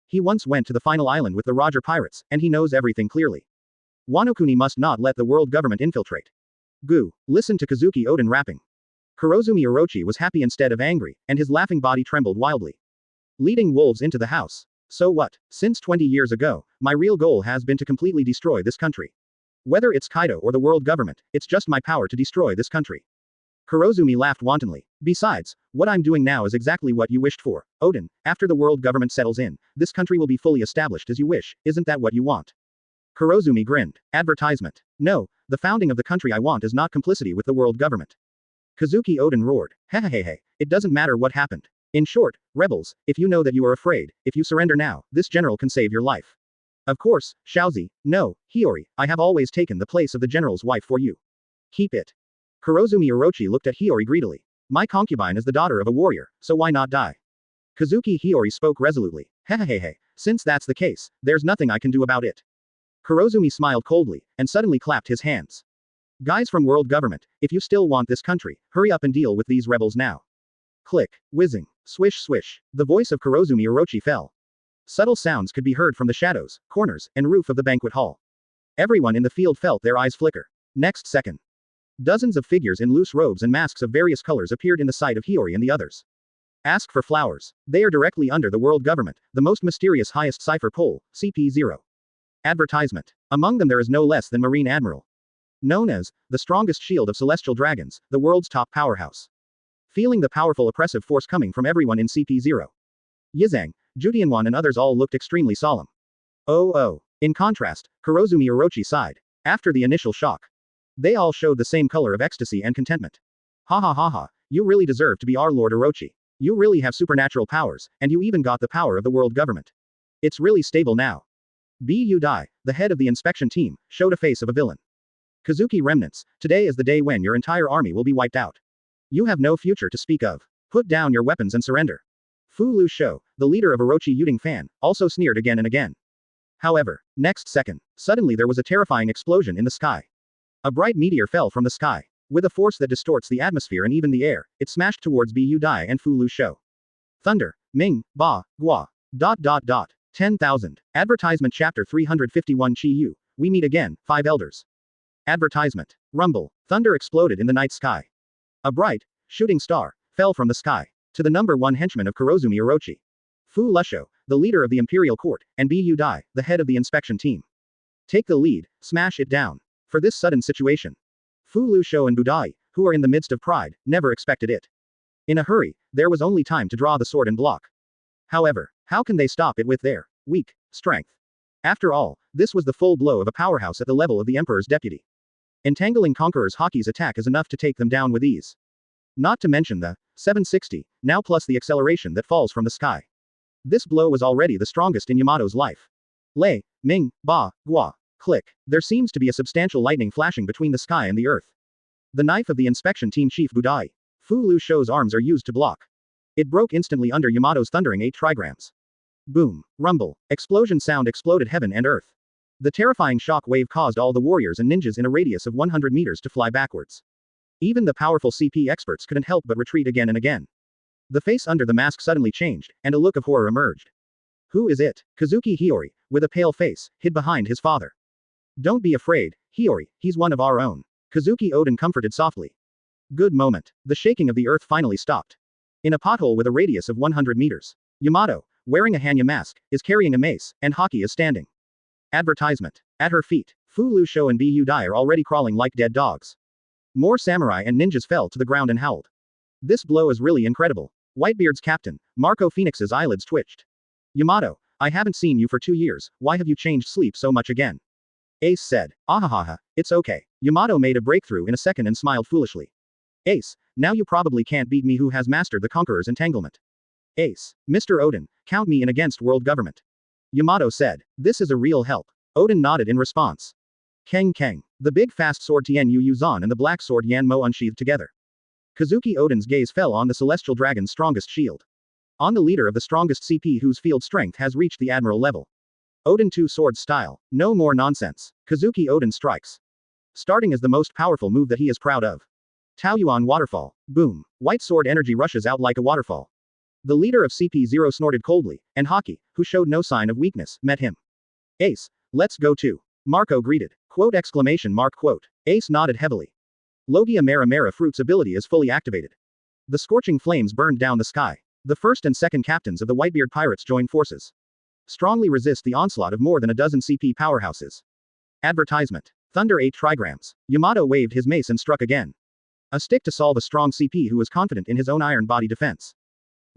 He once went to the final island with the Roger pirates, and he knows everything clearly. Wano-kuni must not let the world government infiltrate. Goo, listen to Kazuki Odin rapping. Kurozumi Orochi was happy instead of angry, and his laughing body trembled wildly. Leading wolves into the house. So what? Since 20 years ago, my real goal has been to completely destroy this country. Whether it's Kaido or the world government, it's just my power to destroy this country. Kurozumi laughed wantonly. Besides, what I'm doing now is exactly what you wished for, Odin. After the world government settles in, this country will be fully established as you wish, isn't that what you want? Kurozumi grinned. Advertisement. No, the founding of the country I want is not complicity with the world government. Kazuki Odin roared. Hehehehe, it doesn't matter what happened. In short, rebels, if you know that you are afraid, if you surrender now, this general can save your life. Of course, Shaozi, no, Hiyori, I have always taken the place of the general's wife for you. Keep it. Kurozumi Orochi looked at Hiyori greedily. My concubine is the daughter of a warrior, so why not die? Kazuki Hiyori spoke resolutely. Hehehehe, since that's the case, there's nothing I can do about it. Kurozumi smiled coldly, and suddenly clapped his hands. Guys from world government, if you still want this country, hurry up and deal with these rebels now. Click, whizzing, swish swish, the voice of Kurozumi Orochi fell. Subtle sounds could be heard from the shadows, corners, and roof of the banquet hall. Everyone in the field felt their eyes flicker. Next second. Dozens of figures in loose robes and masks of various colors appeared in the sight of Hiyori and the others. Ask for flowers. They are directly under the world government, the most mysterious highest cipher pole, CP0. Advertisement. Among them there is no less than Marine Admiral. Known as, the strongest shield of celestial dragons, the world's top powerhouse. Feeling the powerful oppressive force coming from everyone in CP0. Yizang, Judianwan and others all looked extremely solemn. Oh. In contrast, Kurozumi Orochi sighed. After the initial shock. They all showed the same color of ecstasy and contentment. Ha ha ha ha, you really deserve to be our Lord Orochi. You really have supernatural powers, and you even got the power of the world government. It's really stable now. Bu Dai, the head of the inspection team, showed a face of a villain. Kazuki remnants, today is the day when your entire army will be wiped out. You have no future to speak of. Put down your weapons and surrender. Fu Lu Shou, the leader of Orochi Yuding Fan, also sneered again and again. However, next second, suddenly there was a terrifying explosion in the sky. A bright meteor fell from the sky. With a force that distorts the atmosphere and even the air, it smashed towards Bu Dai and Fu Lu Shou. Thunder, Ming, Ba, Gua. 10,000. Advertisement Chapter 351 Chi Yu. We meet again, 5 elders. Advertisement. Rumble. Thunder exploded in the night sky. A bright, shooting star, fell from the sky. To the number 1 henchman of Kurozumi Orochi. Fu Lusho, the leader of the Imperial Court, and Bu Dai, the head of the inspection team. Take the lead, smash it down. For this sudden situation. Fu Lu Shou and Budai, who are in the midst of pride, never expected it. In a hurry, there was only time to draw the sword and block. However, how can they stop it with their weak strength? After all, this was the full blow of a powerhouse at the level of the Emperor's deputy. Entangling Conqueror's Haki's attack is enough to take them down with ease. Not to mention the 760, now plus the acceleration that falls from the sky. This blow was already the strongest in Yamato's life. Lei, Ming, Ba, Gua. Click. There seems to be a substantial lightning flashing between the sky and the earth. The knife of the inspection team chief Budai. Fu Lu Shou's arms are used to block. It broke instantly under Yamato's thundering 8 trigrams. Boom. Rumble. Explosion sound exploded heaven and earth. The terrifying shock wave caused all the warriors and ninjas in a radius of 100 meters to fly backwards. Even the powerful CP experts couldn't help but retreat again and again. The face under the mask suddenly changed, and a look of horror emerged. Who is it? Kazuki Hiyori, with a pale face, hid behind his father. Don't be afraid, Hiyori, he's one of our own. Kazuki Odin comforted softly. Good moment. The shaking of the earth finally stopped. In a pothole with a radius of 100 meters. Yamato, wearing a Hanya mask, is carrying a mace, and Haki is standing. Advertisement. At her feet, Fu Lu Shou and Bu Dai are already crawling like dead dogs. More samurai and ninjas fell to the ground and howled. This blow is really incredible. Whitebeard's captain, Marco Phoenix's eyelids twitched. Yamato, I haven't seen you for 2 years, why have you changed sleep so much again? Ace said. Ahahaha, it's okay. Yamato made a breakthrough in a second and smiled foolishly. Ace, now you probably can't beat me who has mastered the Conqueror's entanglement. Ace, Mr. Odin, count me in against world government. Yamato said. This is a real help. Odin nodded in response. Keng Keng. The big fast sword Tien Yu Yuzan and the black sword Yan Mo unsheathed together. Kazuki Odin's gaze fell on the celestial dragon's strongest shield. On the leader of the strongest CP whose field strength has reached the admiral level. Odin 2 sword style. No more nonsense. Kazuki Odin strikes. Starting as the most powerful move that he is proud of. Taoyuan waterfall. Boom. White sword energy rushes out like a waterfall. The leader of CP0 snorted coldly, and Haki, who showed no sign of weakness, met him. Ace, let's go too. Marco greeted. Quote exclamation mark quote. Ace nodded heavily. Logia Mera Mera Fruit's ability is fully activated. The scorching flames burned down the sky. The first and second captains of the Whitebeard pirates joined forces. Strongly resist the onslaught of more than a dozen CP powerhouses. Advertisement. Thunder 8 trigrams. Yamato waved his mace and struck again. A stick to solve a strong CP who was confident in his own iron body defense.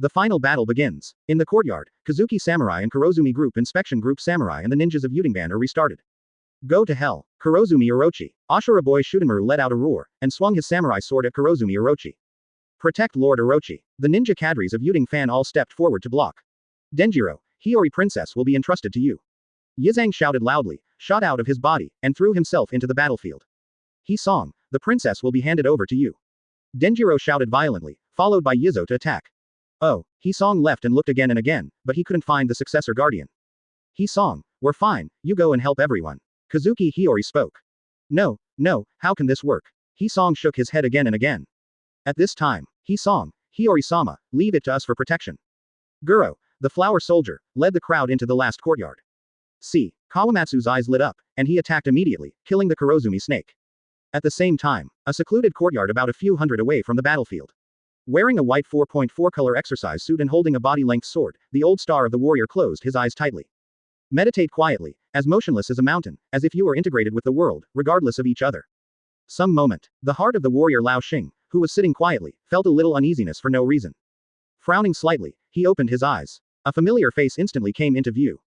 The final battle begins. In the courtyard, Kazuki Samurai and Kurozumi Group Inspection Group Samurai and the ninjas of Yudingban are restarted. Go to hell. Kurozumi Orochi. Ashura boy Shudenmaru let out a roar, and swung his samurai sword at Kurozumi Orochi. Protect Lord Orochi. The ninja cadres of Yuding Fan all stepped forward to block. Denjiro, Hiyori Princess will be entrusted to you. Yizang shouted loudly, shot out of his body, and threw himself into the battlefield. Hisong, the princess will be handed over to you. Denjiro shouted violently, followed by Yizo to attack. Oh, Hisong left and looked again and again, but he couldn't find the successor guardian. Hisong, we're fine, you go and help everyone. Kazuki Hiyori spoke. No, how can this work? Hisong shook his head again and again. At this time, Hisong, Hiyori-sama, leave it to us for protection. Guro, the flower soldier, led the crowd into the last courtyard. See, Kawamatsu's eyes lit up, and he attacked immediately, killing the Kurozumi snake. At the same time, a secluded courtyard about a few hundred away from the battlefield. Wearing a white 4.4 color exercise suit and holding a body-length sword, the old star of the warrior closed his eyes tightly. Meditate quietly, as motionless as a mountain, as if you were integrated with the world, regardless of each other. Some moment, the heart of the warrior Lao Xing, who was sitting quietly, felt a little uneasiness for no reason. Frowning slightly, he opened his eyes. A familiar face instantly came into view.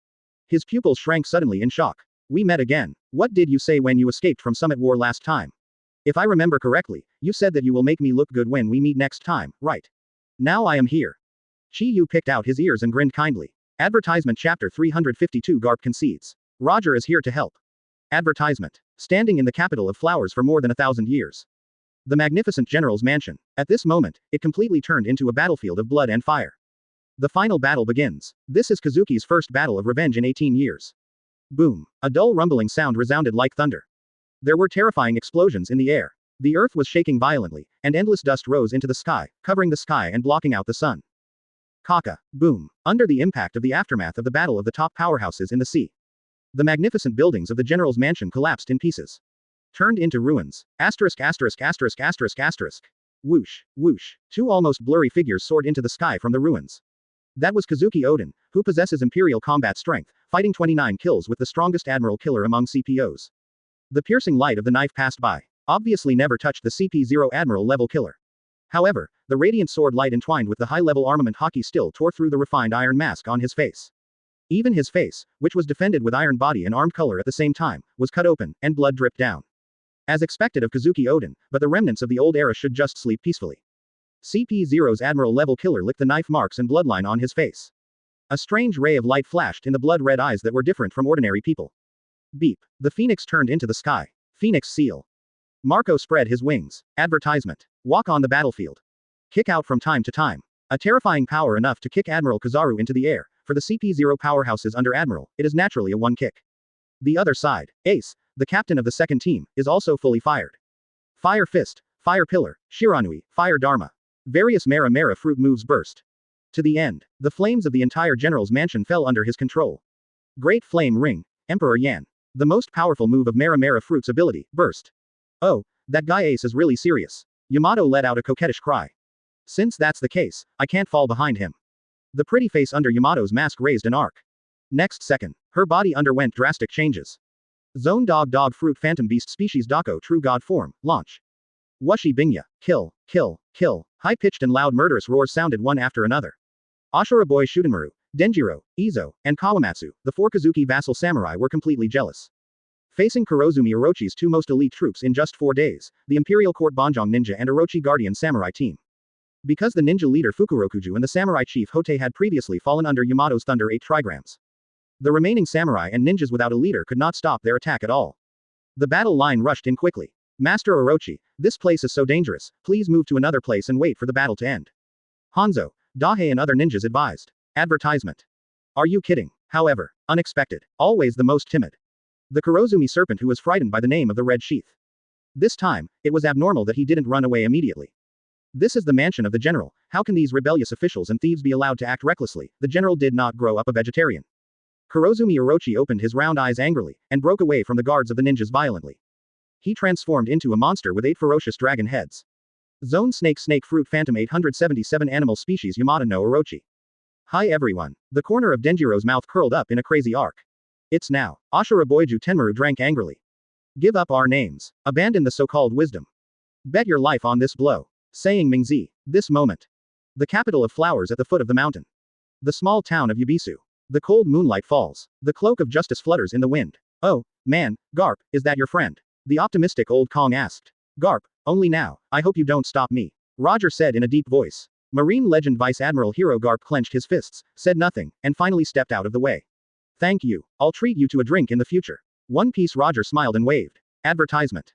His pupils shrank suddenly in shock. We met again. What did you say when you escaped from Summit War last time? If I remember correctly, you said that you will make me look good when we meet next time, right? Now I am here. Chi Yu picked out his ears and grinned kindly. Advertisement Chapter 352 Garp concedes. Roger is here to help. Advertisement. Standing in the capital of flowers for more than 1,000 years. The magnificent general's mansion. At this moment, it completely turned into a battlefield of blood and fire. The final battle begins. This is Kazuki's first battle of revenge in 18 years. Boom. A dull rumbling sound resounded like thunder. There were terrifying explosions in the air. The earth was shaking violently, and endless dust rose into the sky, covering the sky and blocking out the sun. Kaka. Boom. Under the impact of the aftermath of the battle of the top powerhouses in the sea. The magnificent buildings of the general's mansion collapsed in pieces. Turned into ruins. Asterisk asterisk asterisk asterisk asterisk. Whoosh, whoosh. Two almost blurry figures soared into the sky from the ruins. That was Kazuki Odin, who possesses imperial combat strength, fighting 29 kills with the strongest admiral killer among CPOs. The piercing light of the knife passed by. Obviously never touched the CP0 admiral level killer. However, the radiant sword light entwined with the high-level armament Haki still tore through the refined iron mask on his face. Even his face, which was defended with iron body and armed color at the same time, was cut open, and blood dripped down. As expected of Kazuki Odin, but the remnants of the old era should just sleep peacefully. CP0's admiral level killer licked the knife marks and bloodline on his face. A strange ray of light flashed in the blood-red eyes that were different from ordinary people. Beep. The phoenix turned into the sky. Phoenix seal. Marco spread his wings. Advertisement. Walk on the battlefield. Kick out from time to time. A terrifying power enough to kick Admiral Kizaru into the air. For the CP0 powerhouses under Admiral, it is naturally a one kick. The other side, Ace, the captain of the second team, is also fully fired. Fire Fist, Fire Pillar, Shiranui, Fire Dharma. Various Mera Mera fruit moves burst. To the end, the flames of the entire general's mansion fell under his control. Great Flame Ring, Emperor Yan. The most powerful move of Mera Mera fruit's ability, burst. Oh, that guy Ace is really serious. Yamato let out a coquettish cry. Since that's the case, I can't fall behind him. The pretty face under Yamato's mask raised an arc. Next second, her body underwent drastic changes. Zone Dog Fruit Phantom Beast Species Dako True God Form, launch. Wushi Binya, kill, kill, kill. High-pitched and loud murderous roars sounded one after another. Ashura boy Shudenmaru, Denjiro, Izo, and Kawamatsu, the four Kazuki vassal samurai were completely jealous. Facing Kurozumi Orochi's two most elite troops in just 4 days, the Imperial Court Banjong Ninja and Orochi Guardian Samurai team. Because the ninja leader Fukurokuju and the samurai chief Hote had previously fallen under Yamato's Thunder 8 trigrams. The remaining samurai and ninjas without a leader could not stop their attack at all. The battle line rushed in quickly. Master Orochi, this place is so dangerous, please move to another place and wait for the battle to end. Hanzo, Dahe and other ninjas advised. Advertisement. Are you kidding? However, unexpected, always the most timid. The Kurozumi serpent who was frightened by the name of the Red Sheath. This time, it was abnormal that he didn't run away immediately. This is the mansion of the general, How can these rebellious officials and thieves be allowed to act recklessly? The general did not grow up a vegetarian. Kurozumi Orochi opened his round eyes angrily, and broke away from the guards of the ninjas violently. He transformed into a monster with 8 ferocious dragon heads. Zone Snake Fruit Phantom 877 Animal Species Yamada no Orochi. Hi everyone. The corner of Denjiro's mouth curled up in a crazy arc. It's now. Ashura Boiju Tenmaru drank angrily. Give up our names. Abandon the so-called wisdom. Bet your life on this blow. Saying Mingzi. This moment. The capital of flowers at the foot of the mountain. The small town of Yubisu. The cold moonlight falls. The cloak of justice flutters in the wind. Oh, man, Garp, is that your friend? The optimistic old Kong asked. Garp, only now, I hope you don't stop me. Roger said in a deep voice. Marine legend Vice Admiral Hero Garp clenched his fists, said nothing, and finally stepped out of the way. Thank you. I'll treat you to a drink in the future. One Piece Roger smiled and waved. Advertisement.